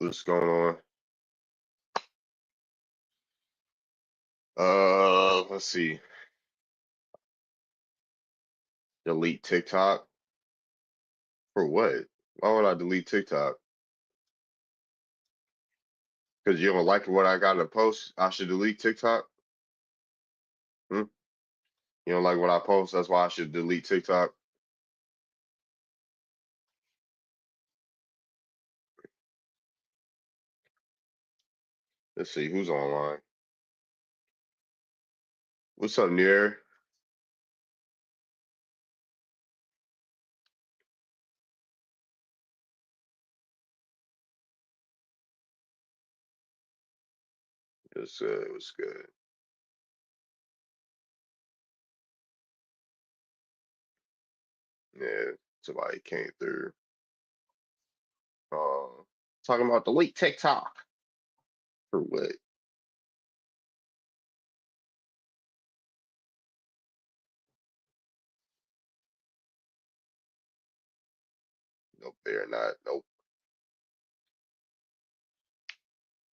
What's going on? Let's see. Delete TikTok for what? Why would I delete TikTok? Because you don't like what I got to post? I should delete TikTok? Hmm? You don't like what I post? That's why I should delete TikTok. Let's see who's online. What's up, Nier? It was good. Yeah, somebody came through. Uh, Talking about delete TikTok for what? Nope, they're not. Nope.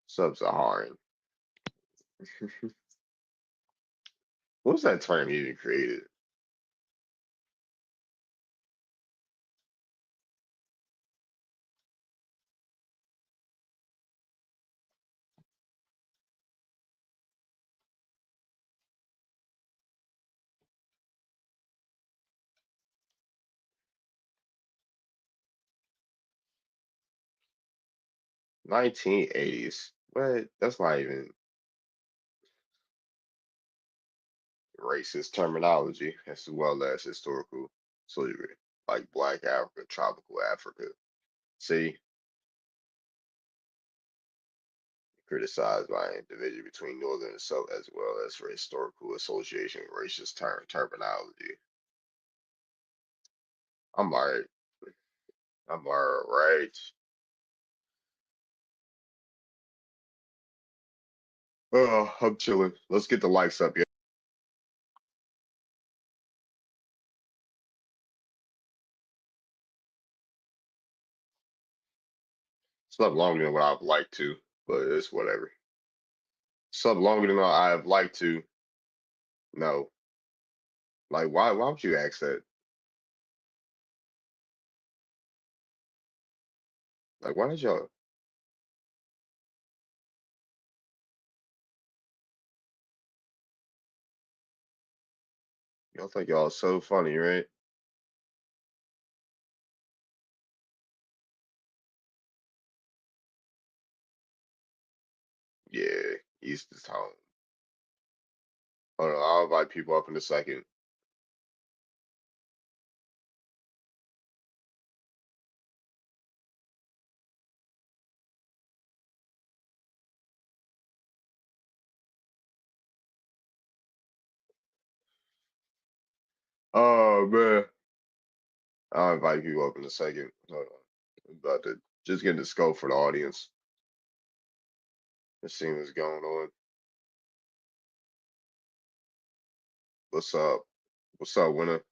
Sub-Saharan. What's that term you even created? 1980s. What? That's not even racist terminology as well as historical slavery, like Black Africa, tropical Africa. See, criticized by an individual between northern and south as well as for historical association with racist terminology. I'm alright. I'm alright. Oh, I'm chilling. Let's get the likes up, yeah. Slept longer than what I'd like to, but it's whatever. Slept longer than I'd like to. No. Like, why would you ask that? Like, why did y'all? Y'all think y'all so funny, right? Yeah, East is home. Hold on, I'll invite people up in a second. Oh man, I'll invite people up in a second. Hold on. I'm about to just get the scope for the audience. Let's see what's going on. What's up? What's up, winner?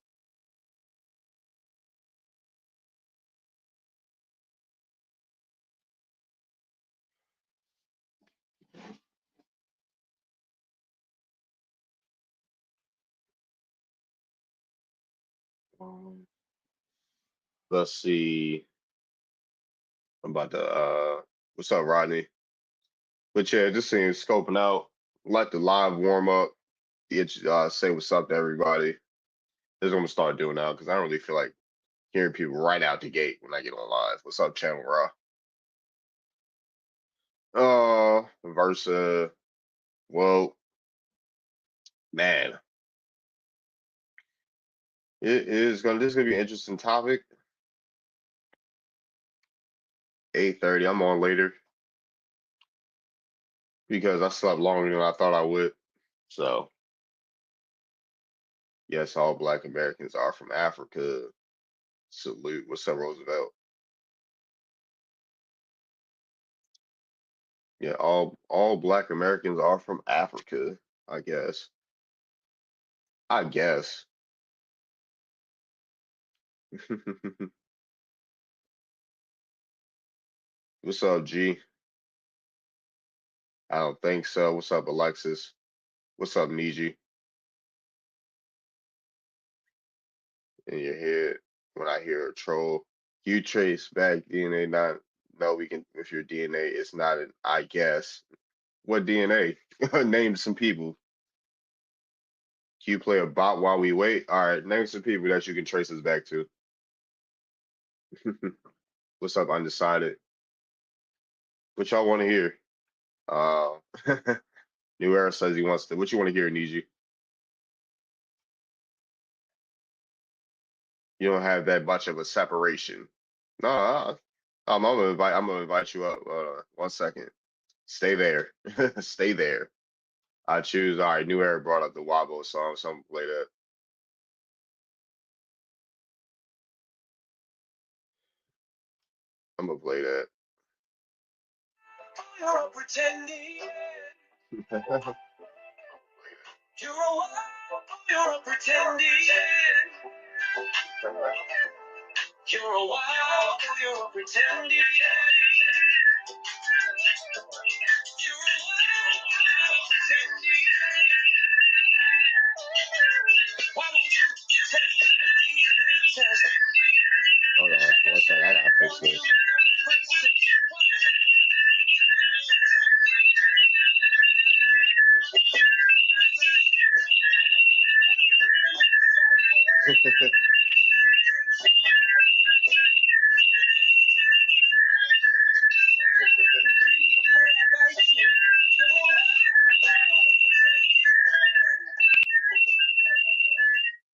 Let's see. I'm about to what's up, Rodney? But yeah, just seeing scoping out. Let the live warm up. Say what's up to everybody. This is what I'm gonna start doing now because I don't really feel like hearing people right out the gate when I get on live. What's up, Channel Raw? Versa. Well, man, this is gonna be an interesting topic. 8:30. I'm on later because I slept longer than I thought I would. So yes, all Black Americans are from Africa. Salute. What's up, Roosevelt? Yeah, all Black Americans are from Africa. I guess. I guess. What's up, G? I don't think so. What's up, Alexis? What's up, Niji? In your head when I hear a troll. You trace back DNA, not no, we can if your DNA is not an I guess. What DNA? Name some people. Can you play a bot while we wait? All right, name some people that you can trace us back to. What's up, undecided? What y'all want to hear? Uh New Era says he wants to. What you want to hear, Niji? You don't have that much of a separation. No, I'm gonna invite you up. 1 second. Stay there. Stay there. I choose. All right, New Era brought up the Wabo song, so I'm gonna play that. I'm gonna play that. You're pretending. You're pretending. You're a wild, you're pretending. You're pretending. Why won't you tell me? Hold on, 1 second, I gotta fix this.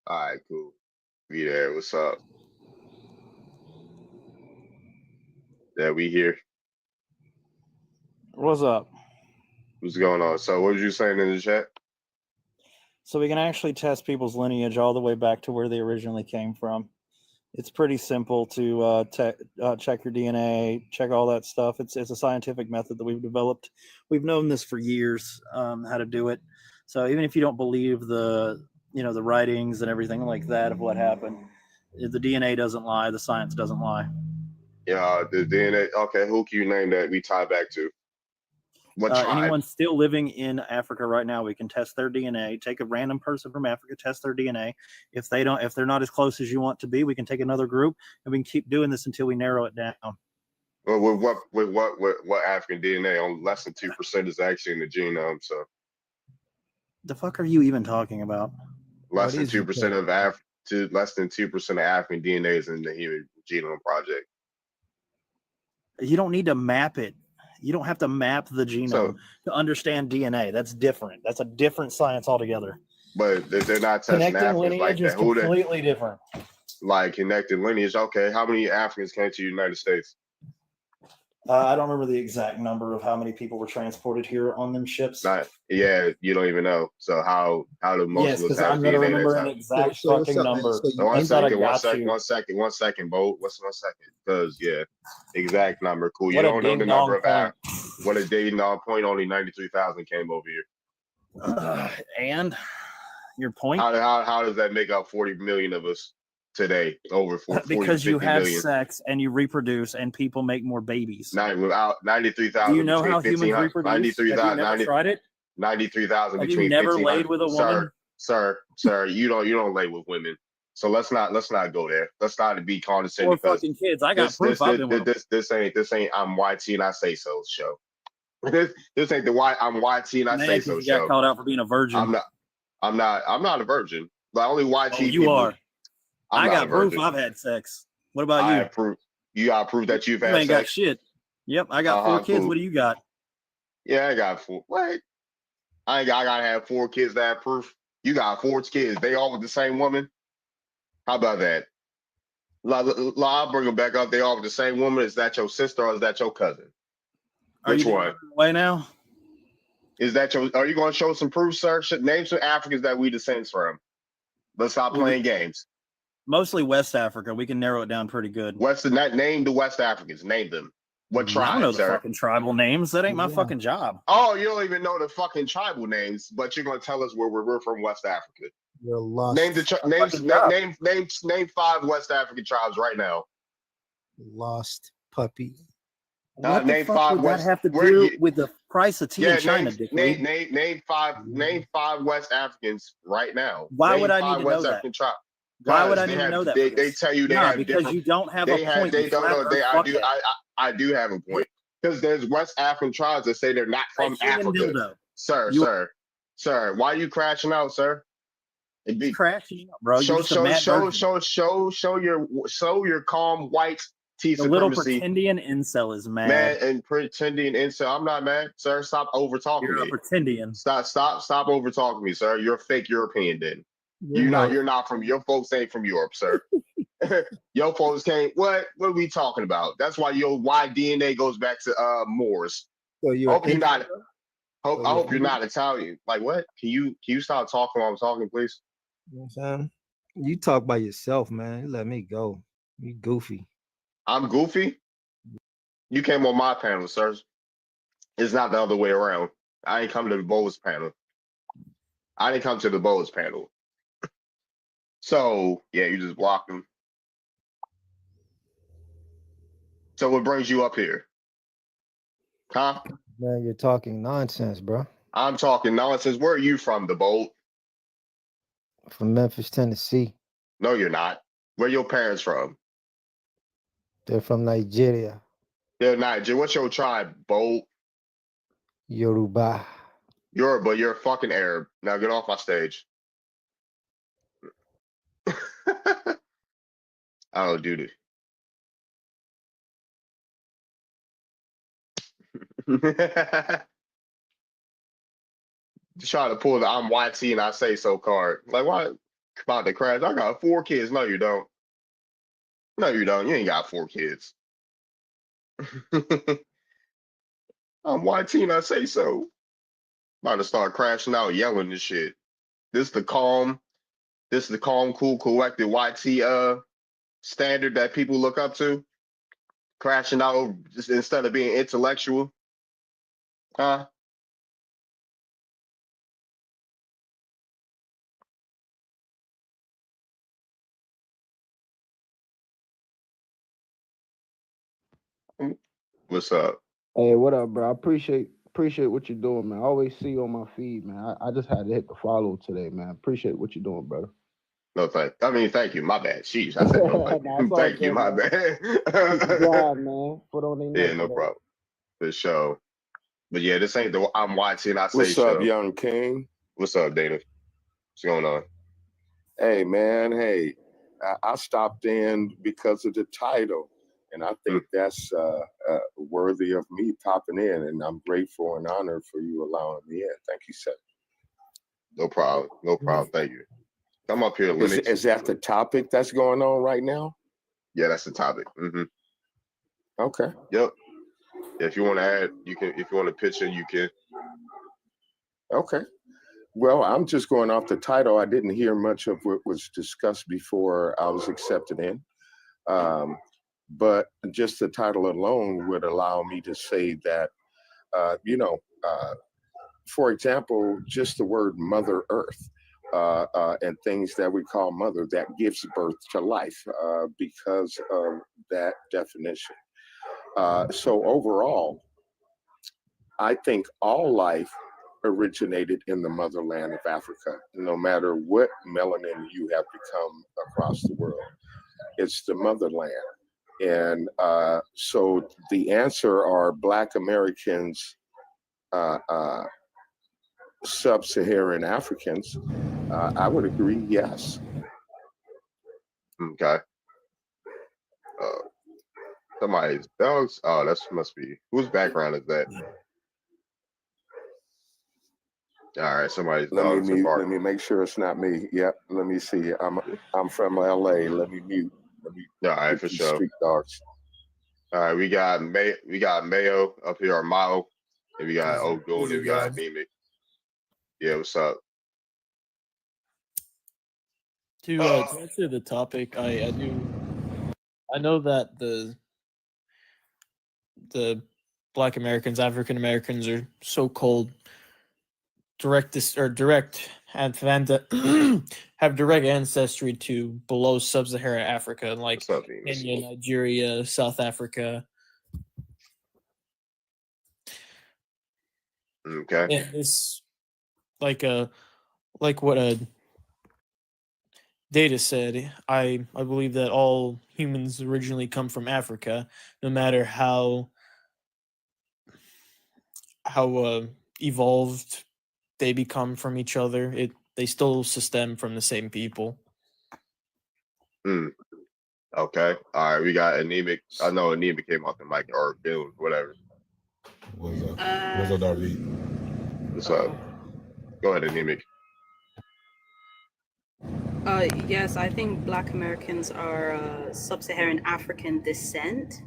All right, cool. Be there. What's up? Yeah, we here. What's up? What's going on? So, what was you saying in the chat? So we can actually test people's lineage all the way back to where they originally came from. It's pretty simple to check your DNA, check all that stuff. It's a scientific method that we've developed. We've known this for years, how to do it. So even if you don't believe the writings and everything like that of what happened, the DNA doesn't lie. The science doesn't lie. Yeah, the DNA. Okay, who can you name that we tie back to? What tribe? Anyone still living in Africa right now, we can test their DNA. Take a random person from Africa, test their DNA. If they're not as close as you want to be, we can take another group, and we can keep doing this until we narrow it down. Well, what African DNA? Only less than 2% is actually in the genome. So, the fuck are you even talking about? Less than 2% of less than 2% of African DNA is in the Human Genome Project. You don't need to map it. You don't have to map the genome to understand DNA. That's different. That's a different science altogether. But they're not testing Connecting Africans lineage like that. is completely different. Like connecting lineage. Okay, how many Africans came to the United States? I don't remember the exact number of how many people were transported here on them ships. Yeah, you don't even know. So how do most of us have I'm going to remember an exact fucking number. So 1 second, 1 second, Bo. What's 1 second? Because exact number. Cool. You don't know the number of Africans. What a ding dong point. Only 93,000 came over here. And your point? How does that make up 40 million of us today? Over 40 because you have million. Sex and you reproduce and people make more babies. Without 93,000. Do you know how humans reproduce? 93,000. Have you never tried it? 93,000 Have between. You never laid with a woman? Sir, you don't lay with women. So let's not go there. Let's not be condescending. 4 fucking kids. I got proof. This ain't I'm YT and I say so show. This ain't the why I'm YT and I say so you show. Got called out for being a virgin. I'm not a virgin. The only YT you people, are. I got proof I've had sex. What about you? I have proof. You got proof that you've had sex? You ain't got sex? shit. Yep, I got 4 kids. Cool. What do you got? Yeah, I got 4. What? I gotta have 4 kids to have proof. You got 4 kids. They all with the same woman? How about that? I'll bring them back up. They all with the same woman. Is that your sister or is that your cousin? Which one? Way now? Is that are you going to show some proof, sir? Name some Africans that we descend from. Let's stop playing games. Mostly West Africa. We can narrow it down pretty good. Name the West Africans. Name them. What tribe, I don't know the fucking tribal names. That ain't my fucking job. Oh, you don't even know the fucking tribal names, but you're going to tell us where we're from West Africa. You're lost. Name 5 West African tribes right now. Lost puppy. What the Name fuck five would that West. have to Where? do with the price of tea in Yeah, China, dickweed? name five West Africans right now. Why would Name I need five to know West that? African tribes. Why would Because I they need to have know that for they this? tell you they Nah, have because different. you don't have a point, you They don't flat know earth they fuckhead. I do have a point. Because there's West African tribes that say they're not A from human Africa. dildo. Sir, sir, why are you crashing out, sir? It'd be Crashing up, bro. You're show just a mad virgin. show your calm white tea The little supremacy, pretendian incel is mad. man, and pretending incel. I'm not mad, sir. Stop over talking You're a me. pretendian. Stop over talking me, sir. You're a fake European then. You're You're not from your folks ain't from Europe, sir. Your folks came. What are we talking about? That's why your Y DNA goes back to Moors. So you're Hope you're not. So I hope you're not Italian. Like what? Can you stop talking while I'm talking, please? You know what I'm saying? You talk by yourself, man. You let me go. You goofy. I'm goofy. You came on my panel, sir. It's not the other way around. I ain't come to the Bowles panel. I didn't come to the Bowles panel. So yeah, you just blocked him. So what brings you up here? Huh? Man, you're talking nonsense, bro. I'm talking nonsense. Where are you from, the Bold? From Memphis, Tennessee. No, you're not. Where your parents from? They're from Nigeria. They're not. What's your tribe, Bold? Yoruba. But you're a fucking Arab. Now get off my stage. I don't do this. Just trying to pull the I'm YT and I say so card. Like, why? About to crash. I got 4 kids. No, you don't. No, you don't. You ain't got 4 kids. I'm YT and I say so. About to start crashing out, yelling and shit. This the calm, cool, collected YT standard that people look up to. Crashing out just instead of being intellectual. Huh? What's up? Hey, what up, bro? I appreciate what you're doing, man. I always see you on my feed, man. I just had to hit the follow today, man. Appreciate what you're doing, brother. No thank you. My bad. Sheesh. I said no thank Nah, you. it's all Thank you, good, my man. bad. People drive, man. Put on their Yeah, neck no today. problem. For sure. But yeah, this ain't the I'm YT and I say What's up, so. young king? What's up, Dana? What's going on? Hey, man. Hey, I stopped in because of the title, and I think that's worthy of me popping in, and I'm grateful and honored for you allowing me in. Thank you, sir. No problem. No problem. Thank you. Come up here, Linux. Is that the topic that's going on right now? Yeah, that's the topic. Mm-hmm. Okay. Yep. If you want to add, you can. If you want to pitch in, you can. Okay. Well, I'm just going off the title. I didn't hear much of what was discussed before I was accepted in. But just the title alone would allow me to say that, for example, just the word Mother Earth and things that we call mother, that gives birth to life because of that definition. So overall, I think all life originated in the motherland of Africa, no matter what melanin you have become across the world. It's the motherland. And so the answer are Black Americans, sub-Saharan Africans. I would agree, yes. Okay. Somebody's dogs. Oh, that must be whose background is that? All right, somebody's dogs are Let barking. me make sure it's not me. Yep. Let me see. I'm from LA. Let me mute. Let me All right, for sure. Street dogs. All right, we got Mayo up here, or Mao, and we got Ogun, and we got Anemic. Yeah, what's up? To answer the topic, I know that the Black Americans, African Americans are so-called direct have direct ancestry to below sub-Saharan Africa, like What's up, Kenya, Nigeria, South Africa. Okay. And it's like what Data said. I believe that all humans originally come from Africa, no matter how evolved they become from each other. They still stem from the same people. Okay. All right. We got anemic. I know anemic came off the mic or Bill, whatever. What's up? What's up, Darby? What's up? Go ahead, anemic. Yes, I think Black Americans are sub-Saharan African descent,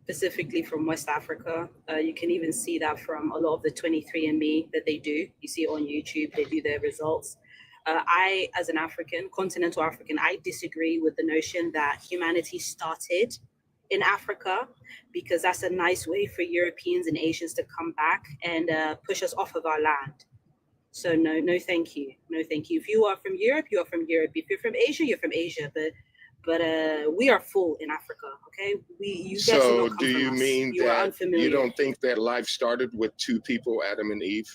specifically from West Africa. You can even see that from a lot of the 23andMe that they do. You see it on YouTube, they do their results. I, as an African, continental African, I disagree with the notion that humanity started in Africa, because that's a nice way for Europeans and Asians to come back and push us off of our land. So no, thank you. No, thank you. If you are from Europe, you are from Europe. If you're from Asia, you're from Asia. But we are full in Africa, okay? You guys So do do you mean you are that unfamiliar. you don't think that life started with two people, Adam and Eve?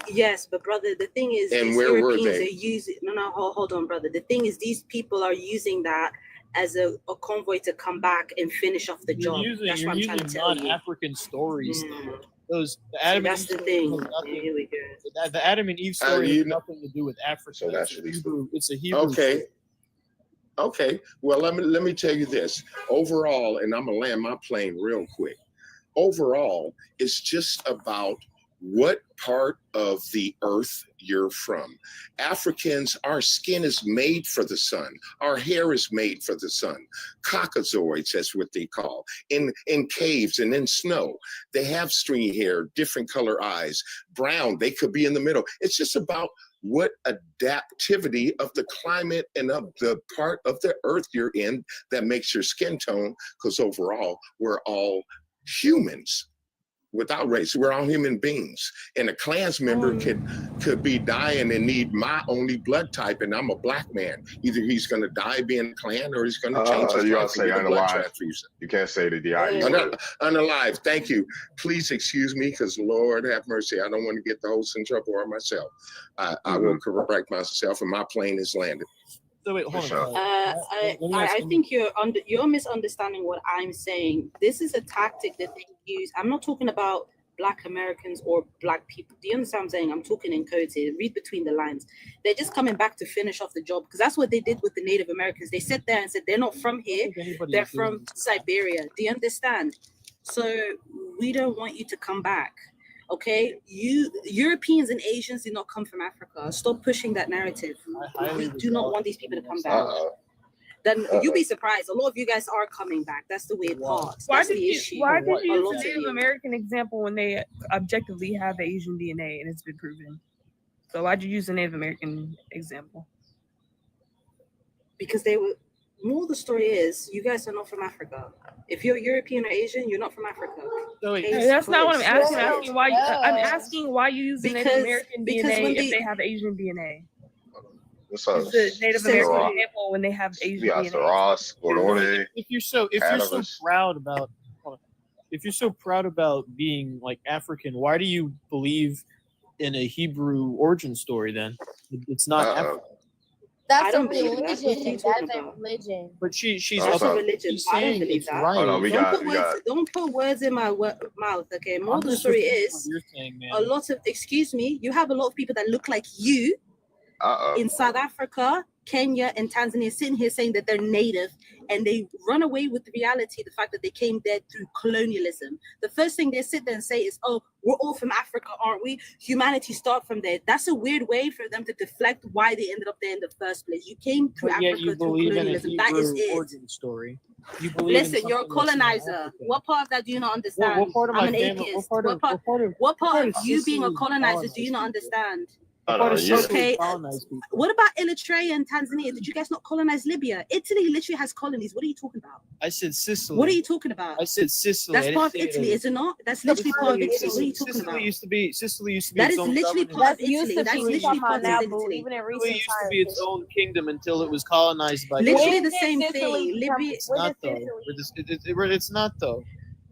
Yes, but brother, the thing is, And these where were Europeans they? are using. No, hold on, brother. The thing is, these people are using that as a convoy to come back and finish off the job. That's what I'm trying to tell you. Non-African stories. Mm. Those So Adam and that's Eve the story thing. has nothing. Here we go. The Adam and Eve story you has know- nothing to do with Africa. So that's at least It's a Hebrew. Okay. story. Okay. Well, let me tell you this. Overall, and I'm gonna land my plane real quick. Overall, it's just about what part of the earth you're from. Africans, our skin is made for the sun. Our hair is made for the sun. Caucasoids, that's what they call. In caves and in snow, they have stringy hair, different color eyes, brown, they could be in the middle. It's just about what adaptivity of the climate and of the part of the earth you're in that makes your skin tone, because overall, we're all humans without race. We're all human beings. And a Klans member could be dying and need my only blood type, and I'm a black man. Either he's going to die being a Klan, or he's going to change his You life gotta say and get a blood unalive. transfusion. You can't say the DIE word. Unalive. Thank you. Please excuse me, because Lord have mercy, I don't want to get the host in trouble or myself. I will correct myself, and my plane is landed. So wait, hold For on. sure. I think you're misunderstanding what I'm saying. This is a tactic that they use. I'm not talking about Black Americans or Black people. Do you understand what I'm saying? I'm talking in codes here. Read between the lines. They're just coming back to finish off the job, because that's what they did with the Native Americans. They sat there and said they're not from here. They're from Siberia. Do you understand? So we don't want you to come back. Okay, you Europeans and Asians did not come from Africa. Stop pushing that narrative. We do not want these people to come back. Then you'll be surprised. A lot of you guys are coming back. That's the weird part. Why That's did the you issue. Why did you A use lot the of Native you. American example when they objectively have Asian DNA and it's been proven? So why'd you use the Native American example? Because they were. More the story is, you guys are not from Africa. If you're European or Asian, you're not from Africa. So wait, Case That's not what I'm closed. asking. I'm asking why. I'm asking why you use the Native Because- American because DNA when if they- they have Asian DNA. What's up? It's the Native Say American what? example when they have Asian We got DNA. Saras, Gorore. if you're so Cannabis. proud about being like African, why do you believe in a Hebrew origin story then? It's not African. I That's a don't believe that. What are you religion. talking That's a about? religion. But she's That's That's a not- religion. she's I don't saying believe it's that. right. Hold on, we got. Don't put words in my mouth, okay? More I'm the just story repeating what is, you're saying, man. a lot of, excuse me, you have a lot of people that look like you in South Africa, Kenya, and Tanzania sitting here saying that they're native, and they run away with the reality, the fact that they came there through colonialism. The first thing they sit there and say is, oh, we're all from Africa, aren't we? Humanity started from there. That's a weird way for them to deflect why they ended up there in the first place. You came through But yet Africa you through believe in a colonialism. That is Hebrew it. origin story. You believe in Listen, you're a something that's not colonizer. African. What part of that do you not understand? What part of my I'm an family? atheist. What What part of of you being a Sicily colonizer do you not colonized people? understand? What part of Yeah. Sicily Okay. colonized people? What about Eritrea and Tanzania? Did you guys not colonize Libya? Italy literally has colonies. What are you talking about? I said Sicily. What are you talking about? I said Sicily. That's part of Italy, is it not? That's literally part of Italy. What are you talking Sicily about? used to be. Sicily used to be That its is own literally government. part of That's used Italy. to That's be literally talking part about of now, Italy. but even in Sicily recent used to times. be its own kingdom until it was colonized by. Literally When the did same Sicily thing. become- Libya. It's when not did though. Sicily- It's not though.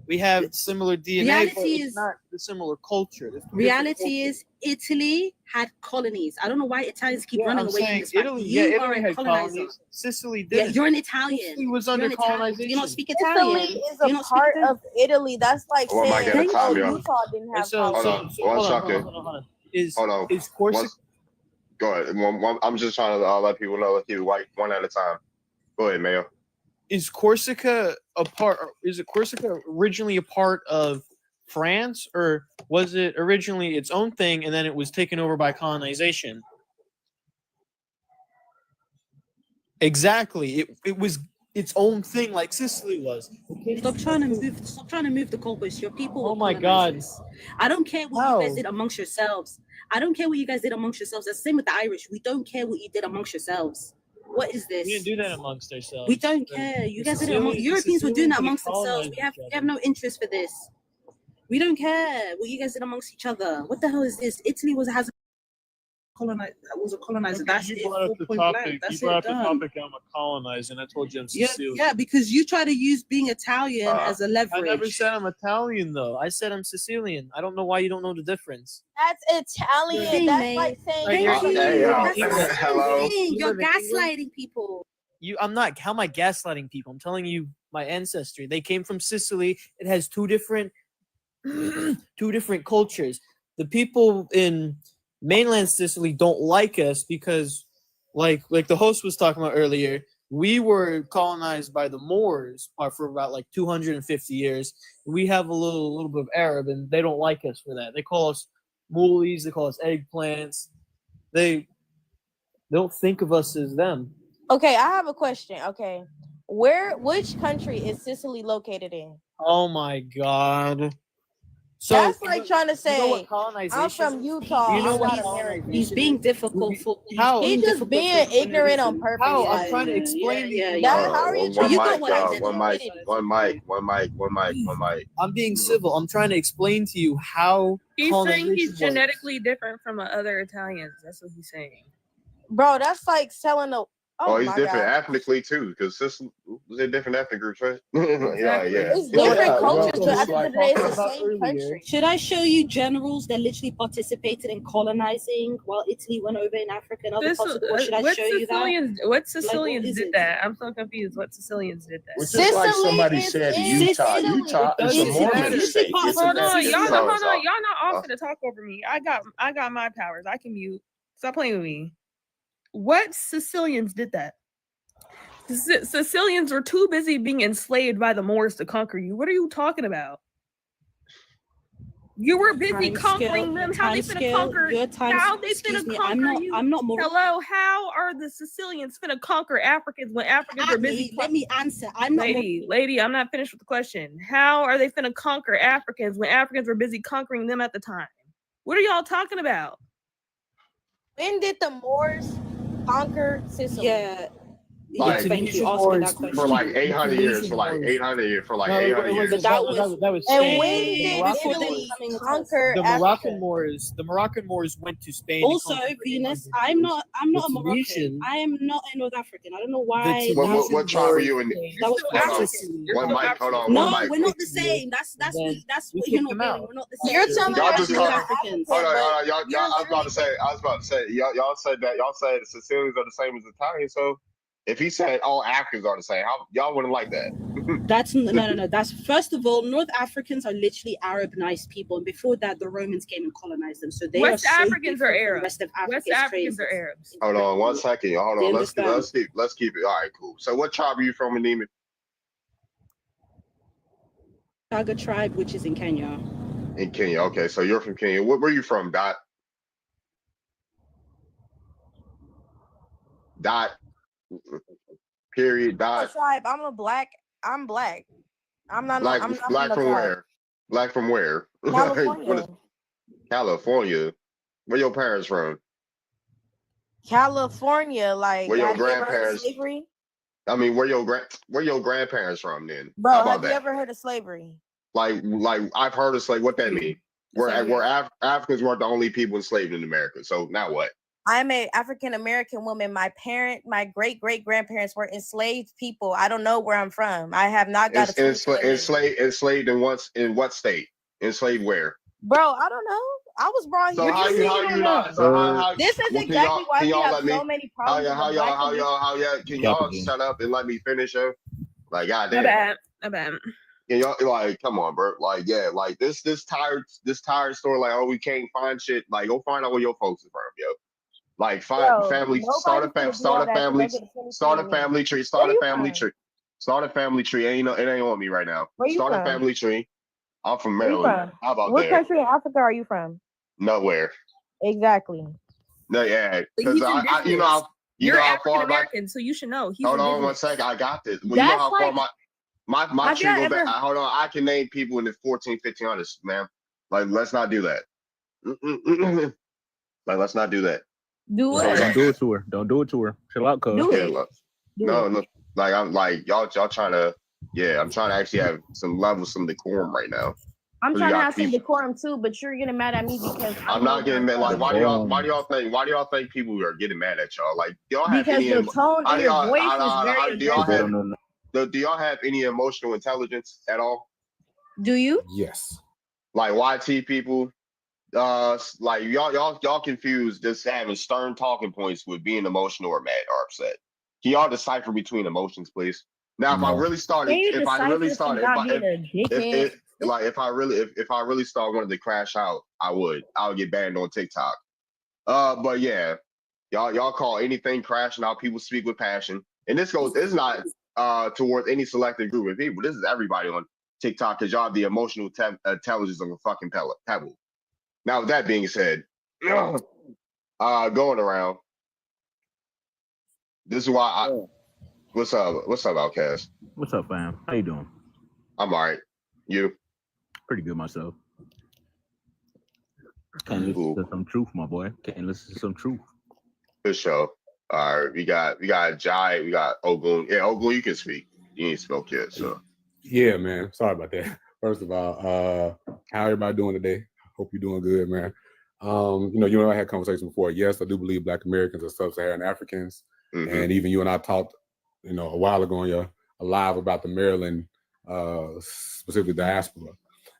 We have similar DNA, but reality it's is- not the similar culture. There's two different Reality cultures. is Italy had colonies. I don't know why Italians keep Yeah, running I'm away from saying this fact. Italy. You Yeah, are Italy a had colonizer. colonies. Sicily Yeah, didn't. you're an Italian. Sicily was You're under an Italian. Do you colonization. not speak Italian? Sicily is Do you a not speak part Italian? of Italy. That's like One mic at a saying, Thank time, oh, you. y'all. Utah didn't And have so, Hold so, colonies. so on, hold on, second. hold on. Is Hold on. Corsica? Go ahead. I'm just trying to let people know. Let's keep it white one at a time. Go ahead, Mayo. Is Corsica a part? Is it Corsica originally a part of France, or was it originally its own thing and then it was taken over by colonization? Exactly. It was its own thing, like Sicily was. Stop trying to move. Stop trying to move the goalposts. Your people. Oh were my God. colonizers. I don't care what you guys did amongst yourselves. I don't care what you guys did amongst yourselves. That's the same with the Irish. We don't care what you did amongst yourselves. What is this? We didn't do that amongst ourselves. We don't care. You guys did it among Europeans were doing that amongst themselves. We have no interest for this. We don't care what you guys did amongst each other. What the hell is this? Italy was a colonizer. That's You it. brought up the Point topic. blank. That's You brought up it. the Done. topic. I'm a colonizer, and I told you I'm Yeah, Sicilian. yeah, because you try to use being Italian as a I leverage. never said I'm Italian, though. I said I'm Sicilian. I don't know why you don't know the difference. That's Italian. Thing, That's mate. like saying Like, you're you're- Hey, English. That's hello. thing. You You're live in England? gaslighting people. I'm not. How am I gaslighting people? I'm telling you my ancestry. They came from Sicily. It has two different cultures. The people in mainland Sicily don't like us because, like the host was talking about earlier, we were colonized by the Moors for about like 250 years. We have a little bit of Arab, and they don't like us for that. They call us moolies. They call us eggplants. They don't think of us as them. Okay, I have a question. Okay, which country is Sicily located in? Oh my God. So That's like trying to you know what say, colonization I'm from Utah. You know I'm what not colonization American. He's being difficult for. How? He's just being ignorant on purpose. How? I'm like- trying to explain to you. That- how are you One trying to mic, know what I did? one mic. I'm being civil. I'm trying to explain to you how He's saying he's colonization works. genetically different from other Italians. That's what he's saying. Bro, that's like selling a. Oh, he's my different God. ethnically too, because Sicily was a different ethnic group, right? Exactly. yeah. It's different Yeah, cultures, well, but at the end of the day, it's the about same earlier. country. Should I show you generals that literally participated in colonizing while Italy went over in Africa and other parts of the world? Should I What show you that? Sicilians? What Sicilians is did it? that? I'm so confused. What Sicilians did that? Which is like Sicily somebody is said in Utah. Italy. Utah is a It's Mormon matter. state. It's Hold a on, It's y'all. so- Hold so- on, y'all not off to talk over me. I got my powers. I can mute. Stop playing with me. What Sicilians did that? Sicilians were too busy being enslaved by the Moors to conquer you. What are you talking about? You were busy conquering them. How they finna conquer? How they finna conquer you? I'm not more. Hello, how are the Sicilians finna conquer Africans when Africans are busy? Let me answer. I'm not. Lady, I'm not finished with the question. How are they finna conquer Africans when Africans were busy conquering them at the time? What are y'all talking about? When did the Moors conquer Sicily? Yeah. Like, Thank you. Tunisian Asking Moors that question. for like 800 years, for like Tunisian 800 years, for like No, 800 it years. was, That that was And Spain. when The did Moroccan Italy Moors. conquer The Africa? Moroccan Moors went to Spain. and Also, conquered for Venus, 800 I'm years. not a The Moroccan. Tunisian- I am not a North African. I don't know why. The What Tunisian tribe are Moors you in? came- That was You're Hold on. African. One You're mic, hold on. African. No, One mic. we're not the same. That's Then what we you're kicked not them getting. out. We're not the same. You're telling me Y'all that just you're call- not Hold African, on, but y'all. you're I was about to say. Y'all said that. Y'all said the Sicilians are the same as Italians. So if he said all Africans are the same, how y'all wouldn't like that? That's no. That's first of all, North Africans are literally Arab nice people, and before that, the Romans came and colonized them. So they West are so Africans are different from the Arabs. rest of Africa. West It's Africans crazy. are Arabs. Hold on, 1 second. Hold They on. understand. Let's keep it. All right, cool. So what tribe are you from, Anemi? Saga tribe, which is in Kenya. In Kenya. Okay, so you're from Kenya. Where you from, Dot? Dot. Period. I'm a Dot. tribe. I'm black. I'm black. I'm not. Black. I'm not Black from from the tribe. where? Black from where? California. What is California? Where your parents from? California, like Where your have you ever heard of grandparents- slavery? I mean, where your grandparents from then? Bro, How about have you that? ever heard of slavery? Like I've heard of slave. What that mean? Where Same here. Africans weren't the only people enslaved in America. So now what? I'm a African American woman. My great grandparents were enslaved people. I don't know where I'm from. I have not got a Twitter in me. Enslaved in what state? Enslaved where? Bro, I don't know. I was brought So here. how you not? So how This is well exactly why can we y'all have let me? so many problems in the black community. Can y'all shut up and let me finish? Like My goddamn. bad. My bad. And y'all like, come on, bro. Like, yeah, like this tired story. Like, oh, we can't find shit. Like, go find out where your folks are from, yo. Like, find Bro, family, nobody's gonna do all that, so go get a start a 23andMe. family tree, Where start a you family from? tree, start a family tree. It ain't on me right now. Where you Start a from? family tree. I'm from Where you Maryland. from? How about What that? country in Africa are you from? Nowhere. Exactly. No, yeah, But because he's I indigenous. you You're know how African far my American, so you should know. He's hold on one indigenous. second. I got this. Well, you know That's how far like, my have tree y'all goes back. ever Hold on, I can name people in the 1500s, man. Like, let's not do that. Like, let's not do that. do So it? like, Don't do it to her. Don't do it to her. Chill out, cuz. Do yeah, it. look, Do no, it. no, like I'm like y'all trying to, yeah, I'm trying to actually have some level, some decorum right now. I'm So trying you to got have some people. decorum too, but you're getting mad at me because I I'm know not where getting I'm mad. Like, from. why do y'all think people are getting mad at y'all? Like, do y'all have Because any? the tone How in do your y'all? voice is very How do y'all They aggressive. have? don't know. Do y'all have any emotional intelligence at all? Do you? Yes. Like YT people, like y'all confused just having stern talking points with being emotional or mad or upset. Can y'all decipher between emotions, please? Now, No. Can you decipher from not being a dickhead? if I really start wanting to crash out, I would get banned on TikTok. But yeah, y'all call anything crashing out. People speak with passion, and this is not towards any selected group of people. This is everybody on TikTok because y'all have the emotional intelligence of a fucking pebble. Now, with that being said, going around, this is why what's up, Outcast? What's up, fam? How you doing? I'm all right. You? Pretty good myself. Can't listen to some truth, my boy. Can't listen to some truth. Good show. All right, we got Jai, we got Ogun. Yeah, Ogun, you can speak. You ain't spoke yet, so. Yeah, man. Sorry about that. First of all, how everybody doing today? Hope you're doing good, man. You and I had conversation before. Yes, I do believe Black Americans are sub-Saharan Africans, and even you and I talked, a while ago on your live about the Maryland, specifically diaspora.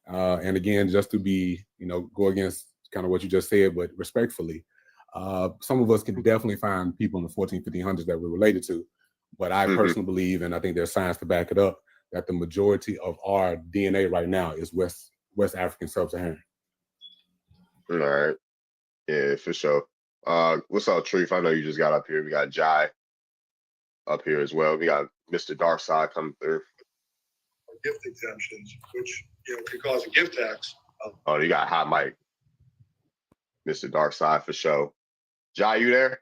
And again, just to be, go against kind of what you just said, but respectfully, some of us can definitely find people in the 1500s that we're related to. But I personally believe, and I think there's science to back it up, that the majority of our DNA right now is West African sub-Saharan. All right. Yeah, for sure. What's up, Truth? I know you just got up here. We got Jai up here as well. We got Mr. Darkside coming through. Gift exemptions, which could cause a gift tax. Oh, you got hot mic. Mr. Darkside for sure. Jai, you there?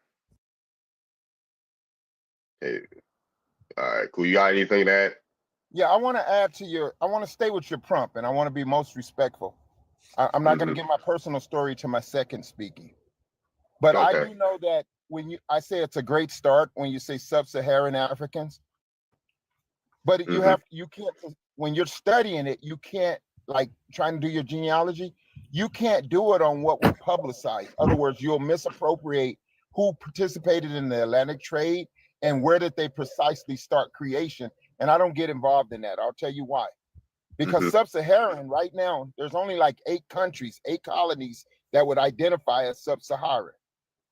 Hey. All right, cool. You got anything to add? Yeah, I want to stay with your prompt, and I want to be most respectful. I'm not going to give my personal story to my second speaking. But okay. I do know that I say it's a great start when you say sub-Saharan Africans. But you can't, when you're studying it, you can't, like trying to do your genealogy, you can't do it on what we publicize. In other words, you'll misappropriate who participated in the Atlantic trade and where did they precisely start creation. And I don't get involved in that. I'll tell you why. Because sub-Saharan right now, there's only like 8 countries, 8 colonies that would identify as sub-Saharan.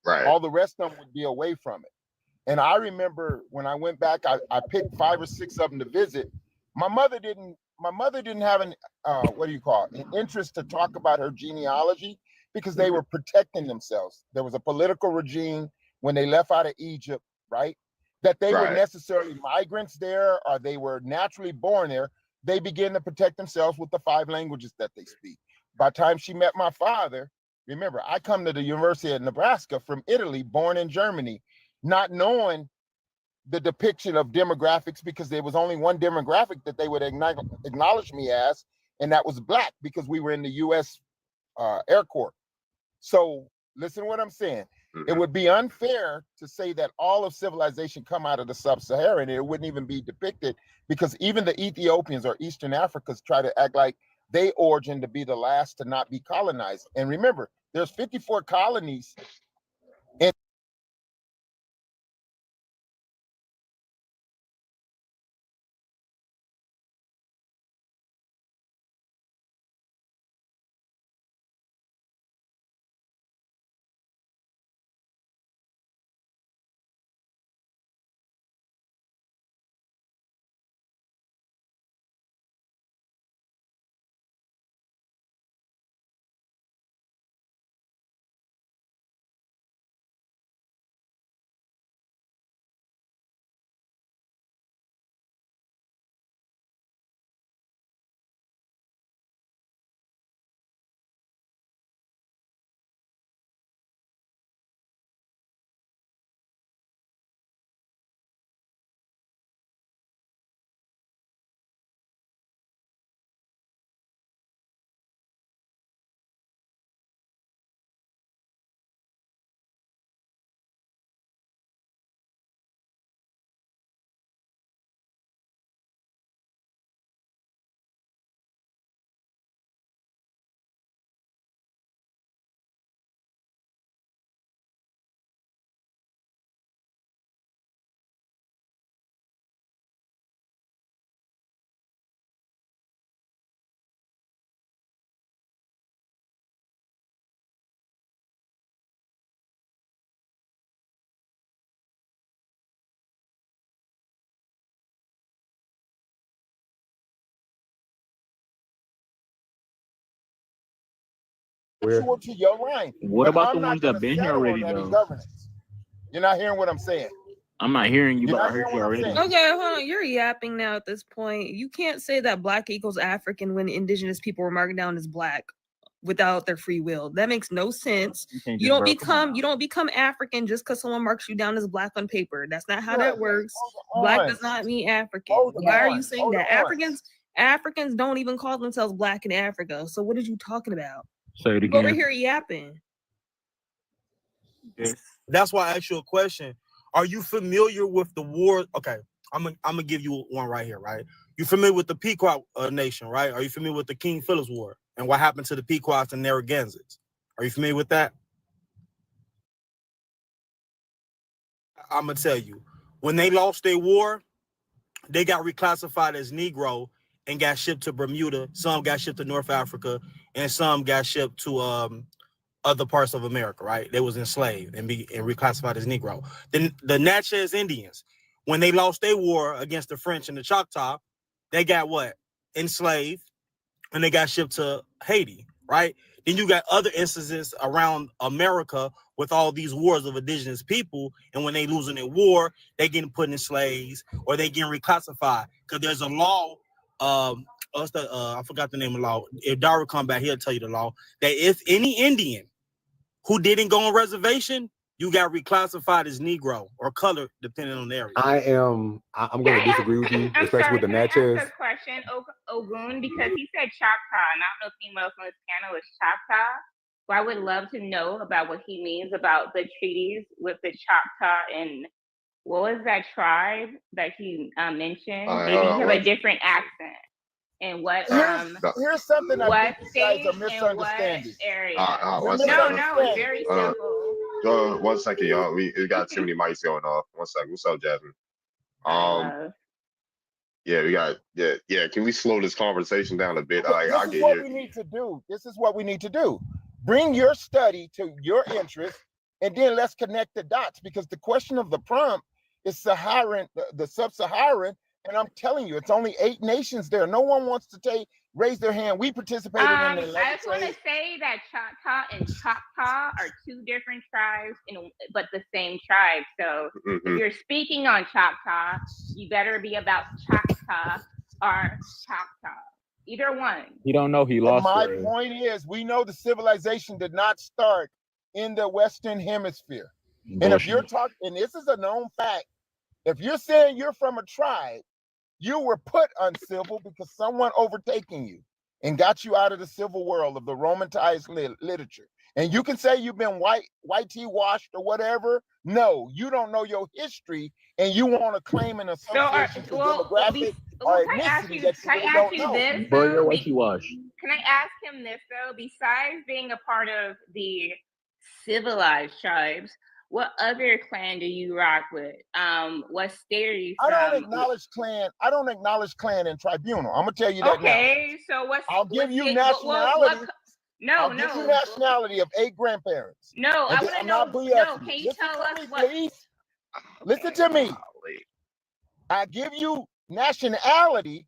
Right. All the rest of them would be away from it. And I remember when I went back, I picked 5 or 6 of them to visit. My mother didn't have an interest to talk about her genealogy because they were protecting themselves. There was a political regime when they left out of Egypt, right? That they were necessarily migrants there or they were naturally born there. They began to protect themselves with the 5 languages that they speak. By the time she met my father, remember, I come to the University of Nebraska from Italy, born in Germany, not knowing the depiction of demographics because there was only one demographic that they would acknowledge me as, and that was Black because we were in the U.S. Air Corps. So listen to what I'm saying. It would be unfair to say that all of civilization come out of the sub-Saharan. It wouldn't even be depicted because even the Ethiopians or Eastern Africans try to act like they origin to be the last to not be colonized. And remember, there's 54 colonies in actual to your line. What But about I'm the not ones going that to been here settle already, on any though? governance. You're not hearing what I'm saying. I'm not hearing you, You're but I not heard hearing you what I'm already. saying. Okay, hold on. You're yapping now at this point. You can't say that black equals African when indigenous people were marked down as black without their free will. That makes no sense. You don't become African just because someone marks you down as black on paper. That's not how that works. Black does not mean African. Why are you saying that? Africans don't even call themselves black in Africa. So what are you talking about? Say it You over again. here yapping. That's why I asked you a question. Are you familiar with the war? Okay, I'm gonna give you one right here, right? You familiar with the Pequot Nation, right? Are you familiar with the King Philip's War and what happened to the Pequots and Narragansetts? Are you familiar with that? I'm gonna tell you. When they lost their war, they got reclassified as Negro and got shipped to Bermuda. Some got shipped to North Africa, and some got shipped to other parts of America, right? They was enslaved and reclassified as Negro. Then the Natchez Indians, when they lost their war against the French and the Choctaw, they got what? Enslaved, and they got shipped to Haiti, right? Then you got other instances around America with all these wars of indigenous people, and when they losing their war, they getting put in slaves or they getting reclassified. Because there's a law, I forgot the name of the law. If Dara come back, he'll tell you the law, that if any Indian who didn't go on reservation, you got reclassified as Negro or color, depending on the area. I'm going to disagree with you, especially with the Natchez. Ask a question, Ogun, because he said Choctaw, and I don't know if anyone else on this panel is Choctaw. So I would love to know about what he means about the treaties with the Choctaw and what was that tribe that he mentioned? Maybe you have a different accent. And what here's something I what think you guys are state misunderstanding. and what area? No, it's very simple. 1 second, y'all. We got too many mics going off. 1 second. What's up, Jasmine? Yeah, we got yeah. Can we slow this conversation down a bit? This is what we need to do. This is what we need to do. Bring your study to your interest, and then let's connect the dots, because the question of the prompt is Saharan, the sub-Saharan, and I'm telling you, it's only 8 nations there. No one wants to raise their hand. We participated in the I just want to say that Choctaw and Choctaw are 2 different tribes, but the same tribe. So if you're speaking on Choctaw, you better be about Choctaw or Choctaw. Either one. You don't know he lost. My point is, we know the civilization did not start in the Western Hemisphere. And if you're talking, and this is a known fact, if you're saying you're from a tribe, you were put uncivil because someone overtaking you and got you out of the civil world of the Romanized literature. And you can say you've been white tea washed or whatever. No, you don't know your history, and you want to claim an association to demographic or ethnicity that you don't know. Bro, you're white tea washed. Can I ask him this though? Besides being a part of the civilized tribes, what other clan do you rock with? What state are you from? I don't acknowledge clan and tribunal. I'm gonna tell you that now. Okay, so what's I'll give you nationality. I'll give you nationality of 8 grandparents. No, I want to know. No, can you tell us what? Please. Listen to me. I give you nationality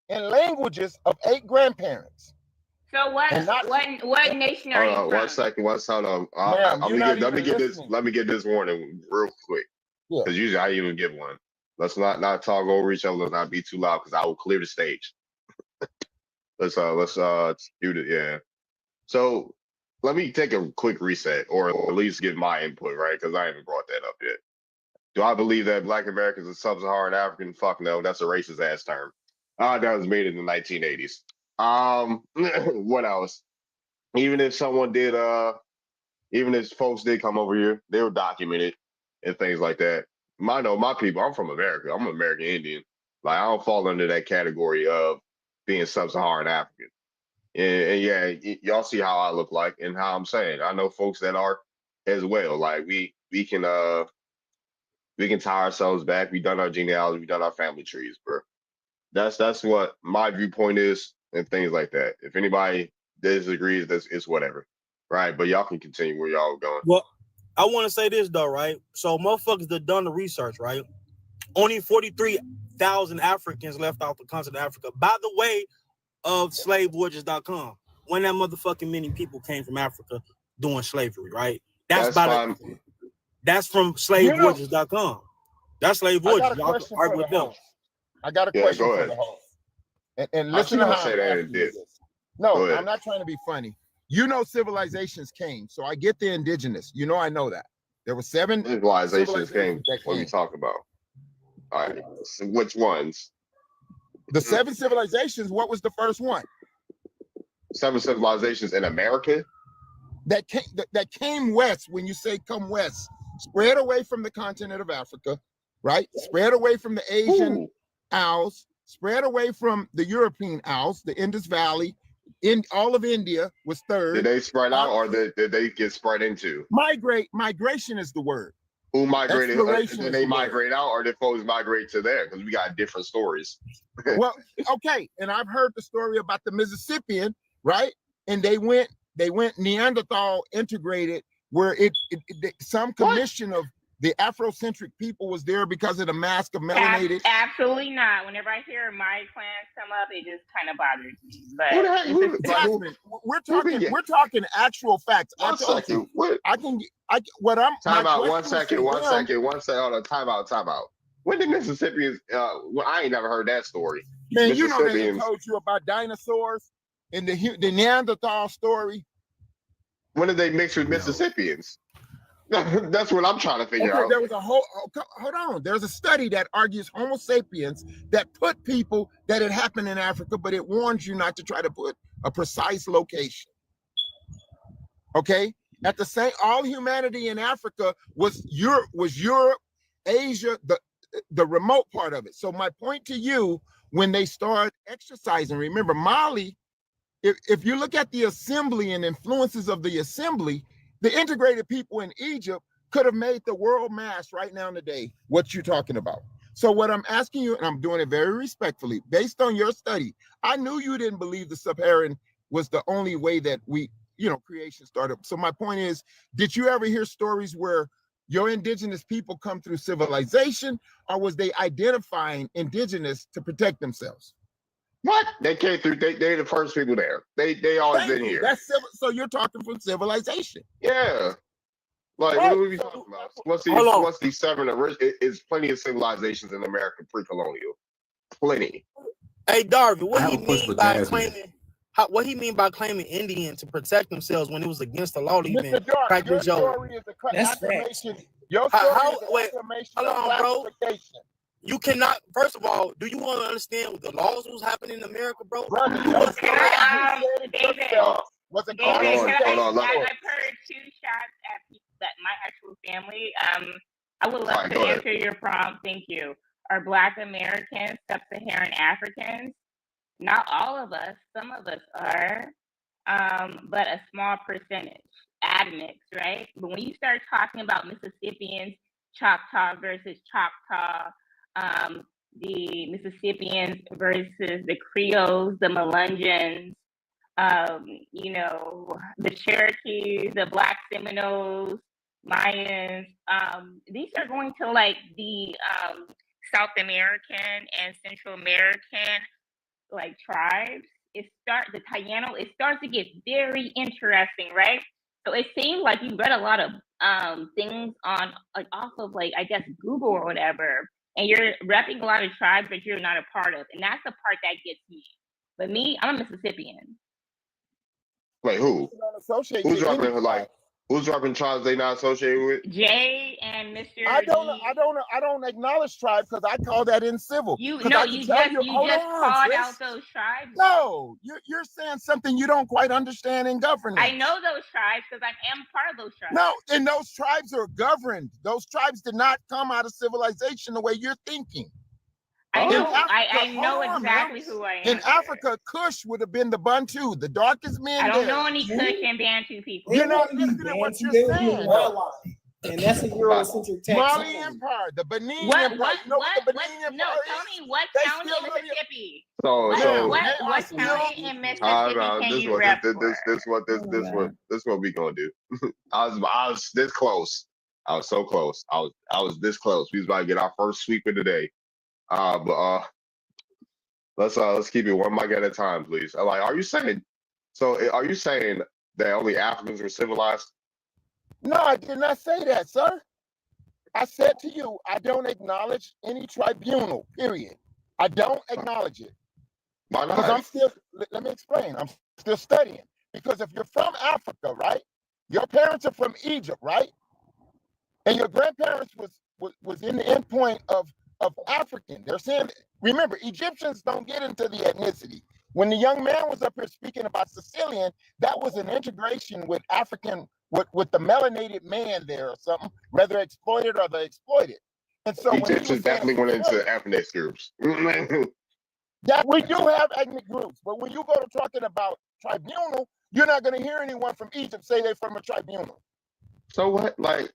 and languages of 8 grandparents. So what nation are you from? 1 second. Hold on. Let me get this warning real quick, because usually I even give one. Let's not talk over each other. Let's not be too loud, because I will clear the stage. let's do it. Yeah. So let me take a quick reset, or at least give my input, right? Because I haven't brought that up yet. Do I believe that Black Americans are sub-Saharan African? Fuck no, that's a racist ass term. That was made in the 1980s. What else? Even if someone did, even if folks did come over here, they were documented and things like that. I know my people. I'm from America. I'm an American Indian. Like, I don't fall under that category of being sub-Saharan African. And yeah, y'all see how I look like and how I'm saying. I know folks that are as well. Like we can tie ourselves back. We done our genealogy. We done our family trees, bro. That's what my viewpoint is and things like that. If anybody disagrees, it's whatever, right? But y'all can continue where y'all going. Well, I want to say this though, right? So motherfuckers that done the research, right? Only 43,000 Africans left off the continent of Africa. By the way, of slavevoyages.com. when that motherfucking many people came from Africa doing slavery, right? That's from slavevoyages.com. That's slave voyages. I got a question for the host. I got a question for the host. And listen to how I'm asking you this. No, I'm not trying to be funny. You know, civilizations came, so I get the indigenous. You know, I know that there were 7 civilizations came. What are we talking about? All right, so which ones? The 7 civilizations. What was the first one? 7 civilizations in America that came west. When you say come west, spread away from the continent of Africa, right? Spread away from the Asian Isles, spread away from the European Isles, the Indus Valley. In all of India was third. Did they spread out, or did they get spread into? Migration is the word. Who migrated? Did they migrate out, or did folks migrate to there? Because we got different stories. Well, okay, and I've heard the story about the Mississippian, right? And they went Neanderthal integrated, where some commission of the Afrocentric people was there because of the mask of melanated. Absolutely not. Whenever I hear my clans come up, it just kind of bothers me. But we're talking actual facts. One second. Time out. One second. Hold on. Time out. When did Mississippians? Well, I ain't never heard that story. Man, you know they told you about dinosaurs and the Neanderthal story. When did they mix with Mississippians? That's what I'm trying to figure out. There was a hold on. There's a study that argues Homo sapiens that put people that had happened in Africa, but it warns you not to try to put a precise location. Okay, at the same, all humanity in Africa was Europe, Asia, the remote part of it. So my point to you, when they start exercising, remember Mali. If you look at the assembly and influences of the assembly, the integrated people in Egypt could have made the world mass right now today, what you're talking about. So what I'm asking you, and I'm doing it very respectfully, based on your study, I knew you didn't believe the Saharan was the only way that creation started. So my point is, did you ever hear stories where your indigenous people come through civilization, or was they identifying indigenous to protect themselves? What? They came through. They the first people there. They always been here. That's so you're talking from civilization. Yeah. Like what are we talking about? What's these 7? It's plenty of civilizations in America pre-colonial. Plenty. Hey Darby, what he mean by claiming Indian to protect themselves when it was against the law to even practice your story is a confirmation. Your story is a confirmation of classification. You cannot. First of all, do you want to understand what the laws was happening in America, bro? David, Hold on. I've heard 2 shots at people that my actual family. I would love to answer your prompt. Thank you. Are Black Americans sub-Saharan Africans? Not all of us. Some of us are, but a small percentage. Admix, right? But when you start talking about Mississippians, Choctaw versus Choctaw. The Mississippians versus the Creoles, the Melungeons, the Cherokees, the Black Seminoles, Mayans. These are going to like the South American and Central American like tribes. It starts to get very interesting, right? So it seems like you've read a lot of things on off of I guess Google or whatever. And you're repping a lot of tribes that you're not a part of. And that's the part that gets me. But me, I'm a Mississippian. Wait, who? Who's repping tribes they not associated with? Jay and Mr. I don't acknowledge tribes because I call that incivil. You just called out those tribes. No, you're saying something you don't quite understand in governance. I know those tribes because I am part of those tribes. No, and those tribes are governed. Those tribes did not come out of civilization the way you're thinking. I know exactly who I am. In Africa, Kush would have been the Bantu, the darkest men. I don't know any Kush and Bantu people. You're not listening to what you're saying. And that's a Eurocentric text. Mali Empire, the Benin Empire. Tell me what county in Mississippi? What county in Mississippi can you rep for? This what we gonna do. I was this close. I was so close. I was this close. We was about to get our first sweep of the day. But let's keep it one mic at a time, please. Are you saying So are you saying that only Africans were civilized? No, I did not say that, sir. I said to you, I don't acknowledge any tribunal, period. I don't acknowledge it. Why not? Because I'm still, let me explain, I'm still studying. Because if you're from Africa, right? Your parents are from Egypt, right? And your grandparents was in the endpoint of African. They're saying, remember, Egyptians don't get into the ethnicity. When the young man was up here speaking about Sicilian, that was an integration with African, with the melanated man there or something, whether exploited or the exploited. And so when he Egyptians was saying definitely went into ethnic groups. that we do have ethnic groups, but when you go to talking about tribunal, you're not going to hear anyone from Egypt say they're from a tribunal. So what? Like,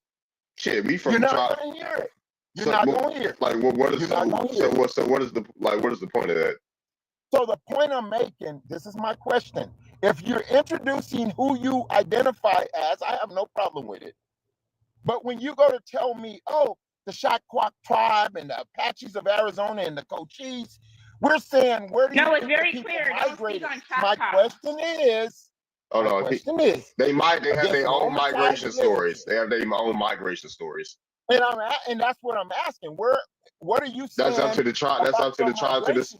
shit, we from You're the not tribe. going to hear it. You're not going to hear it. Like, what is what is the point of that? So the point I'm making, this is my question. If you're introducing who you identify as, I have no problem with it. But when you go to tell me, oh, the Shakquak tribe and the Apaches of Arizona and the Cochise, we're saying, where do you No, it's think the very people clear. Don't speak migrated? on My Choctaw. question is, Oh no, they have their own migration stories. They have their own migration stories. And that's what I'm asking. What are you saying? That's up to the tribe. That's up to the tribe. That's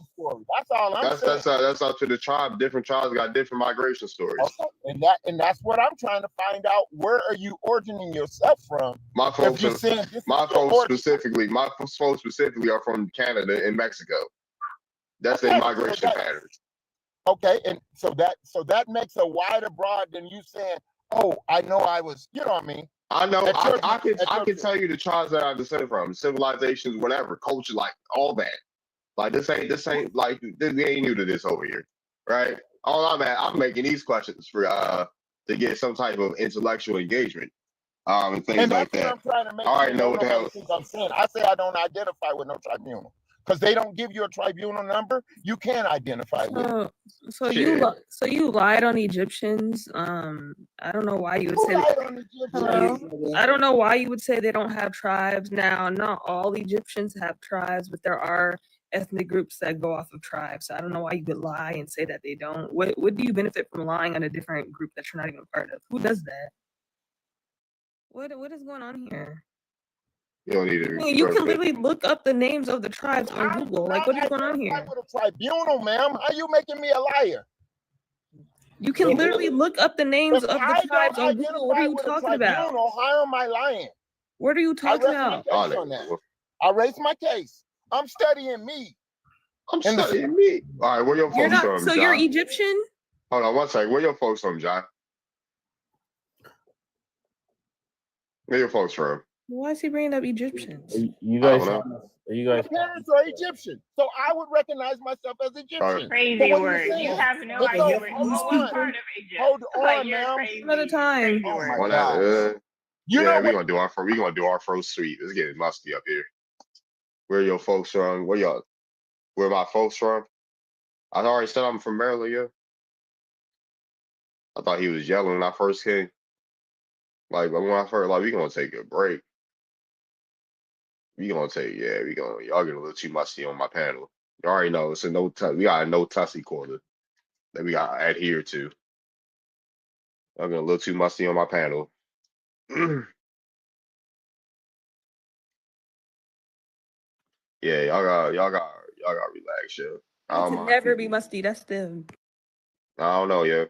all I'm saying. That's up to the tribe. Different tribes got different migration stories. Okay. And that's what I'm trying to find out. Where are you origining yourself from? My folks specifically are from Canada and Mexico. That's their migration patterns. Okay, and so that makes a wider broad than you saying, oh, I know I was, you know what I mean? I know. I can tell you the tribes that I descended from, civilizations, whatever, culture, like all that. Like this ain't like we ain't new to this over here, right? I'm making these questions for to get some type of intellectual engagement, and things like that. I'm trying to make all right, know what the hell I'm saying. I say I don't identify with no tribunal because they don't give you a tribunal number. You can't identify with it. So you lied on Egyptians. I don't know why you would say that. I don't know why you would say they don't have tribes. Now, not all Egyptians have tribes, but there are ethnic groups that go off of tribes. So I don't know why you would lie and say that they don't. What do you benefit from lying on a different group that you're not even part of? Who does that? What is going on here? You don't need to. You can literally look up the names of the tribes on Google. Like, what is going on here? With a tribunal, ma'am. How you making me a liar? You can literally look up the names of the tribes on Google. What are you talking about? How am I lying? What are you talking about? I raised my case. I'm studying me. I'm studying me. All right, where your folks from? So John? you're Egyptian? Hold on one second. Where your folks from, John? Where your folks from? Why is he bringing up Egyptians? You guys, My parents are Egyptian, so I would recognize myself as Egyptian. Crazy word. You have no idea where what part of Egypt. Hold on, ma'am. One at a time. Oh my God. God. Yeah, we're gonna do our first suite. It's getting musty up here. Where your folks from? Where my folks from? I already said I'm from Maryland, yeah. I thought he was yelling when I first came. Like when I first, like we gonna take a break. Y'all getting a little too musty on my panel. You already know it's we got a no tussy corner that we gotta adhere to. I'm getting a little too musty on my panel. Yeah, y'all got relax, yo. I can never be musty. That's them. I don't know, yeah.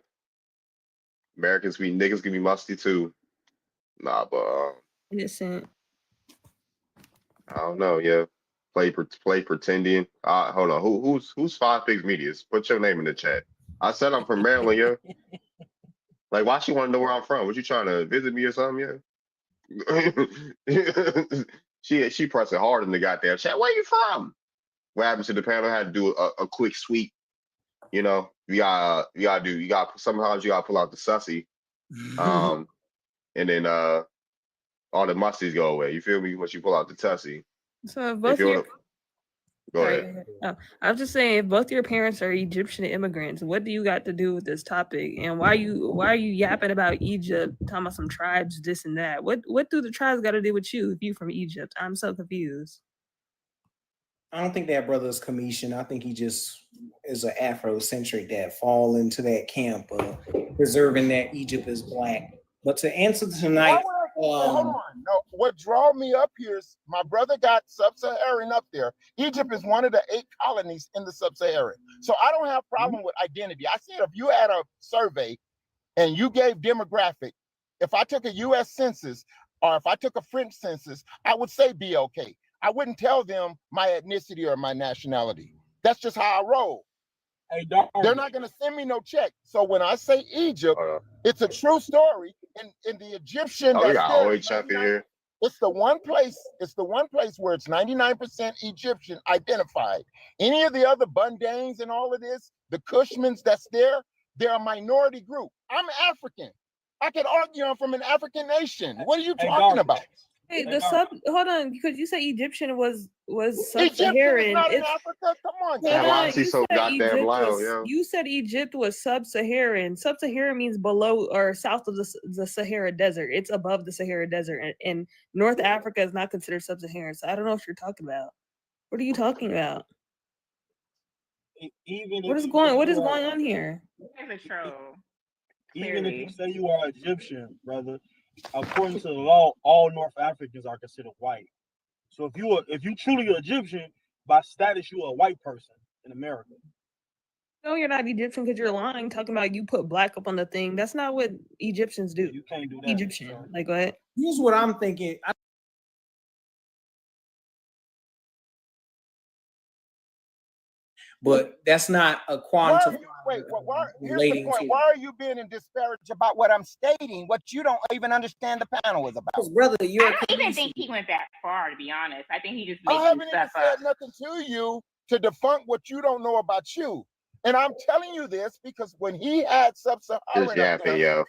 Niggas can be musty too. Nah, but Innocent. I don't know, yeah. Play pretending. Hold on. Who's 5 Pigs Medias? Put your name in the chat. I said I'm from Maryland, yeah. Like, why she want to know where I'm from? Was you trying to visit me or something, yeah? she pressing hard in the goddamn chat. Where you from? What happened to the panel? Had to do a quick sweep. You know, sometimes you gotta pull out the sussy. And then all the musties go away. You feel me? Once you pull out the tussy. So both your go ahead. Oh, I was just saying, if both your parents are Egyptian immigrants, what do you got to do with this topic? And why are you yapping about Egypt, talking about some tribes, this and that? What do the tribes got to do with you if you from Egypt? I'm so confused. I don't think that brother is Commission. I think he just is an Afrocentric that fall into that camp of preserving that Egypt is black. But to answer tonight, hold on. No, what draw me up here is my brother got sub-Saharan up there. Egypt is one of the 8 colonies in the sub-Saharan. So I don't have problem with identity. I said if you had a survey and you gave demographic, if I took a US census or if I took a French census, I would say BLK. I wouldn't tell them my ethnicity or my nationality. That's just how I roll. Hey, they're not going to send me no check. So when I say Egypt, it's a true story. In the Egyptian, we that's got there, always Chuck in here. it's the one place. It's the one place where it's 99% Egyptian identified. Any of the other Bundanes and all of this, the Cushmans that's there, they're a minority group. I'm African. I could argue I'm from an African nation. What are you talking about? Hey, hold on, because you said Egyptian was Egyptian sub-Saharan. is not in Africa. Come on, Damn, why is he so goddamn loud, yo? You said Egypt was sub-Saharan. Sub-Saharan means below or south of the Sahara Desert. It's above the Sahara Desert, and North Africa is not considered sub-Saharan. So I don't know what you're talking about. What are you talking about? What is going on here? There's a troll. Even if you say you are Egyptian, brother, according to the law, all North Africans are considered white. So if you truly Egyptian, by status, you are a white person in America. No, you're not Egyptian because you're lying, talking about you put black up on the thing. That's not what Egyptians do. You can't do that. Egyptian. Like what? Here's what I'm thinking. But that's not a quantum. Here's the point. Why are you being in disparage about what I'm stating? What you don't even understand the panel is about. Brother, I don't even think he went that far, to be honest. I think he just made I haven't stuff even up. said nothing to you to debunk what you don't know about you. And I'm telling you this because when he had sub-Saharan up there,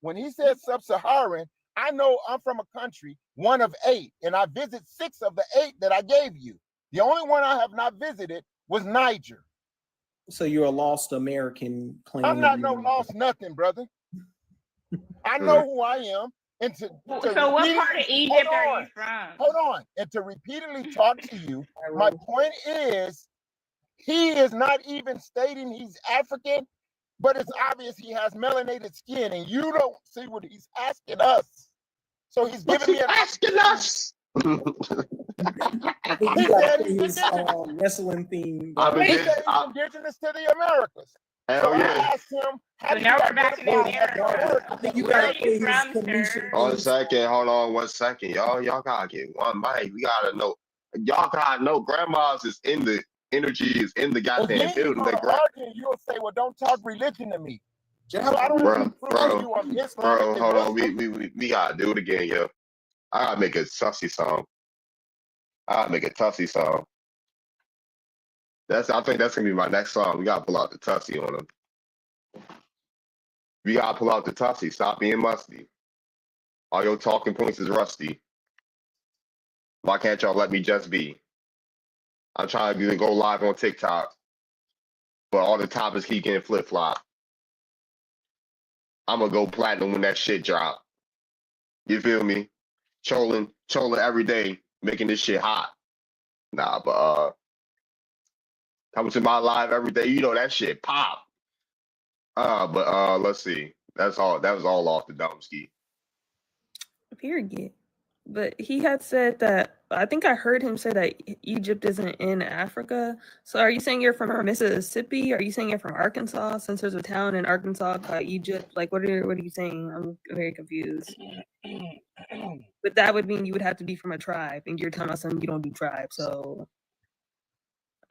when he said sub-Saharan, I know I'm from a country, one of 8, and I visit 6 of the 8 that I gave you. The only one I have not visited was Niger. So you're a lost American claiming. I'm not no lost nothing, brother. I know who I am. And so what part of Egypt are you from? Hold on. And to repeatedly talk to you, my point is, he is not even stating he's African, but it's obvious he has melanated skin, and you don't see what he's asking us. So he's giving me an asking us. I think he got his wrestling theme. He said he's indigenous to the Americas. Hell so yeah. I asked him, how do you now we're back to the Americas. I think you got to his commission. Hold on 1 second. Y'all gotta get one mic. We gotta know. Y'all gotta know grandma's is in the energy is in the goddamn building. You'll say, well, don't talk religion to me. So I don't bro, hold on. We gotta do it again, yo. I gotta make a Tussy song. I think that's gonna be my next song. We gotta pull out the Tussy on them. We gotta pull out the Tussy. Stop being musty. All your talking points is rusty. Why can't y'all let me just be? I'm trying to go live on TikTok, but all the topics keep getting flip-flop. I'm gonna go platinum when that shit drop. You feel me? Trolling every day, making this shit hot. Nah, but coming to my live every day, you know that shit pop. But let's see. That was all off the dome ski. Period. But he had said that, I think I heard him say that Egypt isn't in Africa. So are you saying you're from Mississippi? Are you saying you're from Arkansas? Since there's a town in Arkansas called Egypt, like what are you saying? I'm very confused. But that would mean you would have to be from a tribe, and you're telling us you don't do tribes, so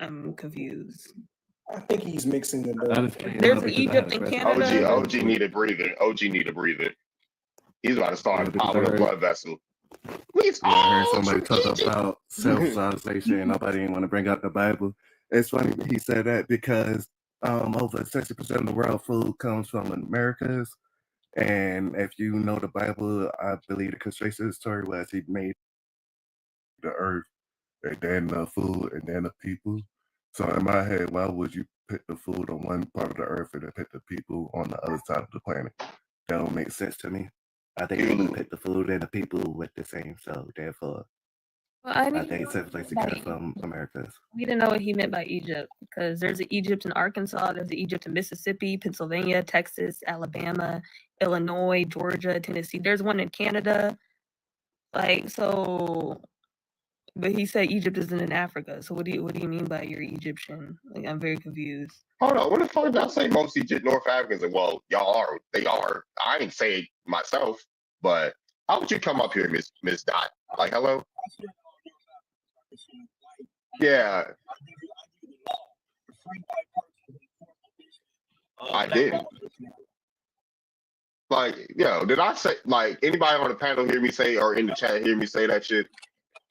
I'm confused. I think he's mixing the. There's Egypt and Canada. OG need a breather. He's about to start popping a blood vessel. I heard somebody talk about self-civilization and nobody didn't want to bring up the Bible. It's funny he said that because over 60% of the world food comes from the Americas. And if you know the Bible, I believe the constraints of the story was he made the earth and then the food and then the people. So in my head, why would you put the food on one part of the earth and then put the people on the other side of the planet? That don't make sense to me. I think you would put the food and the people with the same, so therefore, I think civilization comes from Americas. We didn't know what he meant by Egypt. Because there's an Egypt in Arkansas, there's an Egypt in Mississippi, Pennsylvania, Texas, Alabama, Illinois, Georgia, Tennessee. There's one in Canada. Like, so, but he said Egypt isn't in Africa. So what do you mean by you're Egyptian? Like, I'm very confused. Hold on, what the fuck did I say? Most Egypt North Africans, well, y'all are. They are. I ain't say it myself, but how would you come up here, Miss Dot? Like, hello? Yeah. I didn't. Like, yo, did I say, like, anybody on the panel hear me say, or in the chat hear me say that shit?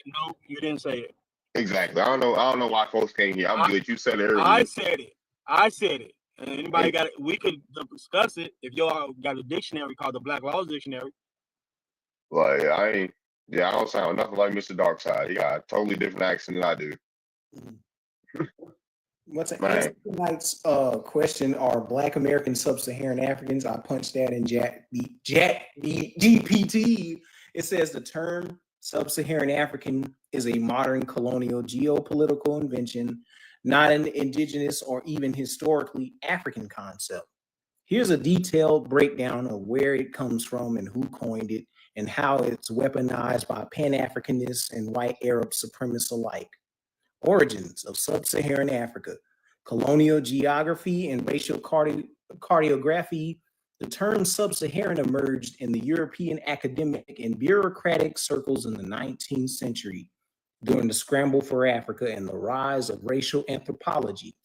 No, you didn't say it. Exactly. I don't know why folks came here. I'm good. You said it earlier. I said it. And anybody got it? We could discuss it if y'all got a dictionary called the Black Laws Dictionary. Like, I don't sound nothing like Mr. Darkside. He got a totally different accent than I do. What's an answer tonight's question? Are Black American Sub-Saharan Africans? I punched that in GPT. It says the term Sub-Saharan African is a modern colonial geopolitical invention, not an indigenous or even historically African concept. Here's a detailed breakdown of where it comes from and who coined it, and how it's weaponized by Pan-Africanists and white Arab supremacists alike. Origins of Sub-Saharan Africa, colonial geography and racial cartography. The term Sub-Saharan emerged in the European academic and bureaucratic circles in the 19th century during the scramble for Africa and the rise of racial anthropology.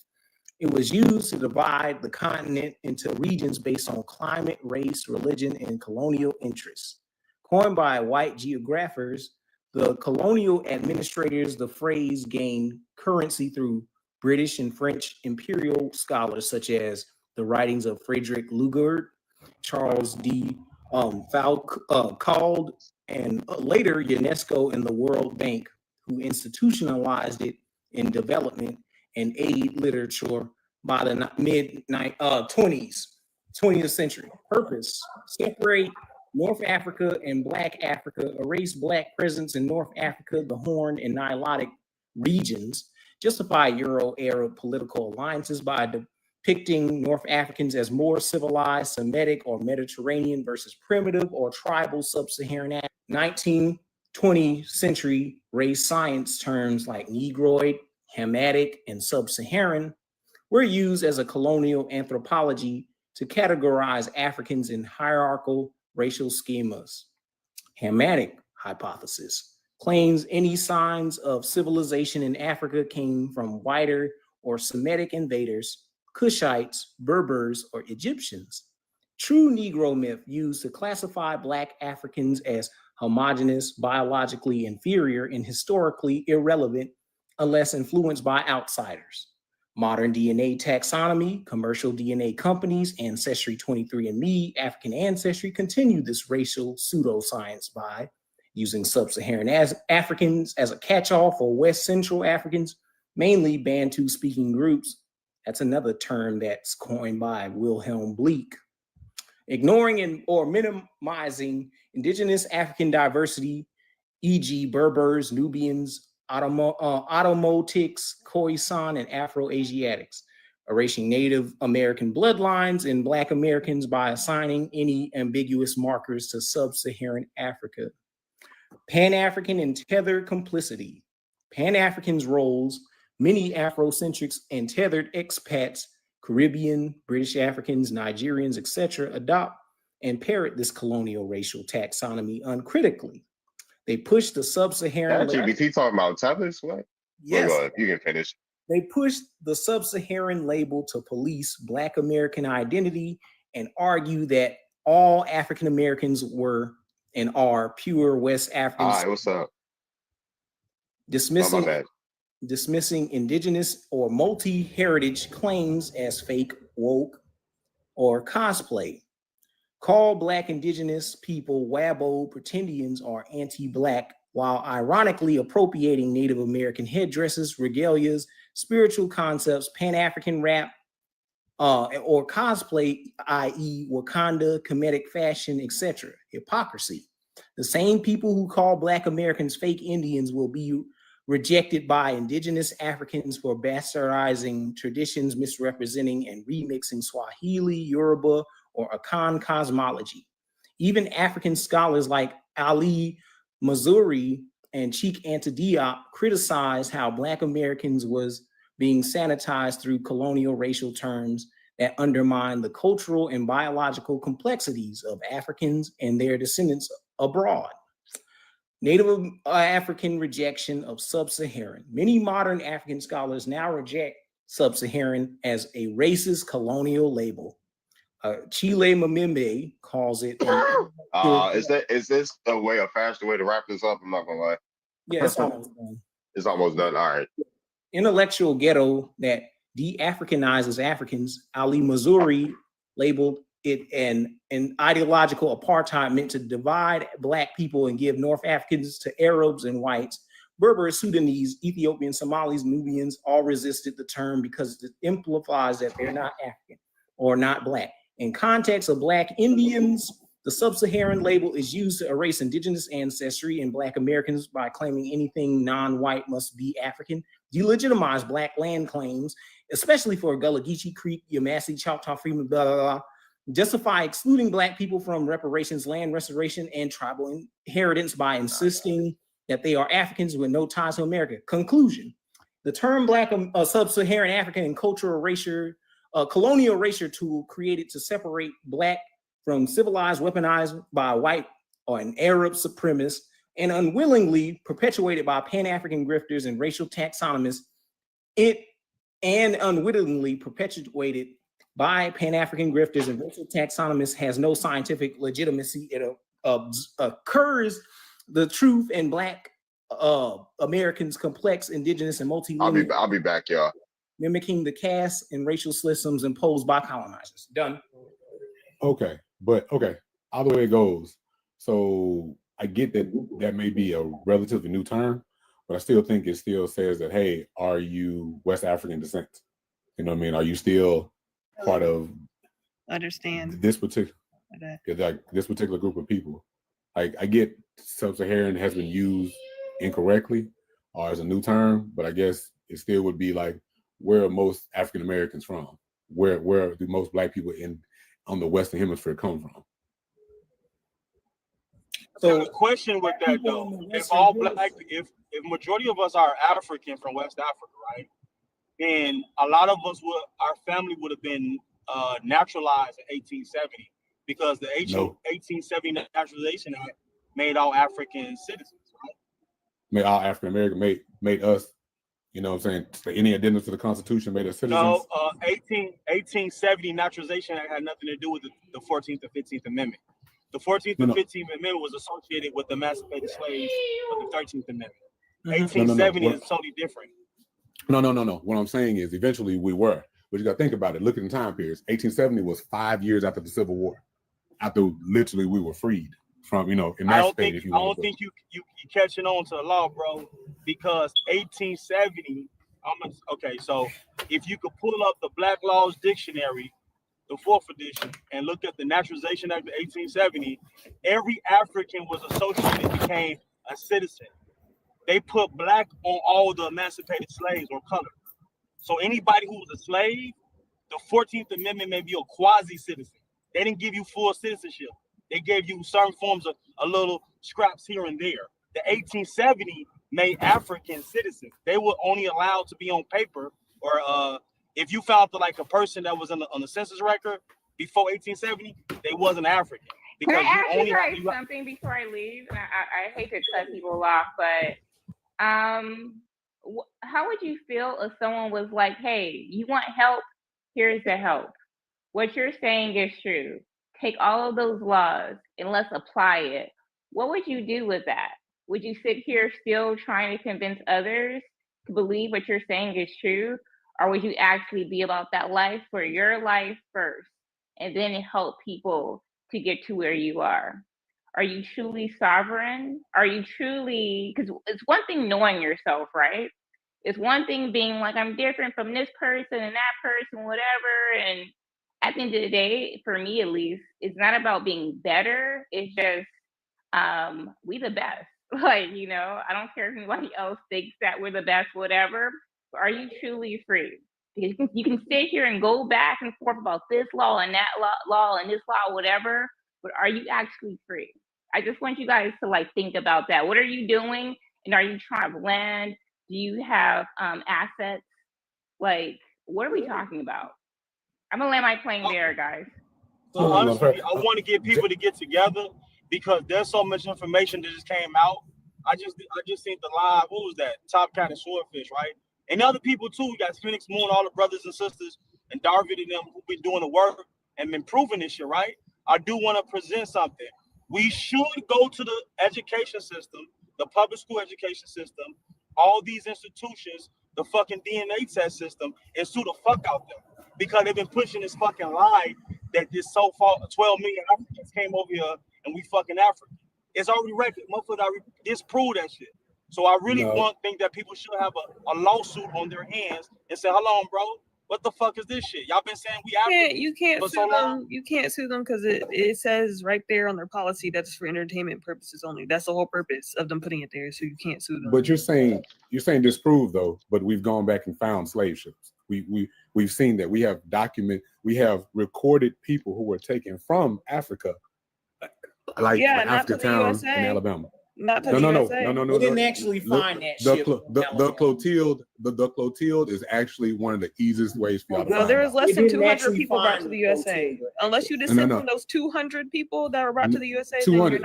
It was used to divide the continent into regions based on climate, race, religion, and colonial interests. Coined by white geographers, the colonial administrators, the phrase gained currency through British and French imperial scholars such as the writings of Frederick Lugard, Charles D. Foucault, and later UNESCO and the World Bank, who institutionalized it in development and aid literature by the mid-20th century. Purpose: separate North Africa and Black Africa, erase Black presence in North Africa, the Horn, and Nilotic regions, justify Euro-Arab political alliances by depicting North Africans as more civilized, Semitic, or Mediterranean versus primitive or tribal Sub-Saharan Africa. 19th, 20th century race science terms like Negroid, Hamitic, and Sub-Saharan were used as a colonial anthropology to categorize Africans in hierarchical racial schemas. Hamitic hypothesis claims any signs of civilization in Africa came from whiter or Semitic invaders, Cushites, Berbers, or Egyptians. True Negro myth used to classify Black Africans as homogeneous, biologically inferior, and historically irrelevant unless influenced by outsiders. Modern DNA taxonomy, commercial DNA companies, Ancestry 23andMe, African Ancestry continue this racial pseudoscience by using Sub-Saharan Africans as a catch-all for West Central Africans, mainly Bantu-speaking groups. That's another term that's coined by Wilhelm Bleek. Ignoring or minimizing indigenous African diversity, e.g. Berbers, Nubians, Otomotics, Khoisan, and Afro-Asiatics, erasing Native American bloodlines in Black Americans by assigning any ambiguous markers to Sub-Saharan Africa. Pan-African and tethered complicity. Pan-Africans' roles, many Afrocentrics and tethered expats, Caribbean, British Africans, Nigerians, etc., adopt and parrot this colonial racial taxonomy uncritically. They push the Sub-Saharan. GPT talking about tethers? What? Yes. Well, you can finish. They pushed the Sub-Saharan label to police Black American identity and argue that all African Americans were and are pure West Africans. All right, what's up? Dismissing indigenous or multi-heritage claims as fake, woke, or cosplay. Call Black indigenous people Wabo pretendians or anti-Black, while ironically appropriating Native American headdresses, regalias, spiritual concepts, Pan-African rap, or cosplay, i.e. Wakanda, Kemetic fashion, etc. Hypocrisy. The same people who call Black Americans fake Indians will be rejected by indigenous Africans for bastardizing traditions, misrepresenting and remixing Swahili, Yoruba, or Akan cosmology. Even African scholars like Ali Mazrui and Cheikh Anta Diop criticized how Black Americans was being sanitized through colonial racial terms that undermine the cultural and biological complexities of Africans and their descendants abroad. Native African rejection of sub-Saharan. Many modern African scholars now reject sub-Saharan as a racist colonial label. Chile Mamembe calls it. Is this a faster way to wrap this up? I'm not gonna lie. Yeah, it's almost done. It's almost done. All right. Intellectual ghetto that de-Africanizes Africans. Ali Mazrui labeled it an ideological apartheid meant to divide Black people and give North Africans to Arabs and whites. Berbers, Sudanese, Ethiopians, Somalis, Nubians all resisted the term because it implies that they're not African or not Black. In context of Black Indians, the sub-Saharan label is used to erase indigenous ancestry in Black Americans by claiming anything non-white must be African, delegitimize Black land claims, especially for Gullah Geechee, Creek, Yamasee, Choctaw, Freeman, blah, blah, blah, justify excluding Black people from reparations, land restoration, and tribal inheritance by insisting that they are Africans with no ties to America. Conclusion: the term Black sub-Saharan African and cultural erasure, colonial erasure tool created to separate Black from civilized, weaponized by white or an Arab supremacist, and unwillingly perpetuated by Pan-African grifters and racial taxonomists. And unwittingly perpetuated by Pan-African grifters and racial taxonomists has no scientific legitimacy. It occurs the truth in Black Americans' complex, indigenous, and multi-lineal. I'll be back, y'all. Mimicking the caste and racial systems imposed by colonizers. Done. Okay, but okay, either way it goes. So I get that may be a relatively new term, but I still think it still says that, hey, are you West African descent? You know what I mean? Are you still part of this particular group of people? Like, I get sub-Saharan has been used incorrectly or as a new term, but I guess it still would be like, where are most African Americans from? Where do most Black people on the Western Hemisphere come from? So the question with that though, if majority of us are African from West Africa, right? Then a lot of us our family would have been naturalized in 1870 because the 1870 Naturalization Act made all African citizens, right? Made all African American, made us, you know what I'm saying? Any addendums to the Constitution made us citizens? No, 1870 Naturalization Act had nothing to do with the 14th and 15th Amendment. The 14th and 15th Amendment was associated with the emancipated slaves of the 13th Amendment. 1870 is totally different. No. What I'm saying is eventually we were. But you got to think about it. Look at the time periods. 1870 was 5 years after the Civil War. After literally we were freed from, emancipated. I don't think you catching on to the law, bro, because 1870, okay, so if you could pull up the Black Laws Dictionary, the 4th edition, and look at the Naturalization Act of 1870, every African was associated, became a citizen. They put Black on all the emancipated slaves or colored. So anybody who was a slave, the 14th Amendment made you a quasi-citizen. They didn't give you full citizenship. They gave you certain forms of a little scraps here and there. The 1870 made African citizens. They were only allowed to be on paper, or if you found like a person that was on the census record before 1870, they wasn't African. Can I ask you guys something before I leave? And I hate to cut people off, but how would you feel if someone was like, hey, you want help? Here's the help. What you're saying is true. Take all of those laws and let's apply it. What would you do with that? Would you sit here still trying to convince others to believe what you're saying is true? Or would you actually be about that life for your life first and then help people to get to where you are? Are you truly sovereign? Are you truly, because it's one thing knowing yourself, right? It's one thing being like, I'm different from this person and that person, whatever. And at the end of the day, for me at least, it's not about being better. It's just we the best. Like, you know, I don't care if anybody else thinks that we're the best, whatever. But are you truly free? Because you can sit here and go back and forth about this law and that law and this law, whatever. But are you actually free? I just want you guys to like think about that. What are you doing? And are you trying to blend? Do you have assets? Like, what are we talking about? I'm gonna land my plane there, guys. So honestly, I want to get people to get together because there's so much information that just came out. I just seen the live. What was that? Top Cat and Swordfish, right? And other people too. You got Phoenix Moon, all the brothers and sisters, and Darvid and them who been doing the work and been proving this shit, right? I do want to present something. We should go to the education system, the public school education system, all these institutions, the fucking DNA test system, and sue the fuck out them because they've been pushing this fucking lie that this so far 12 million Africans came over here and we fucking African. It's already record. Motherfucker already disproved that shit. So I really think that people should have a lawsuit on their hands and say, hold on, bro, what the fuck is this shit? Y'all been saying we African. You can't for sue so long. them. You can't sue them because it says right there on their policy that's for entertainment purposes only. That's the whole purpose of them putting it there. So you can't sue them. But you're saying disprove though. But we've gone back and found slave ships. We've seen that. We have recorded people who were taken from Africa, like Africa Town in Alabama. Not to the USA. No. We didn't actually find that ship. The Clotilde is actually one of the easiest ways for y'all to No, find there was out. less than 200 people brought to the USA. Unless you descend No. from those 200 people that were brought to the USA. 200.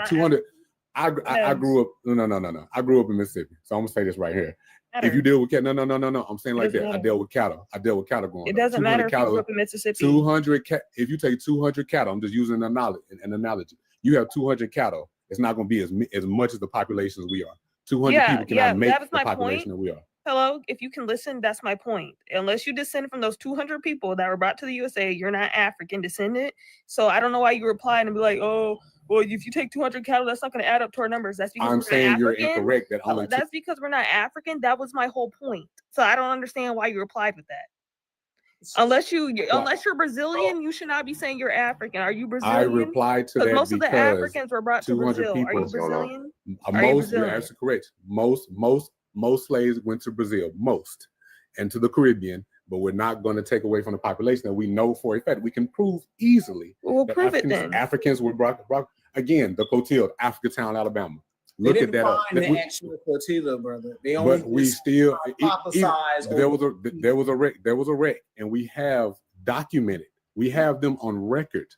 I grew up. No. I grew up in Mississippi, so I'm gonna say this right here. If you deal with cattle, no. I'm saying like that. I dealt with cattle. growing up. It doesn't matter if you grew up in Mississippi. 200 if you take 200 cattle, I'm just using an analogy. You have 200 cattle. It's not going to be as much as the population as we are. 200 people cannot make the population that we are. Hello, if you can listen, that's my point. Unless you descend from those 200 people that were brought to the USA, you're not African descendant. So I don't know why you reply and be like, oh, well, if you take 200 cattle, that's not going to add up to our numbers. That's because I'm saying you're African. incorrect. That's because we're not African. That was my whole point. So I don't understand why you replied with that. Unless you're Brazilian, you should not be saying you're African. Are you Brazilian? I replied to that most of the Africans were brought to Brazil. Are you Brazilian? You're absolutely correct. Most slaves went to Brazil, and to the Caribbean. But we're not going to take away from the population that we know for a fact. We can prove easily that Africans were brought again. The Clotilde, Africa Town, Alabama. Look at that. The actual Clotilde, brother. They only but we still hypothesized. There was a wreck, and we have documented. We have them on record.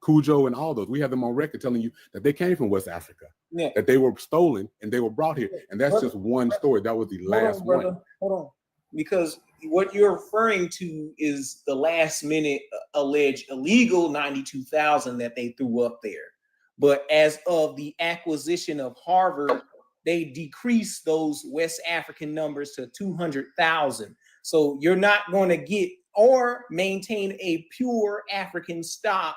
Cujo and all those. We have them on record telling you that they came from West Africa. Yeah. That they were stolen and they were brought here. And that's just one story. That was the last one. Hold on. Because what you're referring to is the last minute alleged illegal 92,000 that they threw up there. But as of the acquisition of Harvard, they decreased those West African numbers to 200,000. So you're not going to get or maintain a pure African stock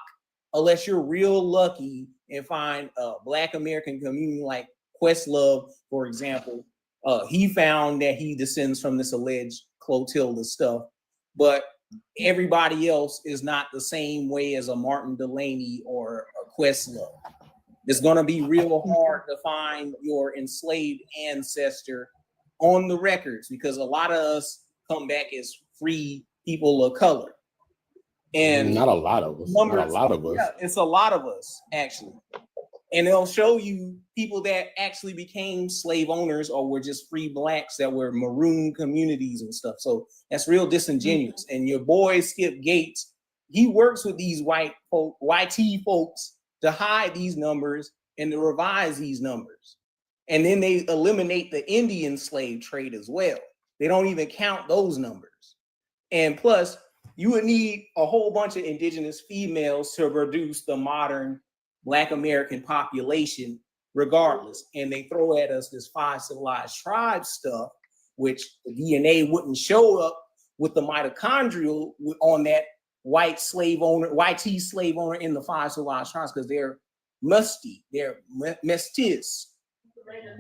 unless you're real lucky and find a Black American community like Questlove, for example. He found that he descends from this alleged Clotilde stuff, but everybody else is not the same way as a Martin Delaney or a Questlove. It's going to be real hard to find your enslaved ancestor on the records because a lot of us come back as free people of color. And not a lot of us. Yeah, it's a lot of us, actually. And they'll show you people that actually became slave owners or were just free Blacks that were maroon communities and stuff. So that's real disingenuous. And your boy Skip Gates, he works with these YT folks to hide these numbers and to revise these numbers. And then they eliminate the Indian slave trade as well. They don't even count those numbers. And plus, you would need a whole bunch of indigenous females to produce the modern Black American population regardless. And they throw at us this 5 civilized tribes stuff, which the DNA wouldn't show up with the mitochondrial on that YT slave owner in the 5 civilized tribes because they're musty, they're mestis.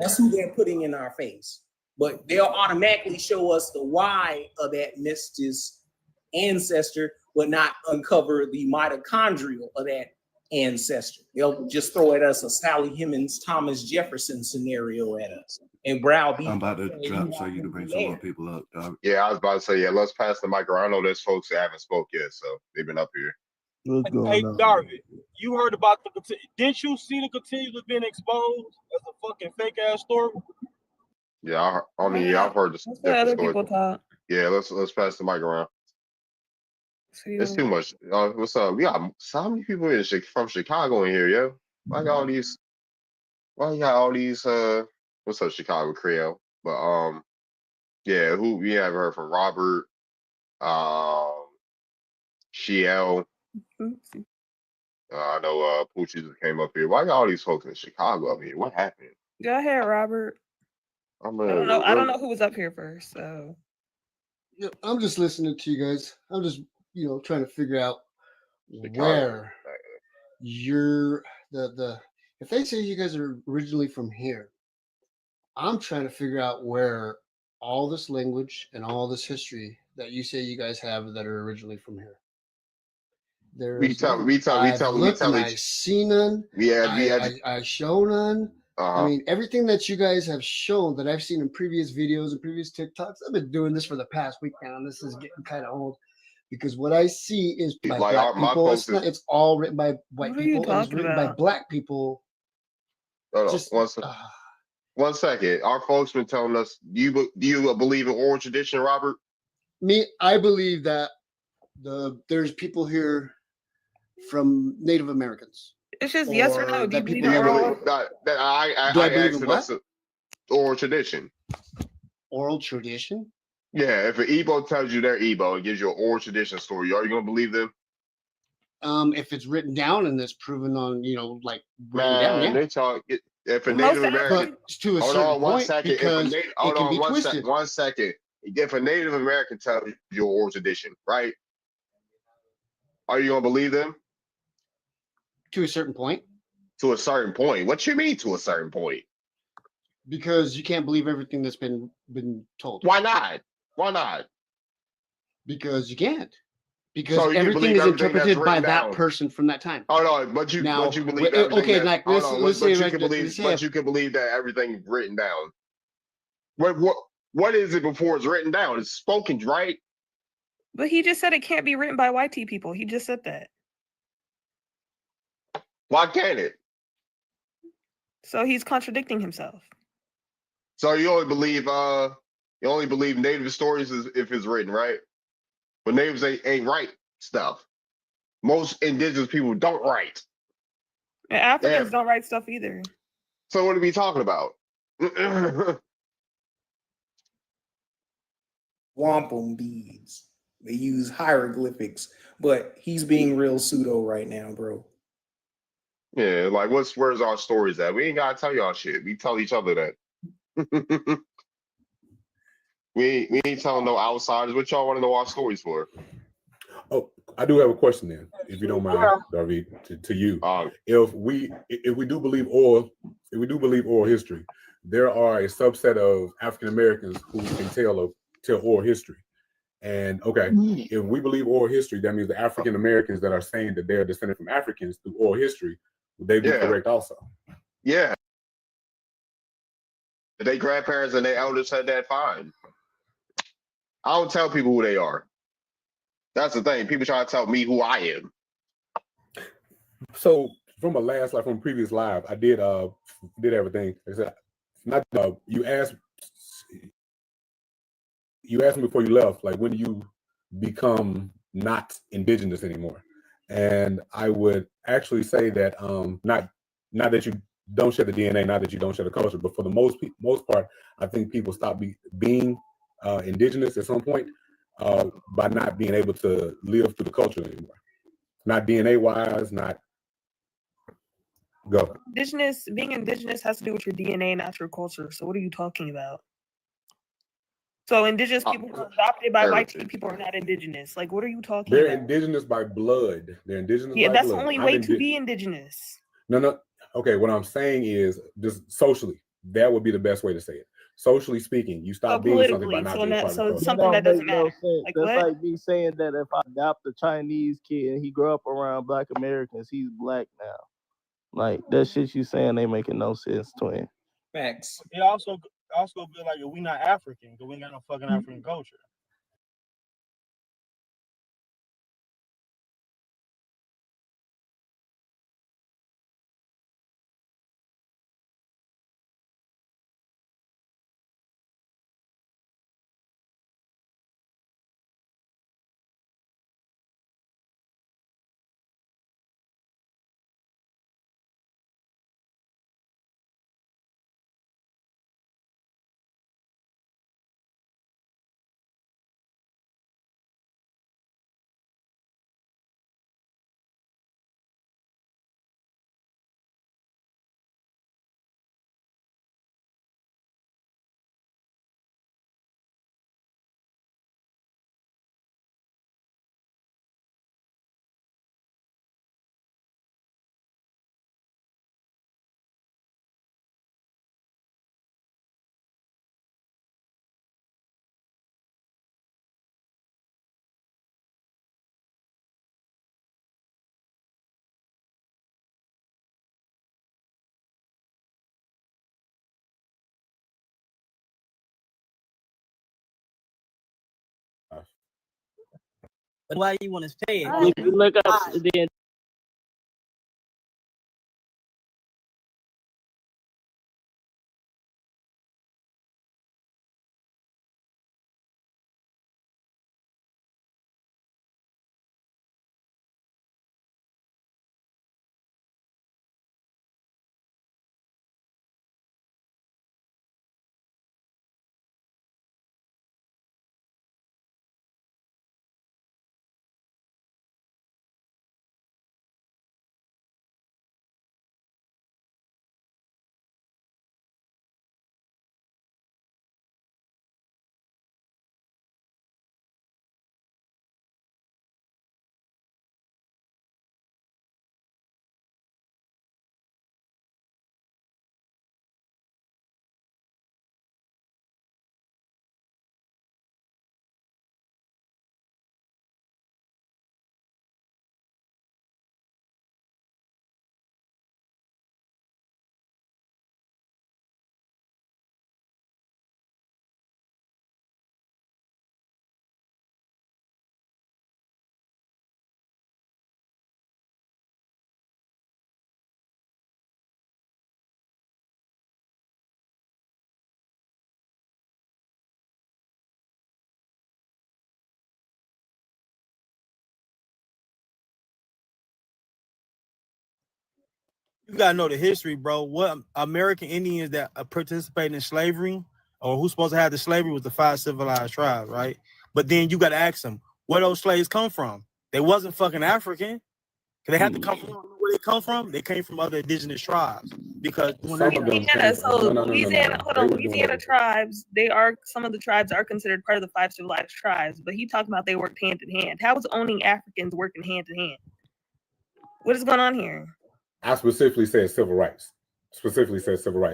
That's who they're putting in our face. But they'll automatically show us the Y of that mestis ancestor, but not uncover the mitochondrial of that ancestor. They'll just throw at us a Sally Hemings, Thomas Jefferson scenario at us and browbeat. I'm about to drop so you to bring some more people up, dog. Yeah, I was about to say, yeah, let's pass the mic around. I know there's folks that haven't spoke yet, so they've been up here. What's going on? Darvin, you heard about didn't you see the continually being exposed as a fucking fake ass story? Yeah, I mean, yeah, I've heard this. Let's let other people talk. Yeah, let's pass the mic around. It's too much. What's up? We got so many people from Chicago in here, yo. Why got all these? Why you got all these? What's up, Chicago Creole? But yeah, who we haven't heard from Robert, Shiel. I know Poochie just came up here. Why got all these folks in Chicago up here? What happened? Go ahead, Robert. I don't know who was up here first. So yeah, I'm just listening to you guys. I'm just trying to figure out where you're the if they say you guys are originally from here, I'm trying to figure out where all this language and all this history that you say you guys have that are originally from here. We tell I've seen none. I show none. I mean, everything that you guys have shown that I've seen in previous videos and previous TikToks, I've been doing this for the past week now, and this is getting kind of old because what I see is by black people. It's all written by white people. It's written by black people. One second. Our folks been telling us, do you believe in oral tradition, Robert? I believe that there's people here from Native Americans. It's just yes or no. Do you believe in oral? I asked that's oral tradition. Oral tradition? Yeah, if an Igbo tells you they're Igbo and gives you an oral tradition story, are you gonna believe them? If it's written down and it's proven on, like written down, yeah. They talk. If a Native American, to a hold certain on one point, second. because it can be twisted. 1 second. If a Native American tells you oral tradition, right? Are you gonna believe them? To a certain point. To a certain point. What you mean to a certain point? Because you can't believe everything that's been told. Why not? Why not? Because you can't. Because everything is interpreted by that person from that time. Oh no, but you believe okay, like let's say you can believe that everything written down. What is it before it's written down? It's spoken, right? But he just said it can't be written by white people. He just said that. Why can't it? So he's contradicting himself. So you only believe Native stories if it's written, right? But natives ain't write stuff. Most indigenous people don't write. And Africans don't write stuff either. So what are we talking about? Wampum beads. They use hieroglyphics, but he's being real pseudo right now, bro. Yeah, like where's our stories at? We ain't gotta tell y'all shit. We tell each other that. we ain't telling no outsiders. What y'all want to know our stories for? Oh, I do have a question then, if you don't mind, Darby, to you. If we do believe oral history, there are a subset of African Americans who can tell oral history. And okay, if we believe oral history, that means the African Americans that are saying that they're descended from Africans through oral history, would they be correct also? Yeah. If their grandparents and their elders said that, fine. I don't tell people who they are. That's the thing. People try to tell me who I am. So from previous live, I did everything. I said, you asked me before you left, like, when do you become not indigenous anymore? And I would actually say that not that you don't share the DNA, not that you don't share the culture, but for the most part, I think people stop being indigenous at some point by not being able to live through the culture anymore. Not DNA wise, not go. Being indigenous has to do with your DNA, not your culture. So what are you talking about? So indigenous people who are adopted by white people are not indigenous. Like, what are you talking about? They're indigenous by blood. They're indigenous by blood. Yeah, that's the only way to be indigenous. No. Okay, what I'm saying is just socially, that would be the best way to say it. socially speaking, you stop being something by not being part of the culture. something that doesn't no matter. sense. Like That's what? like me saying that if I adopt a Chinese kid and he grew up around Black Americans, he's black now. Like that shit you saying ain't making no sense, twin. Facts. It also be like, we not African, because we ain't got no fucking African culture. But why you want to say it? If you look up the You gotta know the history, bro. What American Indians that participated in slavery, or who's supposed to have the slavery, was the 5 civilized tribes, right? But then you gotta ask them where those slaves come from. They wasn't fucking African. They had to come from where they come from. They came from other indigenous tribes because when Some of them Yeah, came so from, no. Louisiana, hold They on, were doing Louisiana it. tribes, some of the tribes are considered part of the 5 civilized tribes, but he talking about they worked hand in hand. How is owning Africans working hand in hand? What is going on here? I specifically said civil rights.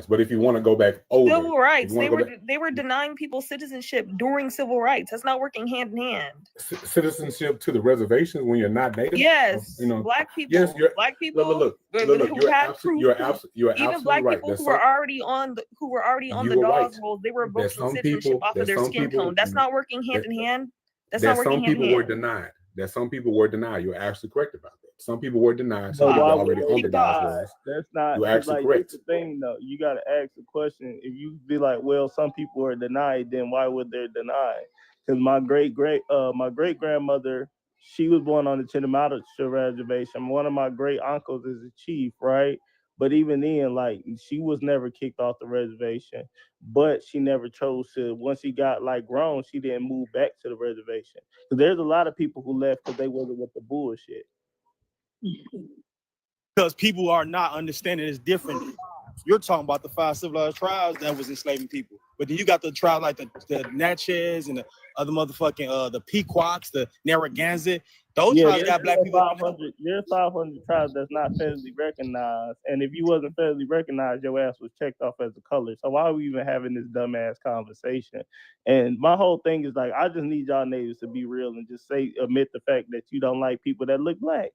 But if you want to go back older, Civil rights. if you want to go back, They were denying people citizenship during civil rights. That's not working hand in hand. citizenship to the reservations when you're not native. Yes, You know, black people. yes, you're Black people. look. Who had proof. You're Even absolutely black right. people There's who some, were already on you the were right. dog rolls, they were There's voting some citizenship people. off of There's their some skin people. tone. That's not working hand in hand. That's not That working some hand in people were hand. denied. That some people were denied. You're absolutely correct about that. Some people were denied. But Some people why were would already they on the dog die? rolls. That's not You're 'cause, actually like correct. that's the thing though. You gotta ask the question. If you be like, well, some people are denied, then why would they deny? Because my great grandmother, she was born on the Chittimauga reservation. One of my great uncles is a chief, right? But even then, like she was never kicked off the reservation. But she never chose to. Once she got like grown, she didn't move back to the reservation. So there's a lot of people who left because they wasn't with the bullshit. because people are not understanding it's different tribes. You're talking about the 5 civilized tribes that was enslaving people. But then you got the tribe like the Natchez and the other motherfucking the Pequots, the Narragansett. Those tribes got black people. 500 tribes that's not federally recognized, and if you wasn't federally recognized, your ass was checked off as a color. So why are we even having this dumbass conversation? And my whole thing is like, I just need y'all natives to be real and just admit the fact that you don't like people that look black.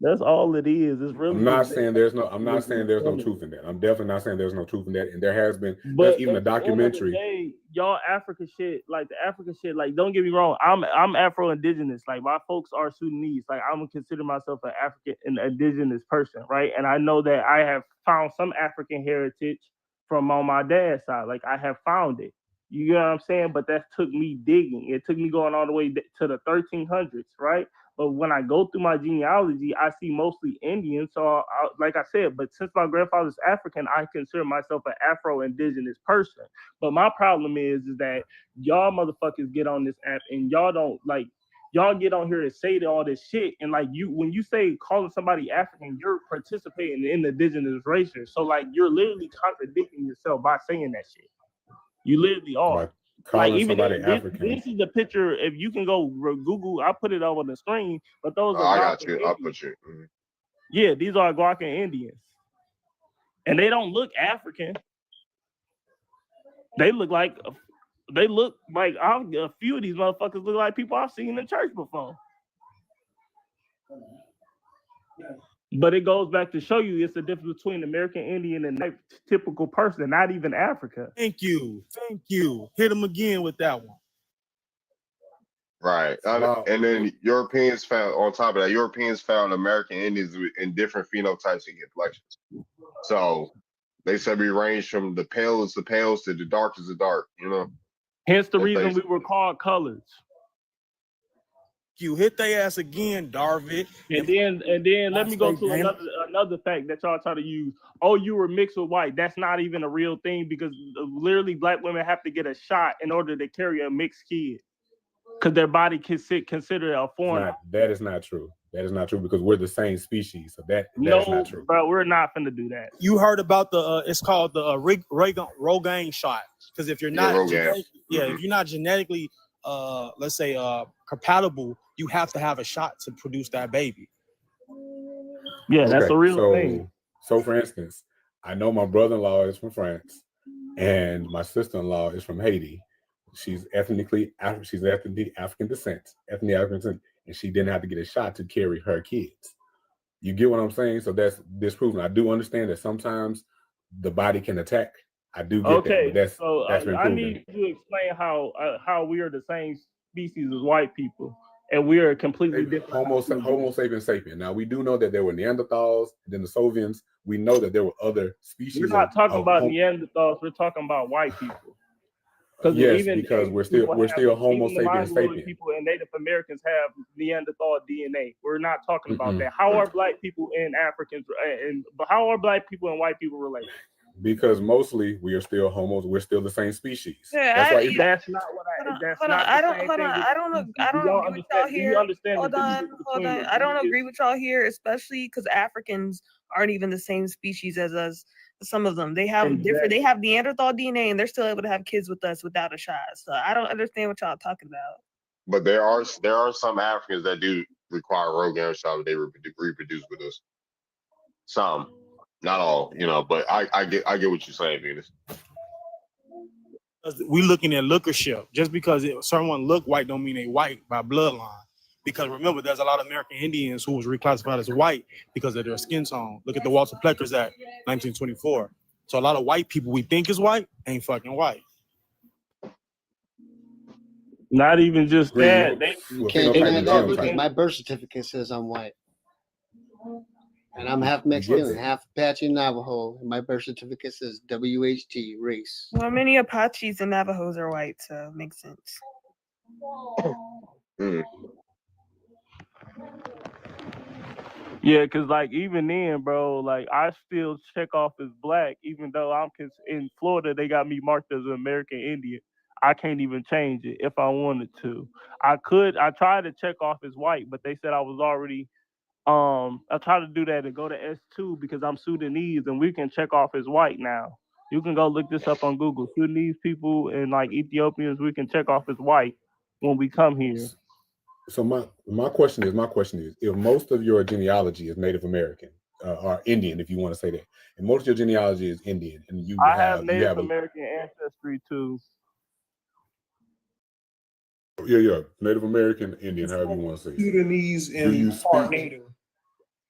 That's all it is. It's really. I'm not saying there's no truth in that. I'm definitely not saying there's no truth in that. And there has been. But there's even a documentary. Day, y'all Africa shit, like the Africa shit, like don't get me wrong. I'm Afro-Indigenous. Like my folks are Sudanese. Like I'm gonna consider myself an African and indigenous person, right? And I know that I have found some African heritage from on my dad's side. Like I have found it. You know what I'm saying? But that took me digging. It took me going all the way to the 1300s, right? But when I go through my genealogy, I see mostly Indian. So, like I said, but since my grandfather's African, I consider myself an Afro-Indigenous person. But my problem is that y'all motherfuckers get on this app and y'all don't like. Y'all get on here to say all this shit, and like when you say calling somebody African, you're participating in the indigenous races. So like you're literally contradicting yourself by saying that shit. You literally are. Like even this is the picture. If you can go Google, I put it up on the screen. But those are I got you. I'll put you. Mm-hmm. Yeah, these are Algonquin Indians, and they don't look African. They look like a few of these motherfuckers look like people I've seen in church before. But it goes back to show you it's the difference between American Indian and a typical person, not even Africa. Thank you. Hit them again with that one. Right. And then Europeans found, on top of that, Europeans found American Indians in different phenotypes and complexions. So they said we range from the palest to the darkest to dark, you know. Hence the reason we were called colors. You hit their ass again, Darvid. And then let me go to another fact that y'all try to use. Oh, you were mixed with white. That's not even a real thing because literally black women have to get a shot in order to carry a mixed kid. Because their body can consider a foreign. That is not true. That is not true because we're the same species. So that is not true. Bro, we're not finna do that. You heard about the it's called the Rogaine shot. Because if you're not if you're not genetically let's say compatible, you have to have a shot to produce that baby. Yeah, that's a real thing. So for instance, I know my brother-in-law is from France and my sister-in-law is from Haiti. She's ethnically African descent, and she didn't have to get a shot to carry her kids. You get what I'm saying? So that's disproven. I do understand that sometimes the body can attack. I do get that. But that's been proven. I need you to explain how we are the same species as white people, and we are completely different. Homo sapien sapien. Now we do know that there were Neanderthals, and then the Soviets. We know that there were other species. We're not talking about Neanderthals. We're talking about white people. Yes, because we're still Homo sapiens sapien. People and Native Americans have Neanderthal DNA. We're not talking about that. How are black people and Africans how are black people and white people related? Because mostly we are still homos. We're still the same species. Yeah, that's not what I don't agree with y'all here. Hold on. I don't agree with y'all here, especially because Africans aren't even the same species as us. Some of them, they have different. They have Neanderthal DNA, and they're still able to have kids with us without a shot. So I don't understand what y'all talking about. But there are some Africans that do require Rogaine shot and they reproduce with us. Some, not all, you know. But I get what you're saying, Venus. We looking at lookership. Just because someone look white don't mean they white by bloodline. Because remember, there's a lot of American Indians who was reclassified as white because of their skin tone. Look at the Walter Pleckers Act, 1924. So a lot of white people we think is white ain't fucking white. Not even just that. You can't deny that because my birth certificate says I'm white. And I'm half Mexican and half Apache and Navajo. And my birth certificate says WHT, race. Well, many Apaches and Navajos are white, so it makes sense. Yeah, because like even then, bro, like I still check off as black, even though I'm in Florida, they got me marked as an American Indian. I can't even change it if I wanted to. I tried to check off as white, but they said I was already I try to do that and go to S2 because I'm Sudanese and we can check off as white now. You can go look this up on Google. Sudanese people and like Ethiopians, we can check off as white when we come here. So my question is, if most of your genealogy is Native American or Indian, if you want to say that, and most of your genealogy is Indian, and I have Native American ancestry too. Yeah, Native American, Indian, however you want to say it. Sudanese Do you and part speak Native.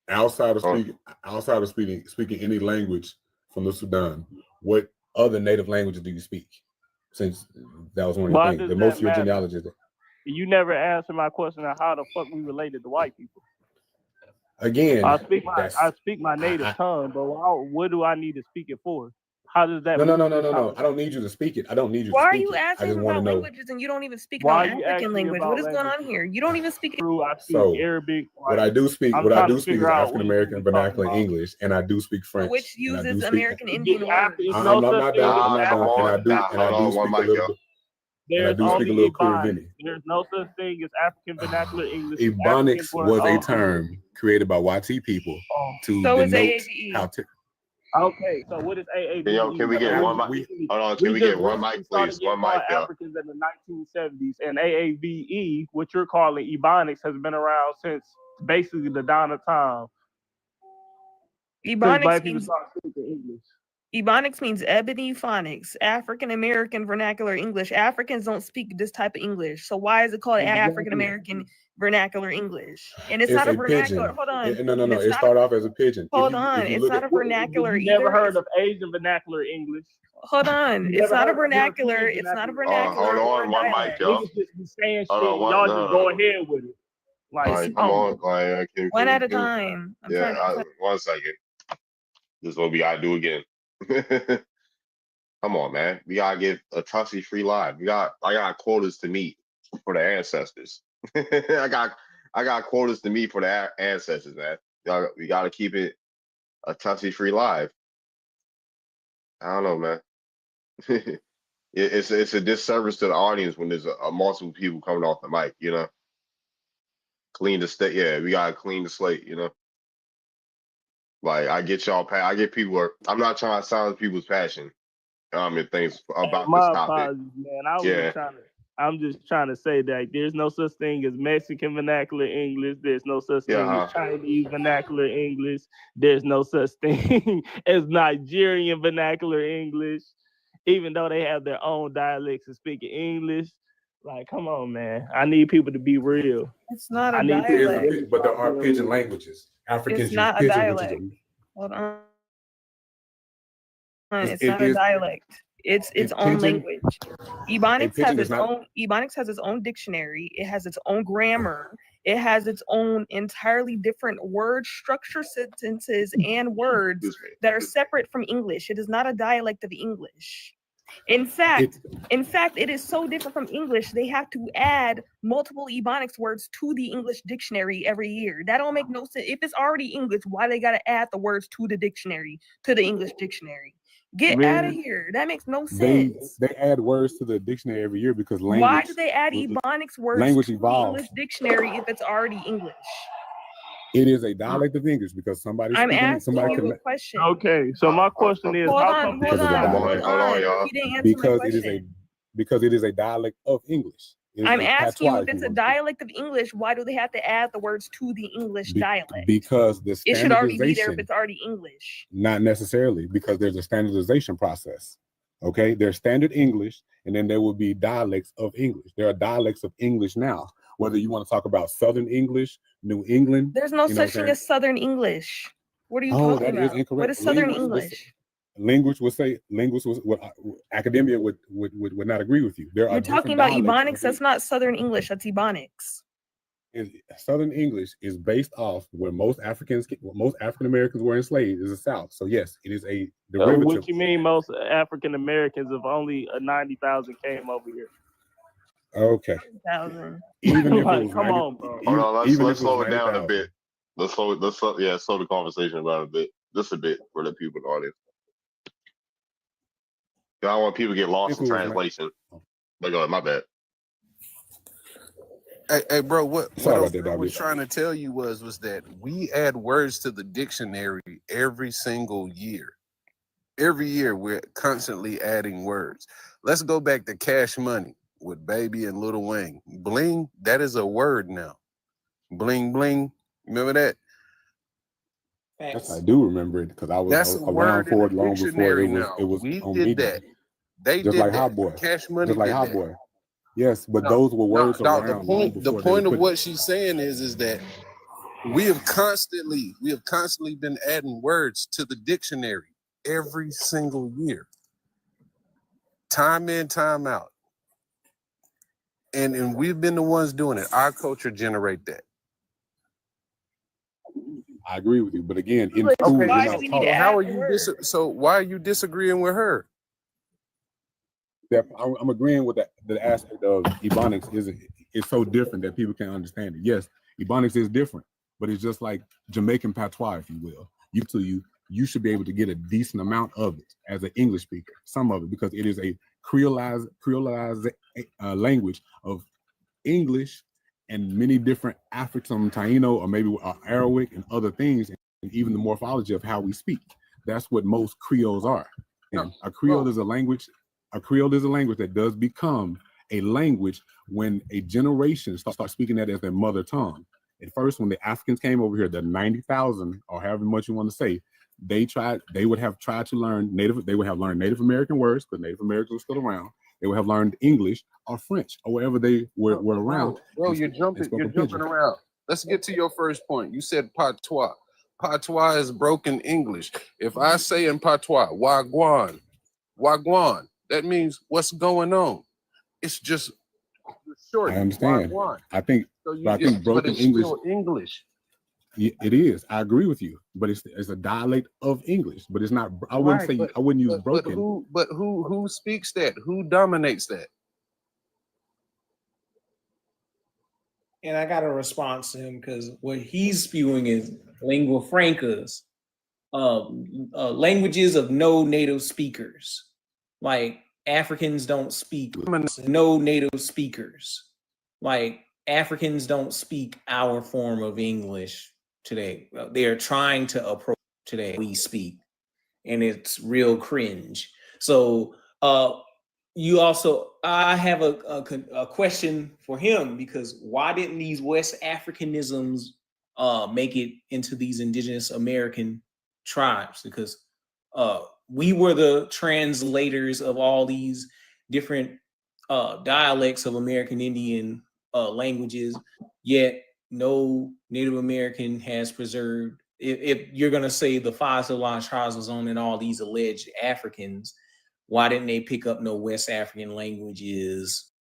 outside of speaking any language from the Sudan? What other native languages do you speak? Since that was one of Why the things does that most that of your matter? genealogy is. You never answered my question of how the fuck we related to white people. Again, I speak my native tongue, but what do I need to speak it for? How does that? No. I don't need you to speak it. I don't need you Why to are speak you it. I asking just want to about know. languages and you don't even speak Why no are you African asking me language? about What is going on languages? here? You don't even speak. True, I speak So Arabic. what I do speak I'm is trying to figure out African what you American talking vernacular about. English, and I do speak French. Which and I do uses speak. American Indian words. I'm not done. I'm not done. Come And I on. Hold do on, one speak a mic, little yo. bit. And I There's do speak a only little Ebonics. Kuruvini. There's no such thing as African vernacular English. It's African Ebonics was a English. term created by YT people to So is denote AAVE. how to. Okay, so what is AAVE? Yo, can we get one mic? Hold on, can we get one mic, please? One mic, yo. Africans in the 1970s, and AAVE, what you're calling Ebonics, has been around since basically the dawn of time. Since Ebonics black people means started speaking English. Ebonics means ebony phonics, African American vernacular English. Africans don't speak this type of English. So why is it called African American vernacular English? And it's not a vernacular. Pigeon. Hold on. No. It's It not started off as a pigeon. Hold on. If you It's look not at, a vernacular You never either. heard of Asian vernacular English? Hold on. You It's never not a heard of European vernacular. It's not a vernacular? vernacular or a One mic, dialect. yo. Niggas just be saying Hold shit, on, and one. y'all No, just no, go no. ahead with it. All right, come on. One at a time. I'm trying to. 1 second. This is what we gotta do again. Come on, man. We gotta get a Tussie free live. I got quotas to meet for the ancestors. I got quotas to meet for the ancestors, man. We gotta keep it a Tussie free live. I don't know, man. It's a disservice to the audience when there's a multiple people coming off the mic, you know. Clean the state. Yeah, we gotta clean the slate, you know. Like I get y'all. I get people. I'm not trying to silence people's passion. And things about this My topic. apologies, man. Yeah. I'm just trying to say that there's no such thing as Mexican vernacular English. There's no such thing as Chinese vernacular English. There's no such thing as Nigerian vernacular English, even though they have their own dialects of speaking English. Like, come on, man. I need people to be real. It's not a I need people to dialect. really But there are be pigeon real. languages. Africans It's use not a pigeon, which dialect. is Hold on. It's- It's not a it is- dialect. It's its own pigeon- language. Ebonics pigeon has is its not- own. Ebonics has its own dictionary. It has its own grammar. It has its own entirely different word structure, sentences, and words that are separate from English. It is not a dialect of English. In fact, it is so different from English. They have to add multiple Ebonics words to the English dictionary every year. That don't make no sense. If it's already English, why they gotta add the words to the dictionary, to the English dictionary? Get out of here. That makes no sense. They add words to the dictionary every year because language. Why do they add Ebonics words language to evolves. the English dictionary if it's already English? It is a dialect of English because somebody. I'm speaking, asking somebody you can, a question. Okay, so my question is, Hold how on, come hold on, hold on. y'all. You didn't answer my because question. it is a dialect of English. It is I'm a asking you patois, if if it's you a want. dialect of English, why do they have to add the words to the English dialect? Because the It should already be there if standardization, it's already English. not necessarily, because there's a standardization process. Okay, there's standard English, and then there will be dialects of English. There are dialects of English now. Whether you want to talk about Southern English, New England, There's no you know such thing as Southern English. What are you Oh, talking that is about? incorrect. What is Southern Linguists English? would say academia would not agree with you. There are You're talking different about dialects Ebonics. That's not Southern English. That's Ebonics. Southern English is based off where most African Americans were enslaved is the South. So yes, it is a derivative. What you mean most African Americans of only 90,000 came over here? Okay. 1,000. Even if Like, it was come 90, on, bro. Hold on, even let's if it was slow it down a 90,000. bit. Let's slow the conversation down a bit. Just a bit for the people in the audience. I don't want people to get lost in translation. But go ahead, my bad. Hey, bro, what Sorry about that, O'Brien was Dobby. trying to tell you was that we add words to the dictionary every single year. Every year we're constantly adding words. Let's go back to Cash Money with Baby and Lil Wayne. Bling, that is a word now. Bling bling. Remember that? Yes, I do remember it because I was That's a around word in for the it long before dictionary it now. was We on did media. that. They Just did like Hot that. Boy. Cash Money Just like did Hot that. Boy. Yes, but No, those were no, words dog. The around long point, the before they were point of put. what she's saying is that we have constantly been adding words to the dictionary every single year, time in, time out, and we've been the ones doing it. Our culture generate that. I agree with you, but again, in Okay, school, we're Why do not we need to taught. how add are the you word? so why are you disagreeing with her? That I'm agreeing with that. The aspect of Ebonics is so different that people can't understand it. Yes, Ebonics is different, but it's just like Jamaican patois, if you will. You should be able to get a decent amount of it as an English speaker, some of it, because it is a creolized language of English and many different African, Taino, or maybe Arawak and other things, and even the morphology of how we speak. That's what most Creoles are. And a Creole is a language. A Creole is a language that does become a language when a generation starts speaking that as their mother tongue. At first, when the Africans came over here, the 90,000 or however much you want to say, they would have tried to learn they would have learned Native American words, because Native Americans were still around. They would have learned English or French or wherever they were around. Bro, and you're jumping pidgin. around. Let's get to your first point. You said patois. Patois is broken English. If I say in patois, wagwan, wagwan, that means what's going on. It's just short. I understand. Wagwan. I think, So you but I just, think but broken it's English. still English. It is. I agree with you, but it's a dialect of English, but it's not. I wouldn't Right, say. but I wouldn't use but broken. who speaks that? Who dominates that? And I got a response to him because what he's spewing is lingua francas, languages of no native speakers. Like Africans don't speak no native speakers. Like Africans don't speak our form of English today. They are trying to approach today we speak, and it's real cringe. So you also, I have a question for him, because why didn't these West Africanisms make it into these indigenous American tribes? Because we were the translators of all these different dialects of American Indian languages, yet no Native American has preserved. If you're going to say the five civilized tribes was on and all these alleged Africans, why didn't they pick up no West African languages?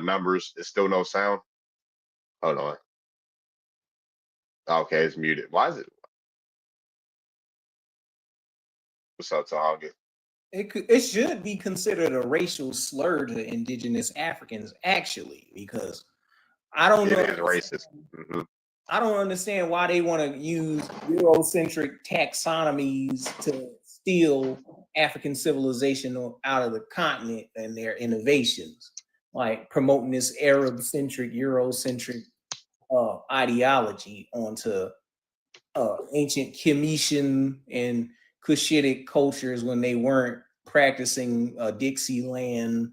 numbers, it's still no sound. Hold on. Okay, it's muted. Why is it? What's up, Tahagi? It should be considered a racial slur to indigenous Africans, actually, because I don't know. It is racist. Mm-hmm. I don't understand why they want to use Eurocentric taxonomies to steal African civilization out of the continent and their innovations, like promoting this Arab-centric, Eurocentric ideology onto ancient Kemetian and Cushitic cultures when they weren't practicing Dixieland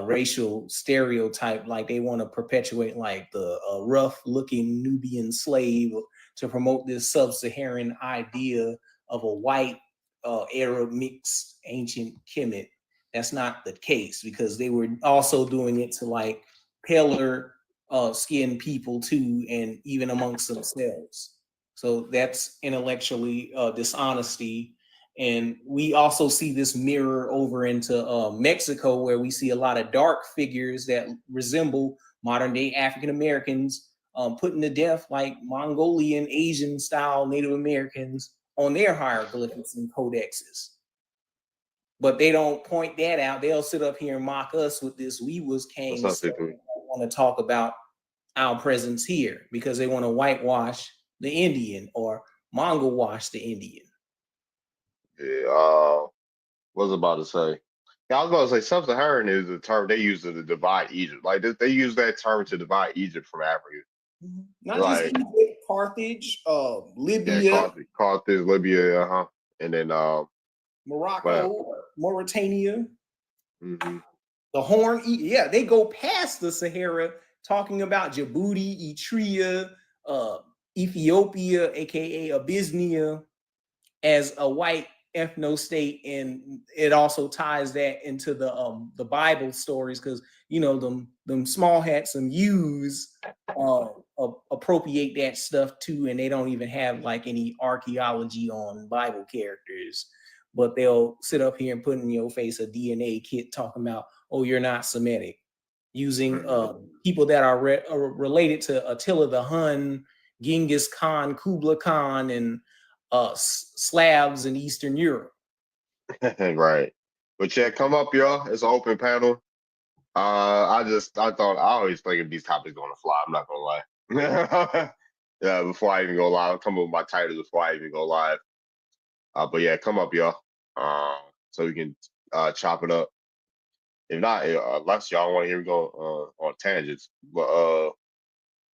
racial stereotype, like they want to perpetuate like the rough-looking Nubian slave to promote this sub-Saharan idea of a white Arab mixed ancient Kemet. That's not the case, because they were also doing it to like paler skinned people too, and even amongst themselves. So that's intellectually dishonesty. And we also see this mirror over into Mexico, where we see a lot of dark figures that resemble modern day African Americans putting to death like Mongolian, Asian style Native Americans on their hieroglyphics and codexes. But they don't point that out. They'll sit up here and mock us with this "we was kings." What's up, They want to talk about our presence here because they want to whitewash the Indian or Mongol wash the Indian. Yeah. What was I about to say? Yeah, I was about to say sub-Saharan is a term they use to divide Egypt. Like they use that term to divide Egypt from Africa. Not like, just Egypt, Carthage, Libya, yeah, Carthage, Libya, and then Morocco, Mauritania, mm-hmm. the Horn. Yeah, they go past the Sahara, talking about Djibouti, Eritrea, Ethiopia, aka Abyssinia, as a white ethno state, and it also ties that into the Bible stories, because you know them small hats, some Jews appropriate that stuff too, and they don't even have like any archaeology on Bible characters, but they'll sit up here and put in your face a DNA kit talking about, oh, you're not Semitic, using people that are related to Attila the Hun, Genghis Khan, Kublai Khan, and Slavs in Eastern Europe. Right. But yeah, come up, y'all. It's an open panel. I always think of these topics on the fly. I'm not gonna lie. Yeah, before I even go live, I'll come up with my titles before I even go live. But yeah, come up, y'all. So we can chop it up. If not, unless y'all want to hear me go on tangents. But I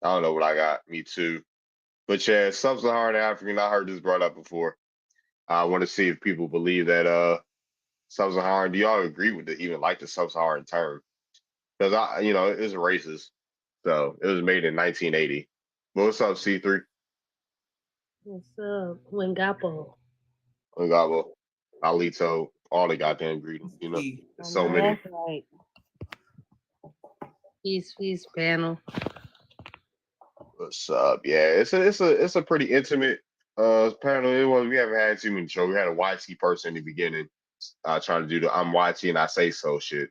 don't know what I got. Me too. But yeah, sub-Saharan African, I heard this brought up before. I want to see if people believe that sub-Saharan, do y'all agree with it, even like the sub-Saharan term? Because it's racist. So it was made in 1980. What's up, C3? What's up, Wingapo? Ngabo, Alito, all the goddamn greetings, There's so many. That's right. Peace, panel. What's up? Yeah, it's a pretty intimate panel. We haven't had too many shows. We had a YT person in the beginning trying to do the I'm YT and I say so shit.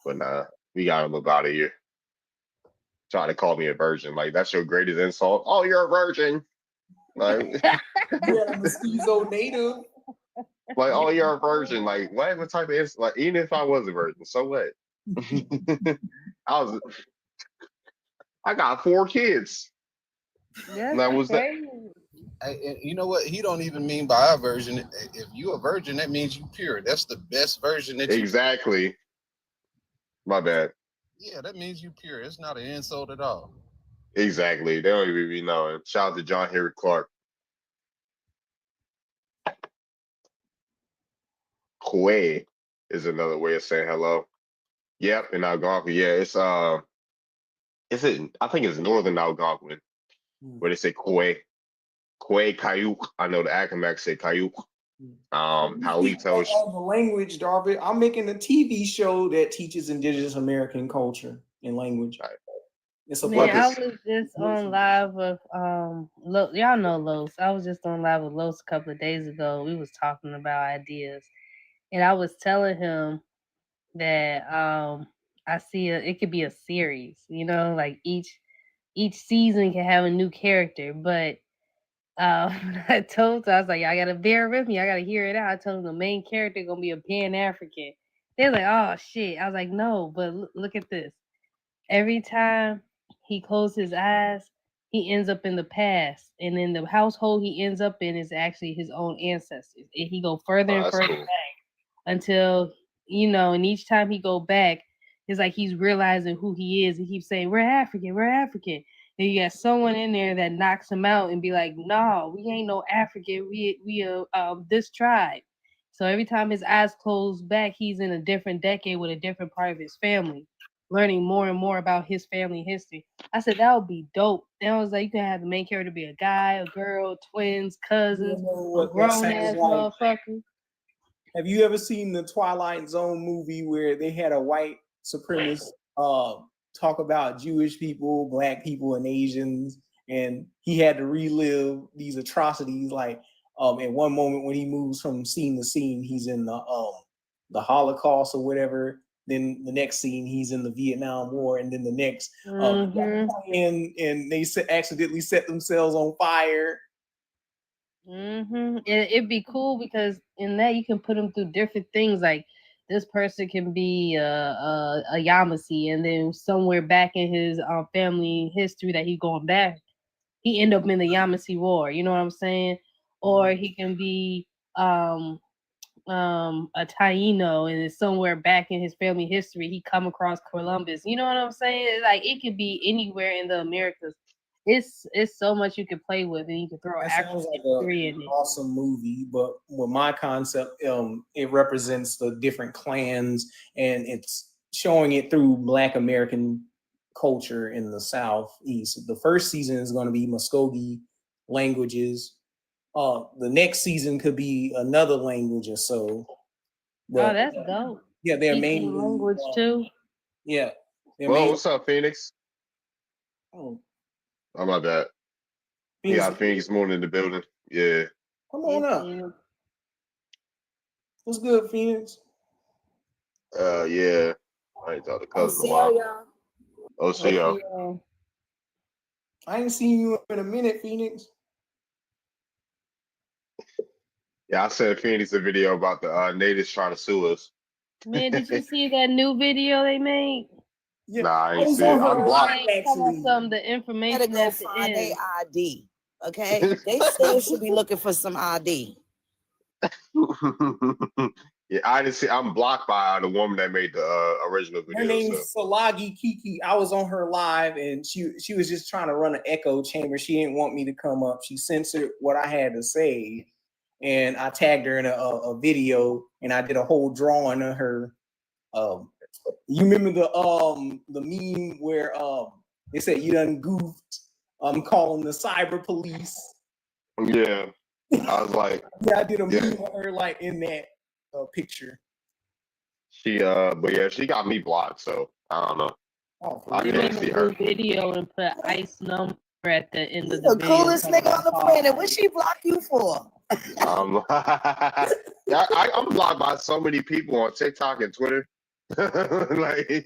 But nah, we got him up out of here. Trying to call me a virgin. Like, that's your greatest insult. Oh, you're a virgin. Like, you're a mestizo native. Like, oh, you're a virgin. Like, what type of insult? Like, even if I was a virgin, so what? I got 4 kids. That's that was crazy. You know what? He don't even mean by a virgin. If you a virgin, that means you pure. That's the best version that you. Exactly. My bad. Yeah, that means you pure. It's not an insult at all. Exactly. They don't even be knowing. Shout out to John Henry Clark. Kwe is another way of saying hello. Yep, in Algonquin. Yeah, I think it's northern Algonquin, where they say Kwe. Kwe Kayuk. I know the Accomax say Kayuk. Halito. The language, Darby. I'm making a TV show that teaches Indigenous American culture and language. Right. I was just on live with y'all know Los. I was just on live with Los a couple of days ago. We was talking about ideas, and I was telling him that I see it could be a series, you know, like each season can have a new character, but I told her, I was like, I gotta bear with me, I gotta hear it out. I told them the main character gonna be a Pan-African. They're like, oh shit. I was like, no, but look at this. Every time he closes his eyes, he ends up in the past, and in the household he ends up in is actually his own ancestors. And he go further and that's further cool. back until and each time he go back, it's like he's realizing who he is. He keeps saying, "We're African, we're African." And you got someone in there that knocks him out and be like, "No, we ain't no African. We this tribe." So every time his eyes close back, he's in a different decade with a different part of his family, learning more and more about his family history. I said that would be dope. And I was like, you can have the main character be a guy, a girl, twins, cousins, a grown ass motherfucker. Have you ever seen the Twilight Zone movie where they had a white supremacist talk about Jewish people, black people, and Asians, and he had to relive these atrocities? Like in one moment when he moves from scene to scene, he's in the Holocaust or whatever. Then the next scene, he's in the Vietnam War, and then the next, and they accidentally set themselves on fire. It'd be cool because in that you can put them through different things. Like this person can be a Yamasee, and then somewhere back in his family history that he's going back, he end up in the Yamasee War. You know what I'm saying? Or he can be a Taino, and it's somewhere back in his family history he come across Columbus. You know what I'm saying? Like it could be anywhere in the Americas. It's so much you can play with, and you can throw That actual sounds like history in an it. awesome movie, but with my concept, it represents the different clans, and it's showing it through Black American culture in the Southeast. The first season is going to be Muskogee languages. The next season could be another language or so. Oh, that's dope. Yeah, they're Teaching mainly language too. Yeah. Well, what's up, Phoenix? Oh, my bad. You got Phoenix Moon in the building. Yeah. come on up. What's good, Phoenix? Yeah. I ain't talked to cousin in a while. OCO. I ain't seen you in a minute, Phoenix. Yeah, I sent Phoenix a video about the natives trying to sue us. Man, did you see that new video they made? Yeah. Nah, I ain't see it. I'm blocked. Some of the information Gotta go at the find their end. ID. Okay, they still should be looking for some ID. Yeah, I didn't see. I'm blocked by the woman that made the original video. Her name's Salagi Kiki. I was on her live, and she was just trying to run an echo chamber. She didn't want me to come up. She censored what I had to say, and I tagged her in a video, and I did a whole drawing of her. You remember the meme where they said you done goofed? I'm calling the cyber police. Yeah, I was like, yeah, I did a meme of her like in that picture. She but yeah, she got me blocked, so I don't know. Oh, I can't see her. Video and put ice number at the end of The the video. coolest nigga on the planet. What she block you for? Yeah, I'm blocked by so many people on TikTok and Twitter. Like, she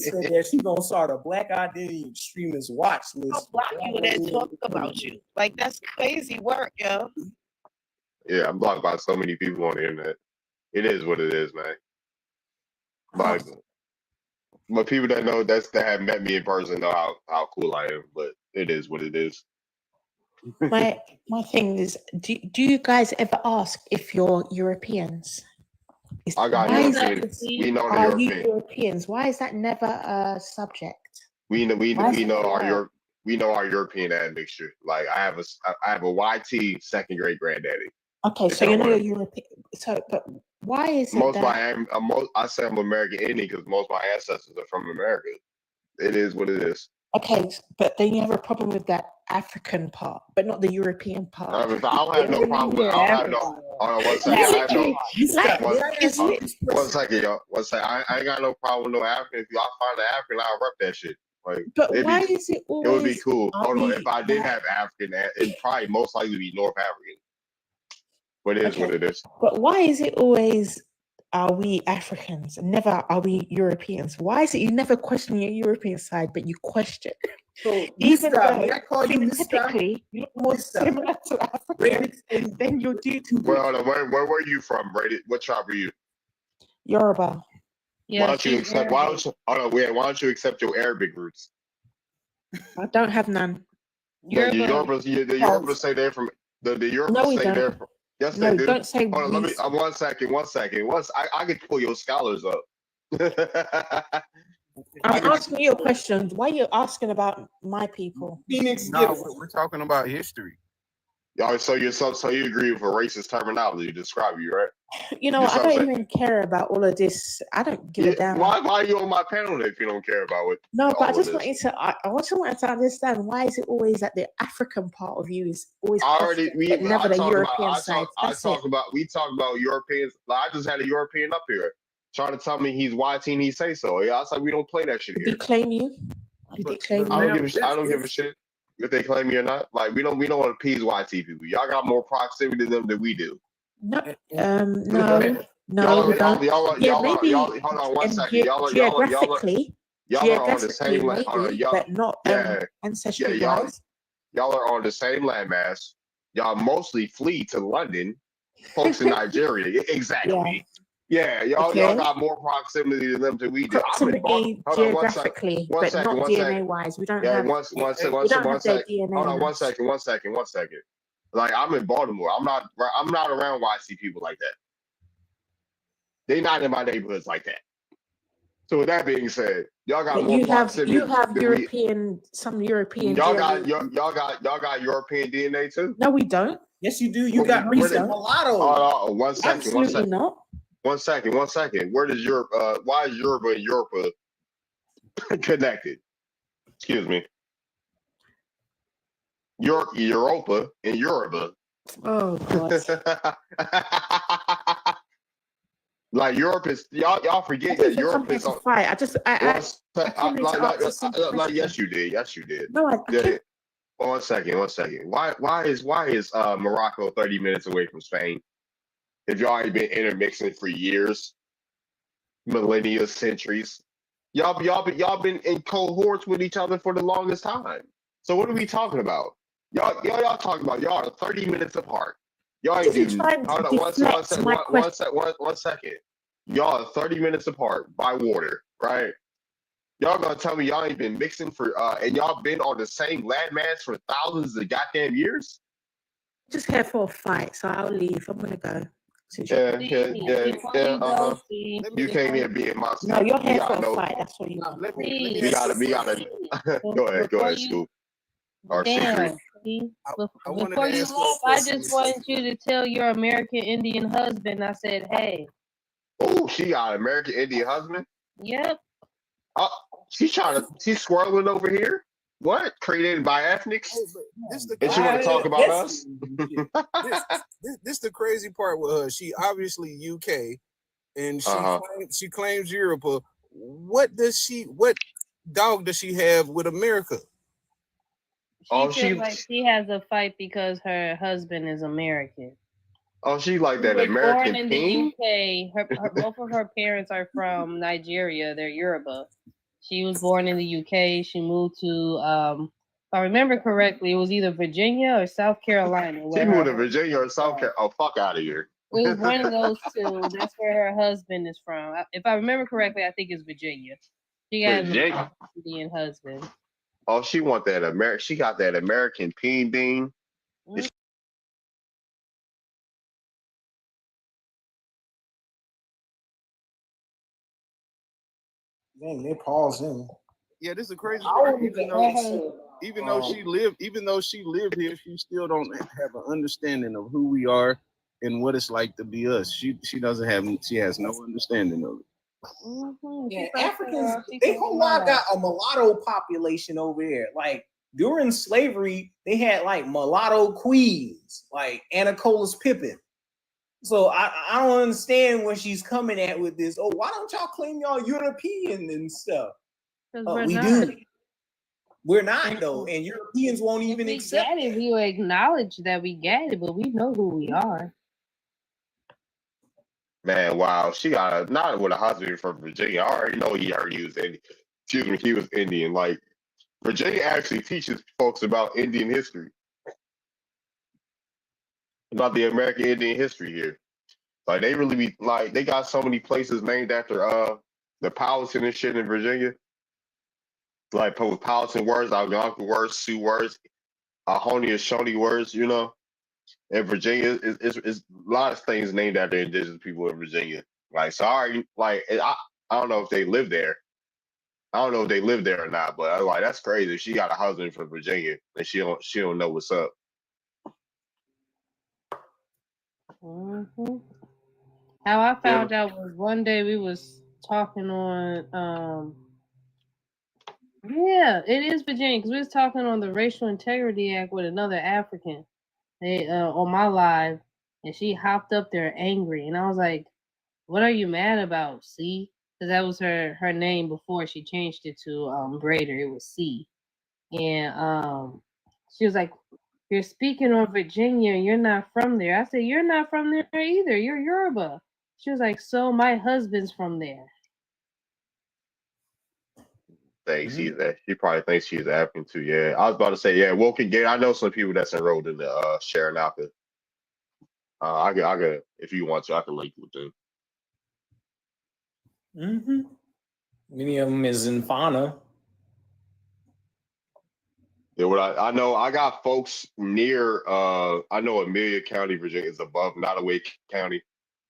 said that she gonna start a Black Identity Extremist watch list. Block you that talk about you. Like that's crazy work, yo. Yeah, I'm blocked by so many people on the internet. It is what it is, man. Like, but people that know that have met me in person know how cool I am. But it is what it is. My thing is, do you guys ever ask if you're Europeans? I got European. We know the Are you European. Europeans? Why is that never a subject? We know our European admixture. Like I have a YT second grade granddaddy. Okay, so you know you're European. So, but why is it that? I say I'm American Indian because most of my ancestors are from America. It is what it is. Okay, but then you have a problem with that African part, but not the European part. I don't have no problem with. I don't have no. Hold on, one second. I have no. One second, y'all. One second. I ain't got no problem with no African. If y'all find an African, I'll rep that shit. Like, but why is it always? It would be cool. Hold on. If I did have African, it'd probably most likely be North African. But it is what it is. But why is it always are we Africans? Never are we Europeans. Why is it you never question your European side, but you question? So, Even Mr. though May I call you Mr.? phenotypically you're more similar to Africans than you do to Well, hold on. Where were you from, Brady? What tribe were you? Yoruba. Why Yeah, don't you she's accept? Why Arabic. don't you? Hold on. Wait. Why don't you accept your Arabic roots? I don't have none. No, the Yoruba. Yorubas say they're from the No, Yorubas we say don't. they're from. Yes, No, they do. don't say Hold on. Let we. me. 1 second. Once I can pull your scholars up. I'm asking you a question. Why are you asking about my people? Phoenix No, we're talking about history. Y'all, so you agree with a racist terminology to describe you, right? You know, I don't even care about all of this. I don't give a damn. Why are you on my panel if you don't care about it? No, but I just wanted to. I also wanted to understand why is it always that the African part of you is always questioned, but never the European side. We talk about Europeans. Like, I just had a European up here trying to tell me he's white and he say so. Yeah, I was like, we don't play that shit Did here. he claim you? Did he claim you? I don't give a shit if they claim me or not. Like we don't appease YT people. Y'all got more proximity to them than we do. No, no, we don't. Yeah, maybe hold on 1 second. geographically, Y'all are on the same maybe, but not ancestry wise. Y'all are on the same landmass. Y'all mostly flee to London. Folks in Nigeria, exactly. Yeah, y'all got more proximity to them than we do. Proximity geographically, but not DNA wise. We don't have. We don't have their DNA. Hold on 1 second. Like I'm in Baltimore. I'm not around YC people like that. They not in my neighborhoods like that. So with that being said, y'all got more proximity. You have some European. Y'all got European DNA too. No, we don't. Yes, you do. You got recent mulatto. 1 second. Absolutely not. 1 second. Where does Europe? Why is Europe and Europa connected? Excuse me. Europa and Yoruba. Oh God. Like Europe is y'all forget that Europe is on fight. Yes, you did. No, I did. 1 second. Why is Morocco 30 minutes away from Spain? If y'all ain't been intermixing for years, millennia, centuries, y'all been in cohorts with each other for the longest time. So what are we talking about? Y'all talking about y'all are 30 minutes apart. Y'all ain't doing. Hold on 1 second. Y'all are 30 minutes apart by water, right? Y'all gonna tell me y'all ain't been mixing for and y'all been on the same landmass for thousands of goddamn years? Just here for a fight, so I'll leave. I'm gonna go. Yeah. You came here being my. No, you're here for a fight. That's what you want. We gotta. Go ahead, Scoop. Or Damn. Secret. Before you left, I just wanted you to tell your American Indian husband. I said, hey. Oh, she got an American Indian husband? Yep. She's swirling over here? What? Created by ethnics? And she want to talk about us? This the crazy part with her. She obviously UK and she claims Europe. What dog does she have with America? She like she has a fight because her husband is American. Oh, she like that She was American born in king? the UK. Both of her parents are from Nigeria. They're Yoruba. She was born in the UK. She moved to, if I remember correctly, it was either Virginia or South Carolina. She moved to Virginia or South Carolina. Oh, fuck out of here. It was one of those two. That's where her husband is from. If I remember correctly, I think it's Virginia. She has an Indian husband. Oh, she want that She got that American peen bean. Dang, they paused in. Yeah, this is a crazy part. Even though she lived here, she still don't have an understanding of who we are and what it's like to be us. She has no understanding of it. Yeah, Africans, they whole lot got a mulatto population over there. Like during slavery, they had like mulatto queens, like Anacola's Pippin. So I don't understand where she's coming at with this. Oh, why don't y'all claim y'all European and stuff? We do. We're not though, and Europeans won't even accept it. We acknowledge that we get it, but we know who we are. Man, wow, she got not with a husband from Virginia. I already know he was Indian. Excuse me, he was Indian. Like Virginia actually teaches folks about Indian history, about the American Indian history here. Like they really be like they got so many places named after the Powhatan and shit in Virginia. Like with Powhatan words, Algonquin words, Sioux words, Ahoney and Shawnee words, you know. And Virginia is a lot of things named after indigenous people in Virginia. Like sorry, like I don't know if they live there. I don't know if they live there or not, but I'm like that's crazy. She got a husband from Virginia and she don't know what's up. Mm-hmm. How I found out was one day we was talking on yeah, it is Virginia because we was talking on the Racial Integrity Act with another African. They on my live, and she hopped up there angry, and I was like, "What are you mad about, C?" Because that was her name before she changed it to Braider. It was C, and she was like, "You're speaking on Virginia. You're not from there." I said, "You're not from there either. You're Yoruba." She was like, "So my husband's from there." Thanks. She probably thinks she's African too. Yeah, I was about to say yeah. Woken Gate. I know some people that's enrolled in the Sharon Alpha. I got if you want to, I can link you with them. Mm-hmm. Many of them is in fauna. Yeah, what I know, I got folks near. I know Amelia County, Virginia is above Nottoway County.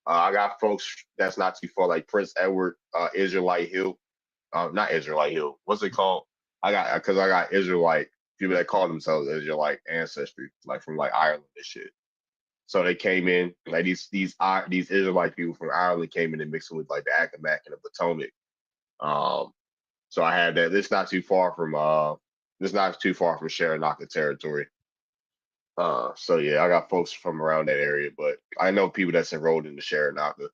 I got folks that's not too far, like Prince Edward, Israelite Hill. Not Israelite Hill. What's it called? I got Israelite people that call themselves Israelite ancestry, like from like Ireland and shit. So they came in like these Israelite people from Ireland came in and mixed with like the Accomack and the Potomac. So I had that. It's not too far from Sharonaka territory. So yeah, I got folks from around that area, but I know people that's enrolled in the Sharonaka.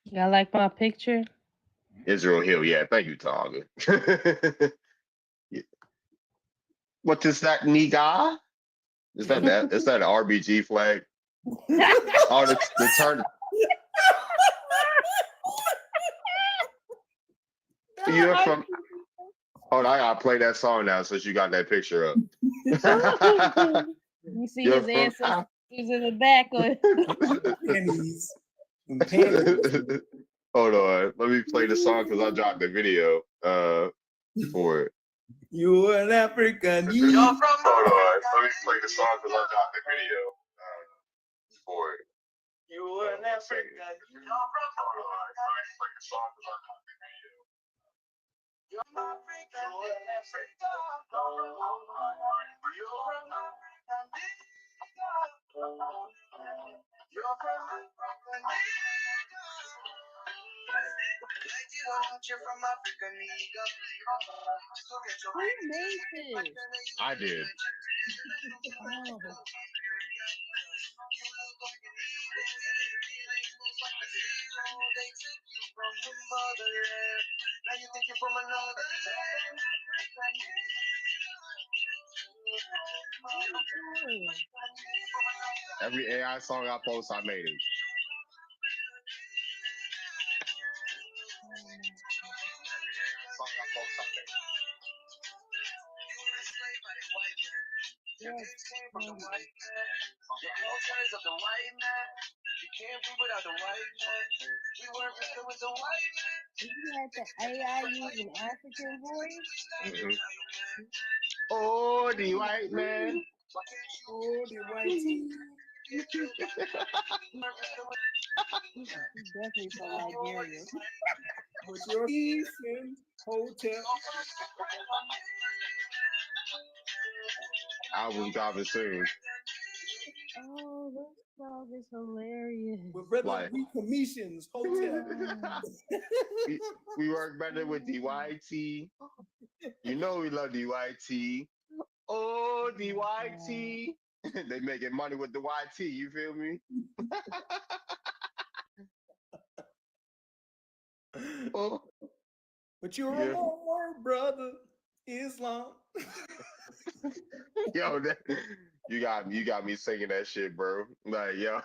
Y'all like my picture? Israel Hill, yeah. Thank you, Tonga. Yeah. What is that, nigga? Is that an RBG flag? Oh, the turn. You're from. Hold on, I gotta play that song now since you got that picture up. You see his ancestors in the back. Hold on, let me play the song because I dropped the video for it. You an African. Hold on, let me play the song because I dropped the video for it. You an African. Hold on, let me play the song because I dropped the video. You're African. Who made this? I did. Oh. Every AI song I post, I made it. Did you have the AI use an African voice? Mm-hmm. Oh, the white man. Oh, the white team. Definitely from Nigeria. But your Eastern hotel. Album dropping soon. Oh, this song is hilarious. With Brother We Commissions Hotel. we work better with DYT. You know we love DYT. Oh, DYT. They making money with the YT, you feel me? Oh. But you're a Lord, brother. Islam. Yo, You got me singing that shit, bro. Like, yo.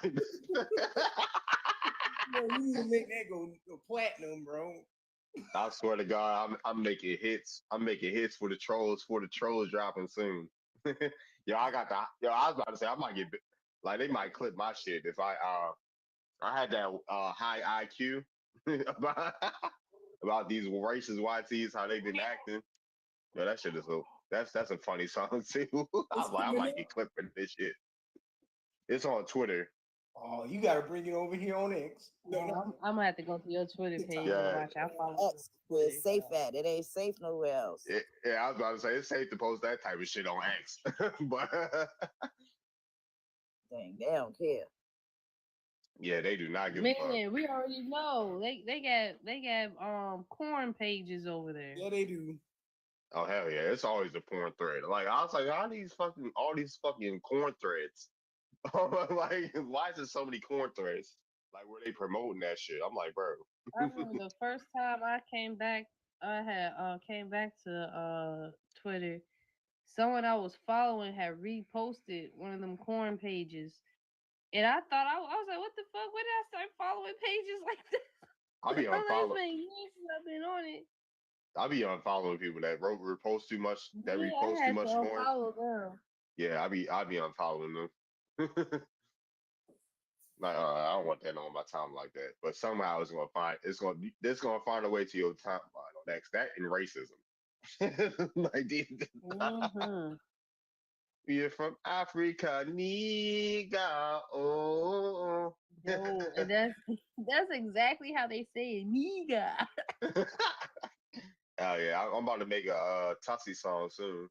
You need to make that go platinum, bro. I swear to God, I'm making hits. I'm making hits for the trolls. Dropping soon. Yo, I was about to say I might get like they might clip my shit if I had that high IQ about these racist YTs how they been acting. Yo, that shit is that's a funny song too. I might get clipped for this shit. It's on Twitter. Oh, you gotta bring it over here on X. I'm gonna have to go to your Twitter page and watch. I follow X where it's safe at. It ain't safe nowhere else. Yeah, I was about to say it's safe to post that type of shit on X, but dang, they don't care. Yeah, they do not give a fuck. Man, we already know they got corn pages over there. Yeah, they do. Oh hell yeah, it's always a porn thread. Like I was like, all these fucking corn threads. Like, why is there so many corn threads? Like, where they promoting that shit? I'm like, bro. I remember the first time I came back, I had came back to Twitter. Someone I was following had reposted one of them corn pages, and I thought I was like, what the fuck? When did I start following pages like this? I'll be unfollowing. It's been years since I've been on it. I'll be unfollowing people that repost too much. That Yeah, repost I too had much to porn. unfollow them. Yeah, I'll be unfollowing them. Like, I don't want that on my time like that. But somehow it's gonna find a way to your timeline on X. That and racism. Like You're from Africa, nigga. Oh. Yo, and that's exactly how they say it, nigga. Oh yeah, I'm about to make a Tussie song soon.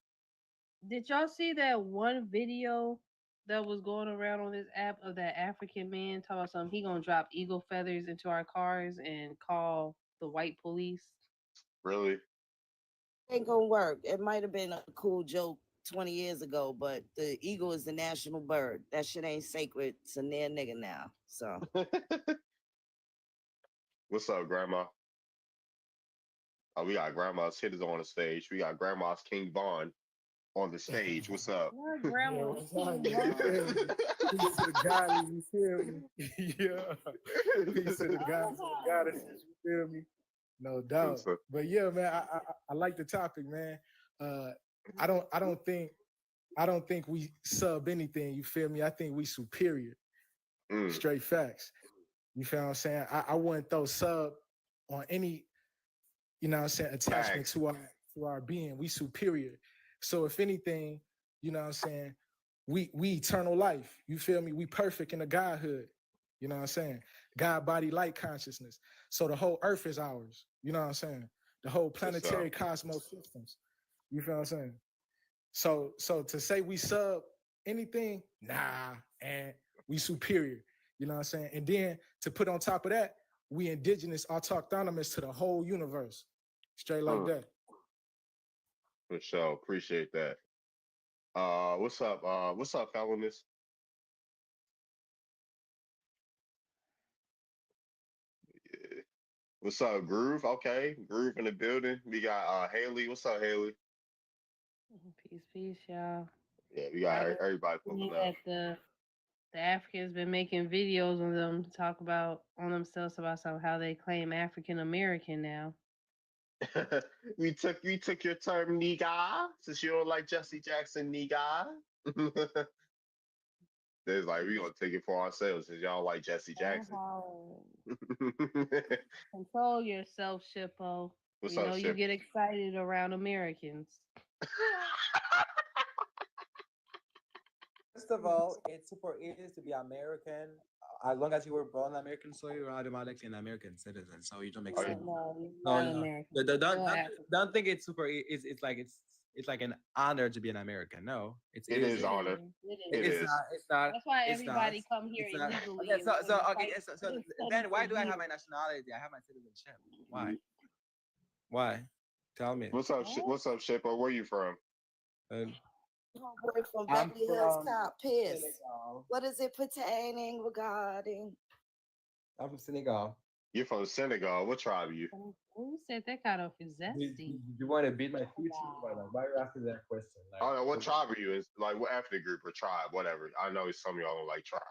Did y'all see that one video that was going around on this app of that African man talking about something? He gonna drop eagle feathers into our cars and call the white police. Really? Ain't gonna work. It might have been a cool joke 20 years ago, but the eagle is the national bird. That shit ain't sacred to near nigga now. So What's up, Grandma? Oh, we got Grandma's hitters on the stage. We got Grandma's King Vaughn on the stage. What's up? Grandma, Peace to the godly, you feel me? Yeah. Peace to the goddess, goddesses, you feel me? No doubt. But yeah, man, I like the topic, man. I don't think we sub anything, you feel me? I think we superior. Straight facts. You feel what I'm saying? I wouldn't throw sub on any, you know what I'm saying, attachment to our being. We superior. So if anything, you know what I'm saying, we eternal life. You feel me? We perfect in the Godhood. You know what I'm saying? God, body, light consciousness. So the whole earth is ours. You know what I'm saying? The whole planetary cosmos systems. You feel what I'm saying? So to say we sub anything, nah, and we superior. You know what I'm saying? And then to put on top of that, we indigenous, autochthonous to the whole universe. Straight like that. For sure. Appreciate that. What's up, Felonious? Yeah. What's up, Groove? Okay, Groove in the building. We got Haley. What's up, Haley? Peace, y'all. Yeah, we got everybody pulling up. The Africans been making videos on them to talk about on themselves about how they claim African American now. we took your term, nigga, since you don't like Jesse Jackson, nigga. There's like we gonna take it for ourselves since y'all don't like Jesse Jackson. Control yourself, Shippo. What's up, know you Ship? get excited around Americans. First of all, it's super easy to be American as long as you were born American, so you're automatically an American citizen. So you don't make sense. Don't think it's super. It's like an honor to be an American. No, it is honor. It's not. That's why everybody come here illegally. Okay, so then why do I have my nationality? I have my citizenship. Why? Why? Tell me. What's up, Shippo? Where you from? Boy from Beverly Hills Cop Piss. What is it pertaining regarding? I'm from Senegal. You're from Senegal. What tribe are you? Who said that kind of is zesty? You want to beat my future? Why are you asking that question? Like, I don't know what tribe are you? Is like what ethnic group or tribe, whatever. I know some of y'all don't like tribe.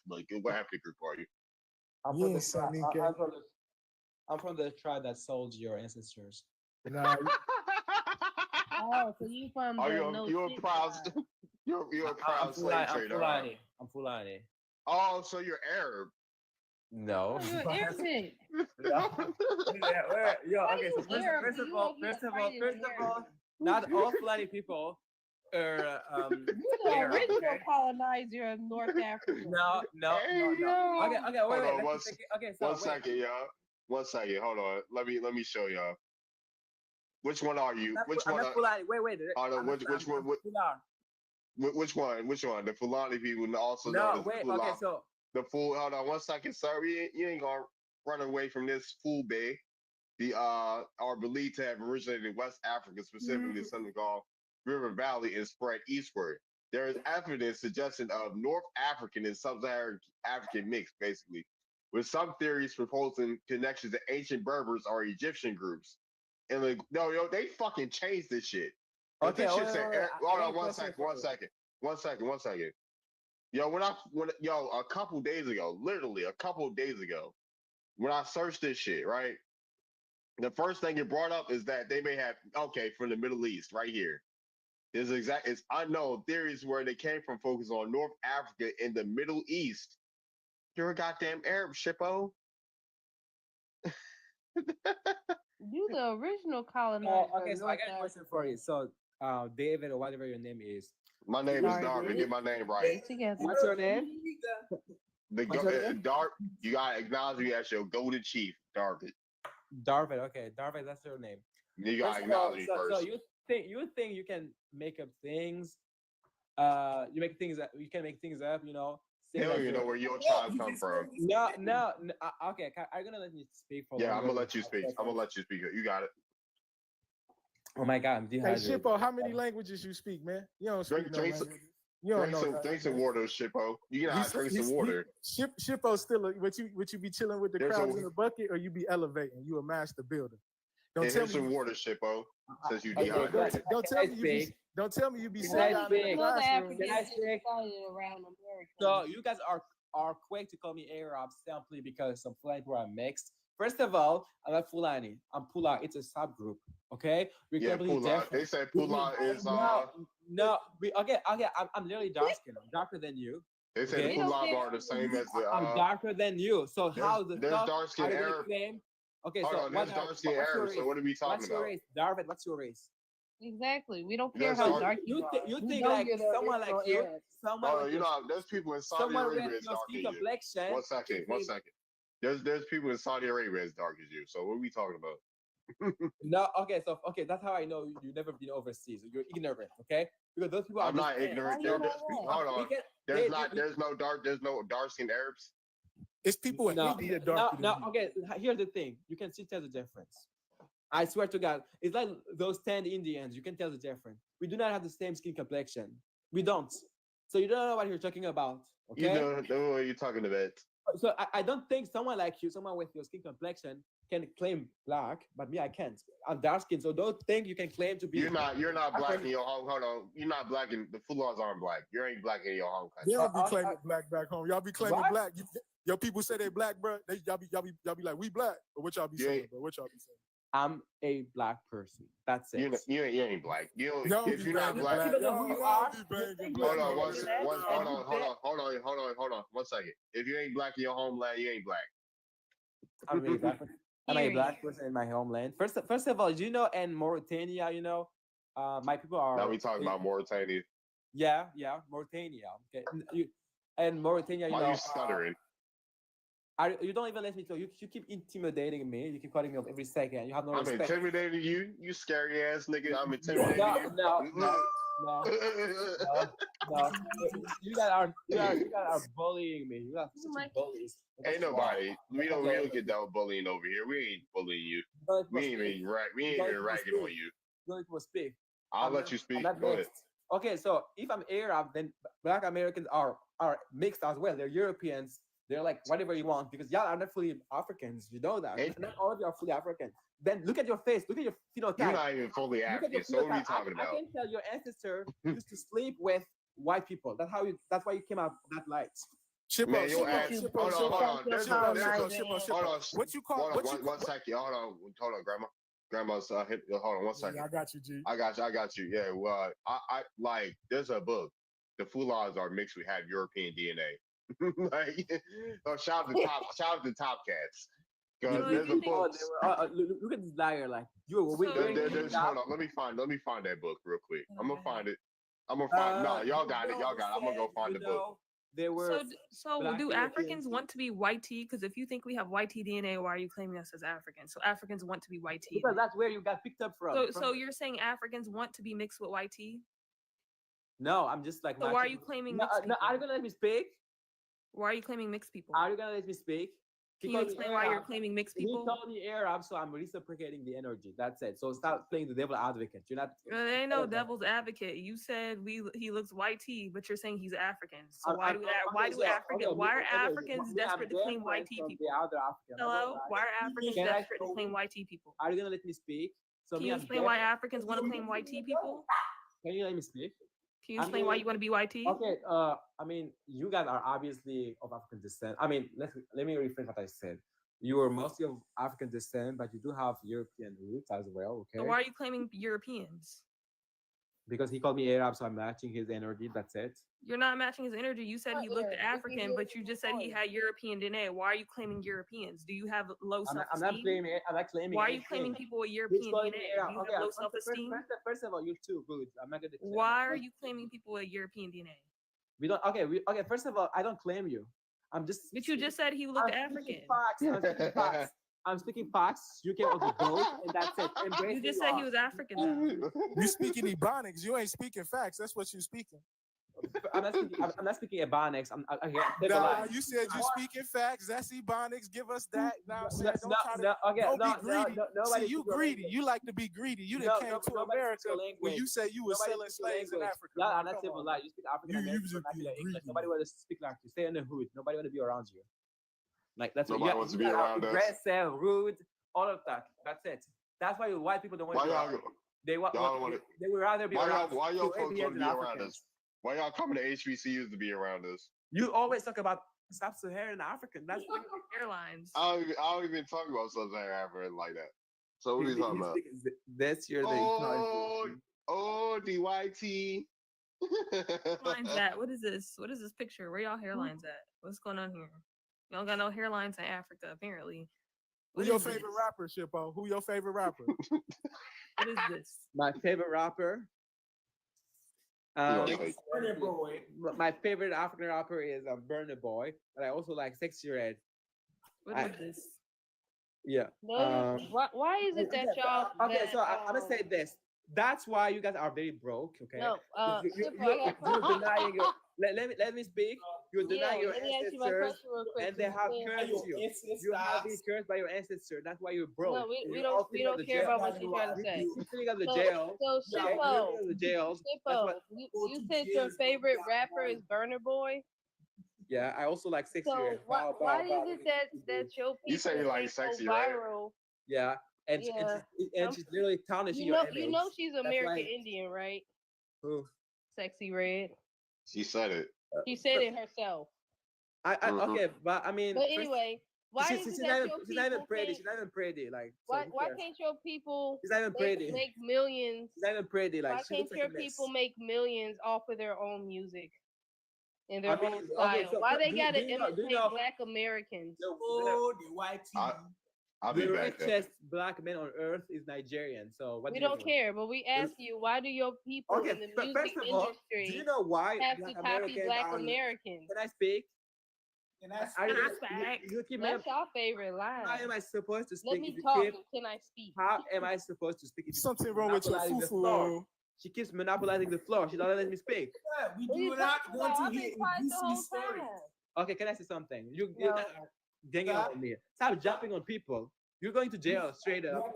Like what ethnic group are you? I'm from, I'm from the tribe that sold your ancestors. Nah. Oh, so you from the You're a proud you're a proud slave trader. I'm Fulani. Oh, so you're Arab. No. Oh, you're Arabic. Yo, okay, so first of all, not all Fulani people are You're the original colonizer of North Africa. No. Okay, wait. One second, y'all. 1 second. Hold on. Let me show y'all. Which one are you? Which one? Wait. Which one? Which one? Which one? The Fulani people, and also No, known as wait. Fulani. Okay, so the fool. Hold on 1 second, sir. You ain't gonna run away from this fool bay. The are believed to have originated in West Africa, specifically the Senegal River Valley, and spread eastward. There is evidence suggesting of North African and Sub-Saharan African mix, basically, with some theories proposing connections to ancient Berbers or Egyptian groups. And like, no, they fucking changed this shit. Okay, this shit said, hold on 1 second. Yo, a couple days ago, literally a couple days ago, when I searched this shit, right? The first thing it brought up is that they may have from the Middle East, right here. It's unknown theories where they came from, focus on North Africa and the Middle East. You're a goddamn Arab, shippo. You the original colonizer. Okay, so I got a question for you. So, David or whatever your name is. My name is Darvin. Get my name right. What's your name? Dark. You gotta acknowledge me as your golden chief, Darvin. Darvin, okay, Darvin, that's your name. You gotta acknowledge me first. So you think you can make up things? You can make things up, you know. They don't even know where your tribe come from. No. Okay, I'm gonna let you speak for. Yeah, I'm gonna let you speak. You got it. Oh my God, I'm dehydrated. Hey, Shippo, how many languages you speak, man? You don't speak drink some water, Shippo. You gotta drink some water. Shippo still would you be chilling with the crowds in a bucket, or you be elevating? You a master builder. Don't tell me some water, Shippo. Says you dehydrated. Don't tell me you be sitting down in the classroom. So you guys are quick to call me Arab simply because some Fulani people are mixed. First of all, I'm not Fulani. I'm Pula. It's a subgroup. Okay, we're completely different. They say Pula is no. I'm literally dark skinned. I'm darker than you. They say the Pula are the same as the. I'm darker than you. So how the there's dark skinned Arab. Okay, so there's dark skinned Arab. So what are we talking about? Race? Darvin, what's your race? Exactly. We don't care how dark you are. You think like someone like you? There's people in Saudi Arabia as dark as you. 1 second. There's people in Saudi Arabia as dark as you. So what are we talking about? No, okay, that's how I know you've never been overseas. You're ignorant, okay? Because those people. I'm not ignorant. Hold on. There's no dark skinned Arabs. It's people in India dark. No, okay. Here's the thing. You can still tell the difference. I swear to God, it's like those 10 Indians. You can tell the difference. We do not have the same skin complexion. We don't. So you don't know what you're talking about. Okay? You don't know what you're talking about. So I don't think someone like you, someone with your skin complexion, can claim black, but me, I can't. I'm dark skinned, so don't think you can claim to be. You're not black in your home. Hold on. You're not black in the Fulans aren't black. You ain't black in your home country. Y'all be claiming black back home. Y'all be claiming black. Your people say they black, bro. Y'all be like, we black. Or what y'all be saying, bro? What y'all be saying? I'm a black person. That's it. You ain't black. If you're not black. Hold on. 1 second. If you ain't black in your homeland, you ain't black. I'm a black person in my homeland. First of all, you know, in Mauritania, you know, my people are. Now we talking about Mauritania. Yeah, Mauritania. Okay, and Mauritania, you know. Why are you stuttering? You don't even let me talk. You keep intimidating me. You keep calling me up every second. You have no respect. I'm intimidating you. You scary ass nigga. I'm intimidating you. No. You guys are bullying me. You guys are bullies. Ain't nobody. We don't get that bullying over here. We ain't bullying you. We ain't even ragging on you. Don't speak. I'll let you speak. Go ahead. Okay, so if I'm Arab, then Black Americans are mixed as well. They're Europeans They're like, whatever you want, because y'all are not fully Africans. You know that. Not all of you are fully African. Then look at your face. Look at your phenotype. You're not even fully African. So what are you talking about? I can tell your ancestor used to sleep with white people. That's why you came out that light. Man, your ass. Hold on. There's hold on. What you call? One second. Hold on, Grandma. Grandma's hold on 1 second. Yeah, I got you, G. I got you. Yeah, well, I like. There's a book. The Fulahs are mixed with have European DNA. Like, shout out to Top Cats. Because there's a book. Look at this liar. Like hold on. Let me find that book real quick. I'm gonna find it. No, y'all got it. I'm gonna go find the book. There were so do Africans want to be white tea? Because if you think we have white tea DNA, why are you claiming us as Africans? So Africans want to be white tea. Because that's where you got picked up from. So you're saying Africans want to be mixed with white tea? No, I'm just like. So why are you claiming mixed people? Are you gonna let me speak? Why are you claiming mixed people? Are you gonna let me speak? Can you explain why you're claiming mixed people? He told me Arab, so I'm reciprocating the energy. That's it. So stop playing the devil advocate. You're not. There ain't no devil's advocate. You said he looks white tea, but you're saying he's African. So why are Africans desperate to claim white tea people? Hello, why are Africans desperate to claim white tea people? Are you gonna let me speak? So can you explain why Africans want to claim white tea people? Can you let me speak? Can you explain why you want to be white tea? Okay, I mean, you guys are obviously of African descent. I mean, let me rephrase what I said. You are mostly of African descent, but you do have European roots as well, okay? So why are you claiming Europeans? Because he called me Arab, so I'm matching his energy, that's it. You're not matching his energy. You said he looked African, but you just said he had European DNA. Why are you claiming Europeans? Do you have low self-esteem? I'm not claiming Why are you claiming people with European DNA? Do you have low self-esteem? First of all, you're too good. I'm not gonna. Why are you claiming people with European DNA? We don't. Okay. First of all, I don't claim you. I'm just. But you just said he looked African. I'm speaking facts. You can also vote, and that's it. You just said he was African. You speaking Ebonics. You ain't speaking facts. That's what you're speaking. I'm not speaking Ebonics. Nah, you said you speaking facts. That's Ebonics. Give us that. Now, don't be greedy. See, you greedy. You like to be greedy. You done came to America when you say you were selling slaves in Africa. No, I'm not saying a lie. You speak African American, English. Nobody want to speak like you. Stay in the hood. Nobody want to be around you. Like that's nobody wants to be around us. Aggressive, rude, all of that. That's it. That's why white people don't want to be around. They would rather be around. Why y'all folks want to be around us? Why y'all coming to HBCUs to be around us? You always talk about Sub-Saharan African. That's airlines. I don't even talk about Sub-Saharan African like that. So what are you talking about? That's your DYT. Hairlines at? What is this? What is this picture? Where y'all hairlines at? What's going on here? Y'all got no hairlines in Africa, apparently. Who's your favorite rapper, Shippo? Who your favorite rapper? What is this? My favorite rapper. Burna Boy. My favorite African rapper is Burna Boy, but I also like Sexy Red. What is this? Yeah. Why is it that y'all? Okay, so I'm gonna say this. That's why you guys are very broke. Okay. No. You're denying your. Let me speak. You're denying your ancestors, and they have cursed you. You have been cursed by your ancestors. That's why you're broke. No, we don't care about what you're trying to say. You're sitting at the jail. So Shippo, you said your favorite rapper is Burna Boy. Yeah, I also like Sexy Red. Why is it that your people you say you like Sexy Red? Yeah, and she's literally tarnishing your image. You know she's American Indian, right? Who? Sexy Red. She said it. She said it herself. Okay, but I mean. But anyway, why she's not even pretty. She's not even pretty. Like. Why can't your people? She's not even pretty. Make millions. She's not even pretty. Like. Why can't your people make millions off of their own music and their own style? Okay, so why they gotta imitate Black Americans? The white the richest black man on earth is Nigerian. So what? We don't care, but we ask you, why do your people in the music industry do you know why have to copy Black Americans? Can I speak? That's your favorite line. How am I supposed to speak? Let me talk. Can I speak? How am I supposed to speak? Something wrong with your fufu. She keeps monopolizing the floor. She doesn't let me speak. We do not want to hear this story. Okay, can I say something? You're ganging on me. Stop jumping on people. You're going to jail straight up.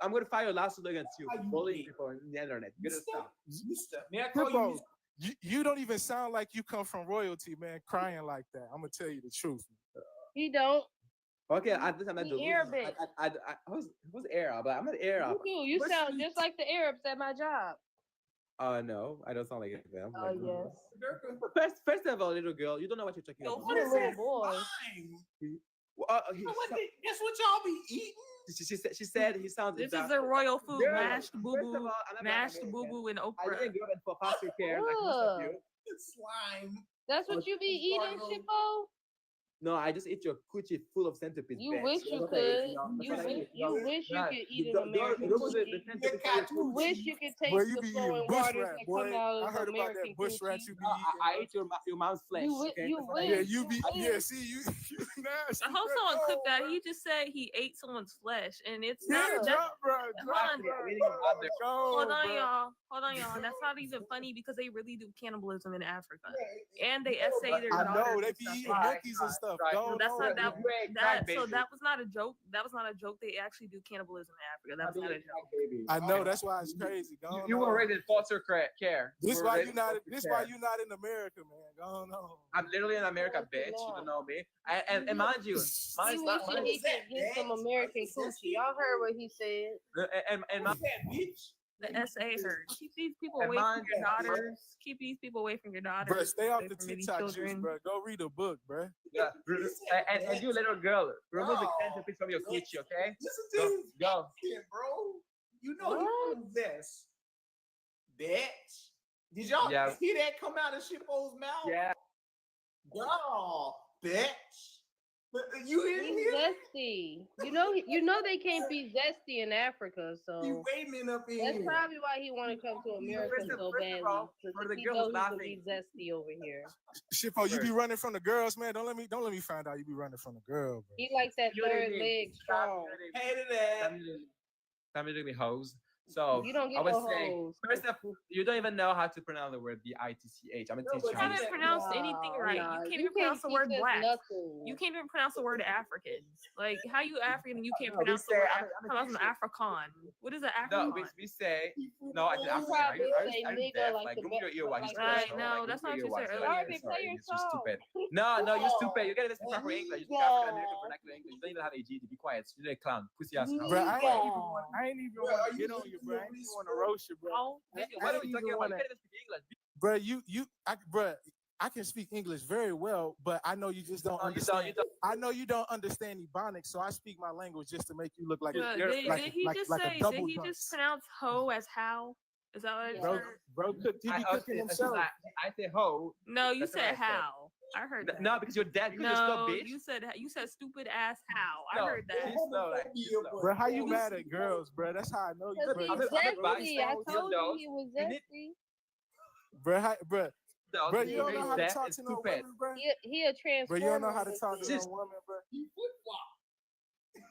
I'm gonna file a lawsuit against you for bullying people on the internet. You're gonna stop. May I call you? You don't even sound like you come from royalty, man. Crying like that. I'm gonna tell you the truth. He don't. Okay, I'm not He Arabic. who's Arab? I'm not Arab. You sound just like the Arabs at my job. No, I don't sound like them. Oh Like, first of all, little girl, you don't know what you're talking about. What is that boy? That's what y'all be eating. She said he sounds. This is their royal food: mashed boo boo, and okra. I didn't grow up in foster care like most of you. Slime. That's what you be eating, Shippo? No, I just eat your coochie full of centipedes. You wish you could. You wish you could eat an American coochie. You wish you could taste the flowing waters that come out of American coochie. I ate your mom's flesh. You wish. Yeah, you be. Yeah, see, you nasty. I hope someone clipped that. He just said he ate someone's flesh, and it's not. Hold on, y'all. That's not even funny because they really do cannibalism in Africa, and they essay their I know daughters they and be stuff eating like monkeys and stuff. No, that's not that. So baby. that was not a joke. That was not a joke. They actually do cannibalism in Africa. That was not a joke. I know that's why it's crazy. You were raised in foster care. This why you not. This why you not in America, man. Go on. I'm literally in America, bitch. You don't know me. And mind you, He wish he could get some American coochie. Y'all heard what he said. and my The SA heard. Keep these people away from your daughters. Keep these people away from your daughters. Bro, stay off away the from any TikTok juice, children. bro. Go read a book, bro. Yeah. And you little girl, remove the centipede from your coochie, okay? Listen to his Go. shit, bro. You know he possessed. Bitch. Did y'all hear that come out of Shippo's mouth? Yeah. No, bitch. You He's hear me? zesty. You know they can't be zesty in Africa, so You waiting up in that's here. probably why he want to come to America so badly. Because he knows he can be zesty over here. Shippo, you be running from the girls, man. Don't let me find out you be running from the girl, bro. He likes that third leg strong. Hated that. Family to be hoes. So You don't get I was no saying, hoes. first of all, you don't even know how to pronounce the word BITCH. I'm a teacher. You haven't pronounced anything right. You can't even pronounce the word black. You can't even pronounce the word African. Like, how you African and you can't pronounce the word African? What is an African? No, we say no. I did African. Are you deaf? Like, move your ear while you Right, no, that's not what you said earlier. You're stupid. No, you're stupid. You gotta speak proper English. You speak African American vernacular English. You don't even have a GD. Be quiet. You're a clown. Pussy ass. Bro, I ain't even want to get on you, bro. I ain't even want to roast you, bro. What are you talking about? You can't even speak English. Bro, I can speak English very well, but I know you just don't understand. I know you don't understand Ebonics, so I speak my language just to make you look like Did he just pronounce hoe as how? Is that what it is? Bro, he be cooking himself. I say hoe. No, you said how. I heard that. No, because you're dead. You No, bitch. you said stupid ass how. I heard that. Bro, how you mad at girls, bro? That's how I know you. He's zesty. I told you he was zesty. Bro, you don't know how to talk to no women, bro. He a transformer. Bro, you don't know how to talk to no woman, bro.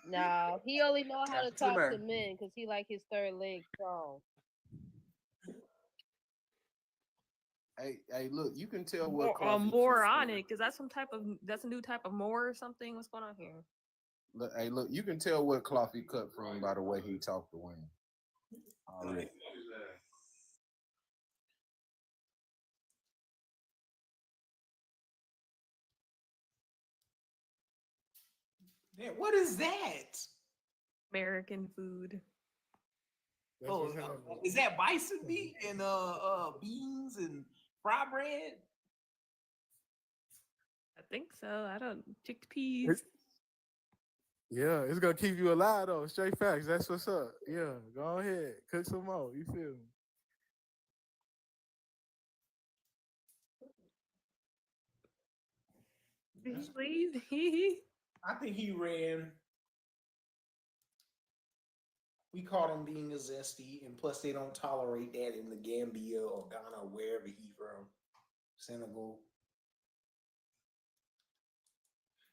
No, he only know how to talk to men because he like his third leg strong. Hey, look, you can tell what moronic. Is that that's a new type of Moor or something? What's going on here? Look, you can tell what cloth he cut from by the way he talked to women. Already. Man, what is that? American food. Oh, is that bison meat and beans and fry bread? I think so. I don't chickpeas. Yeah, it's gonna keep you alive though. Straight facts. That's what's up. Yeah, go ahead, cook some more. You feel me? Did he leave? I think he ran. We caught him being a zesty, and plus they don't tolerate that in the Gambia or Ghana, wherever he from. Senegal.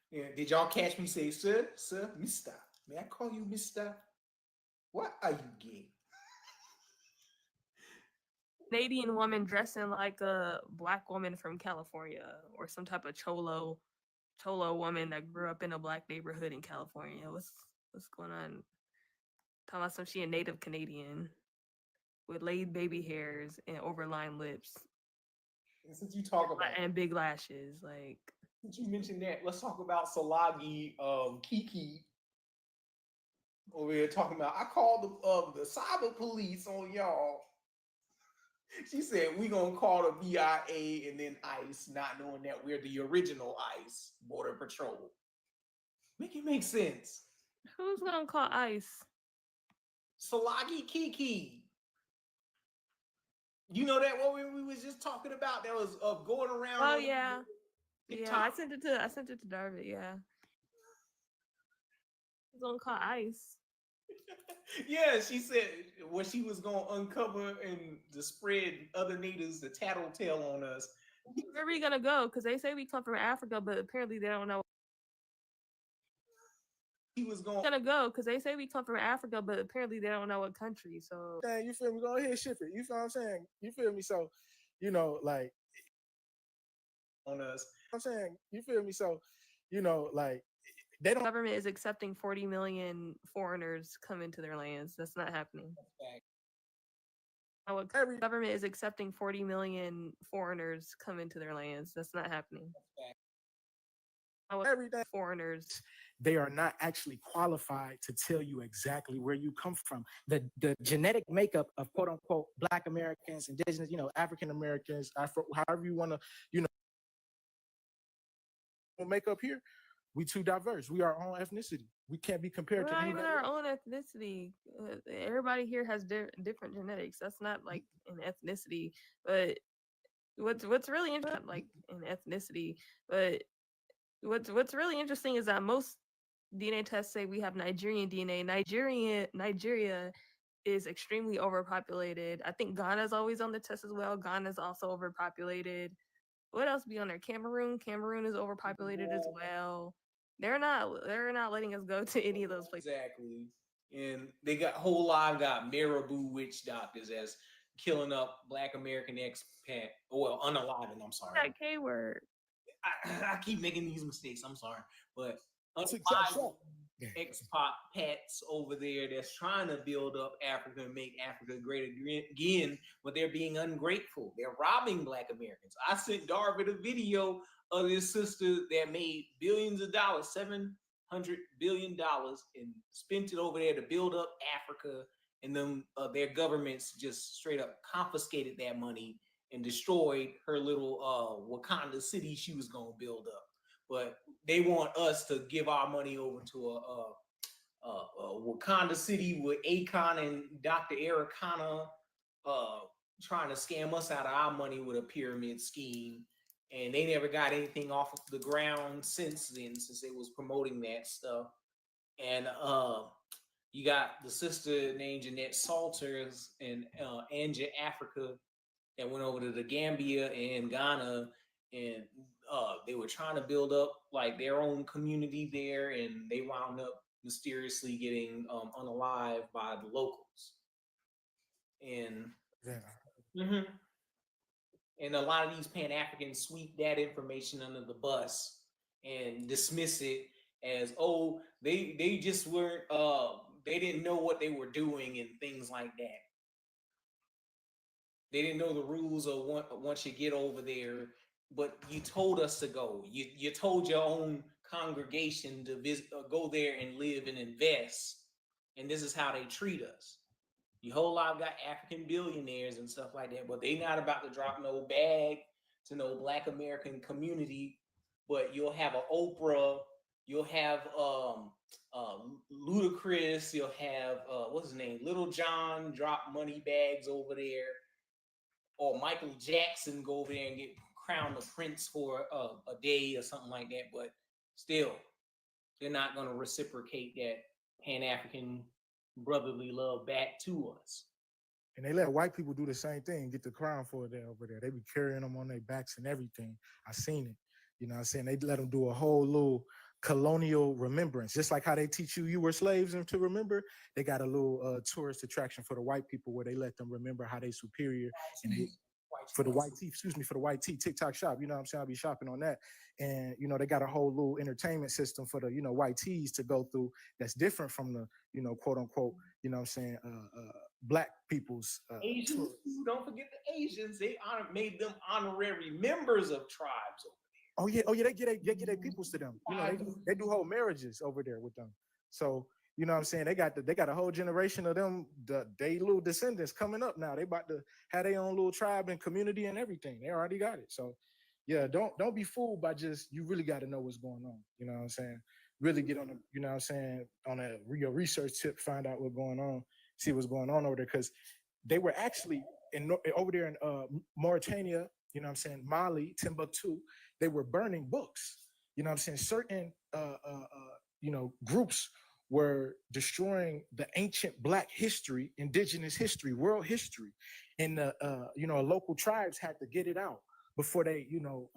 Yeah, did y'all catch me say, sir, mister? May I call you mister? What are you gay? Canadian woman dressing like a black woman from California or some type of cholo woman that grew up in a black neighborhood in California. What's going on? Talking about she a native Canadian with laid baby hairs and overlined lips. Since you talk about and big lashes, like since you mentioned that, let's talk about Salagi Kiki over here talking about. I called the cyber police on y'all. She said we gonna call the BIA and then ICE, not knowing that we're the original ICE, Border Patrol. Make it make sense. Who's gonna call ICE? Salagi Kiki. You know that what we was just talking about that was going around. Oh yeah, yeah. I sent it to Darvin. Yeah, he's gonna call ICE. Yeah, she said what she was gonna uncover and to spread other natives the tattletale on us. Where are we gonna go? Because they say we come from Africa, but apparently they don't know. He was gonna go because they say we come from Africa, but apparently they don't know what country. So Dang, you feel me? Go ahead, ship it. You feel what I'm saying? You feel me? So, like on us. I'm saying, you feel me? So, like they don't. Government is accepting 40 million foreigners come into their lands. That's not happening. Our government is accepting 40 million foreigners come into their lands. That's not happening. Everything foreigners. They are not actually qualified to tell you exactly where you come from. The genetic makeup of quote unquote Black Americans, Indigenous, African Americans, however you want to, make up here. We too diverse. We are our own ethnicity. We can't be compared We're to not anybody. even our own ethnicity. Everybody here has different genetics. That's not like an ethnicity. But what's really interesting, like an ethnicity, but what's really interesting is that most DNA tests say we have Nigerian DNA. Nigeria is extremely overpopulated. I think Ghana's always on the test as well. Ghana's also overpopulated. What else be on there? Cameroon is overpopulated as well. They're not letting us go to any of those places. Exactly. And they got whole live got Marabou witch doctors as killing up Black American expat. Well, unaliving, I'm sorry. That K word. I keep making these mistakes. I'm sorry, but unalive expats over there that's trying to build up Africa and make Africa great again, but they're being ungrateful. They're robbing Black Americans. I sent Darvin a video of this sister that made billions of dollars, $700 billion, and spent it over there to build up Africa, and then their governments just straight up confiscated that money and destroyed her little Wakanda city she was gonna build up. But they want us to give our money over to a Wakanda city with Akon and Dr. Ericana trying to scam us out of our money with a pyramid scheme. And they never got anything off of the ground since then, since they was promoting that stuff. And you got the sister named Jeanette Salters in Anja, Africa, that went over to the Gambia and Ghana, and they were trying to build up like their own community there, and they wound up mysteriously getting unalived by the locals. And and a lot of these Pan-Africans sweep that information under the bus and dismiss it as, oh, they just weren't they didn't know what they were doing and things like that. They didn't know the rules of once you get over there, but you told us to go. You told your own congregation to visit, go there and live and invest, and this is how they treat us. You whole lot got African billionaires and stuff like that, but they not about to drop no bag to no Black American community. But you'll have an Oprah, you'll have Ludacris, you'll have what's his name, Little John drop money bags over there. Or Michael Jackson go over there and get crowned a prince for a day or something like that, but still, they're not going to reciprocate that Pan-African brotherly love back to us. And they let white people do the same thing, get the crown for it over there. They be carrying them on their backs and everything. I seen it. You know what I'm saying? They let them do a whole little colonial remembrance, just like how they teach you were slaves and to remember. They got a little tourist attraction for the white people where they let them remember how they superior and they, for the white tea TikTok shop. You know what I'm saying? I'll be shopping on that. And, they got a whole little entertainment system for the, white tees to go through that's different from the, quote unquote, what I'm saying, black people's Asians tourists. too. Don't forget the Asians. They made them honorary members of tribes. Oh yeah, they get their peoples to them. You know, they do whole marriages over there with them. So you know what I'm saying? They got a whole generation of them, they little descendants coming up now. They about to have their own little tribe and community and everything. They already got it. So yeah, don't be fooled by just, you really got to know what's going on. You know what I'm saying? Really get on the, you know what I'm saying, on a real research tip, find out what's going on, see what's going on over there. Because they were actually over there in Mauritania, you know what I'm saying, Mali, Timbuktu, they were burning books. You know what I'm saying? Certain you know, groups were destroying the ancient Black history, indigenous history, world history. And you know, local tribes had to get it out before they, you know,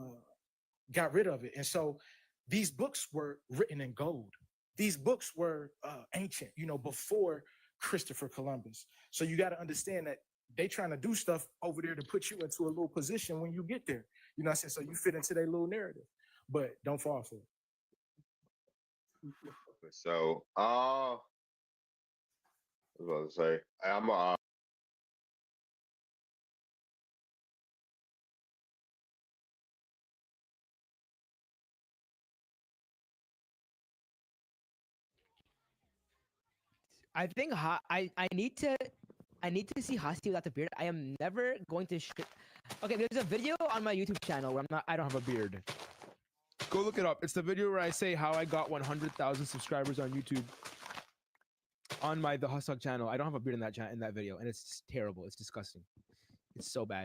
got rid of it. And so these books were written in gold. These books were ancient, you know, before Christopher Columbus. So you got to understand that they trying to do stuff over there to put you into a little position when you get there. You know what I'm saying? So you fit into their little narrative, but don't fall for it. So, I was about to say, I'm I think I need to see Hasi without the beard. I am never going to. Okay, there's a video on my YouTube channel where I don't have a beard. Go look it up. It's the video where I say how I got 100,000 subscribers on YouTube on my The Hustle channel. I don't have a beard in that video, and it's terrible. It's disgusting. It's so bad.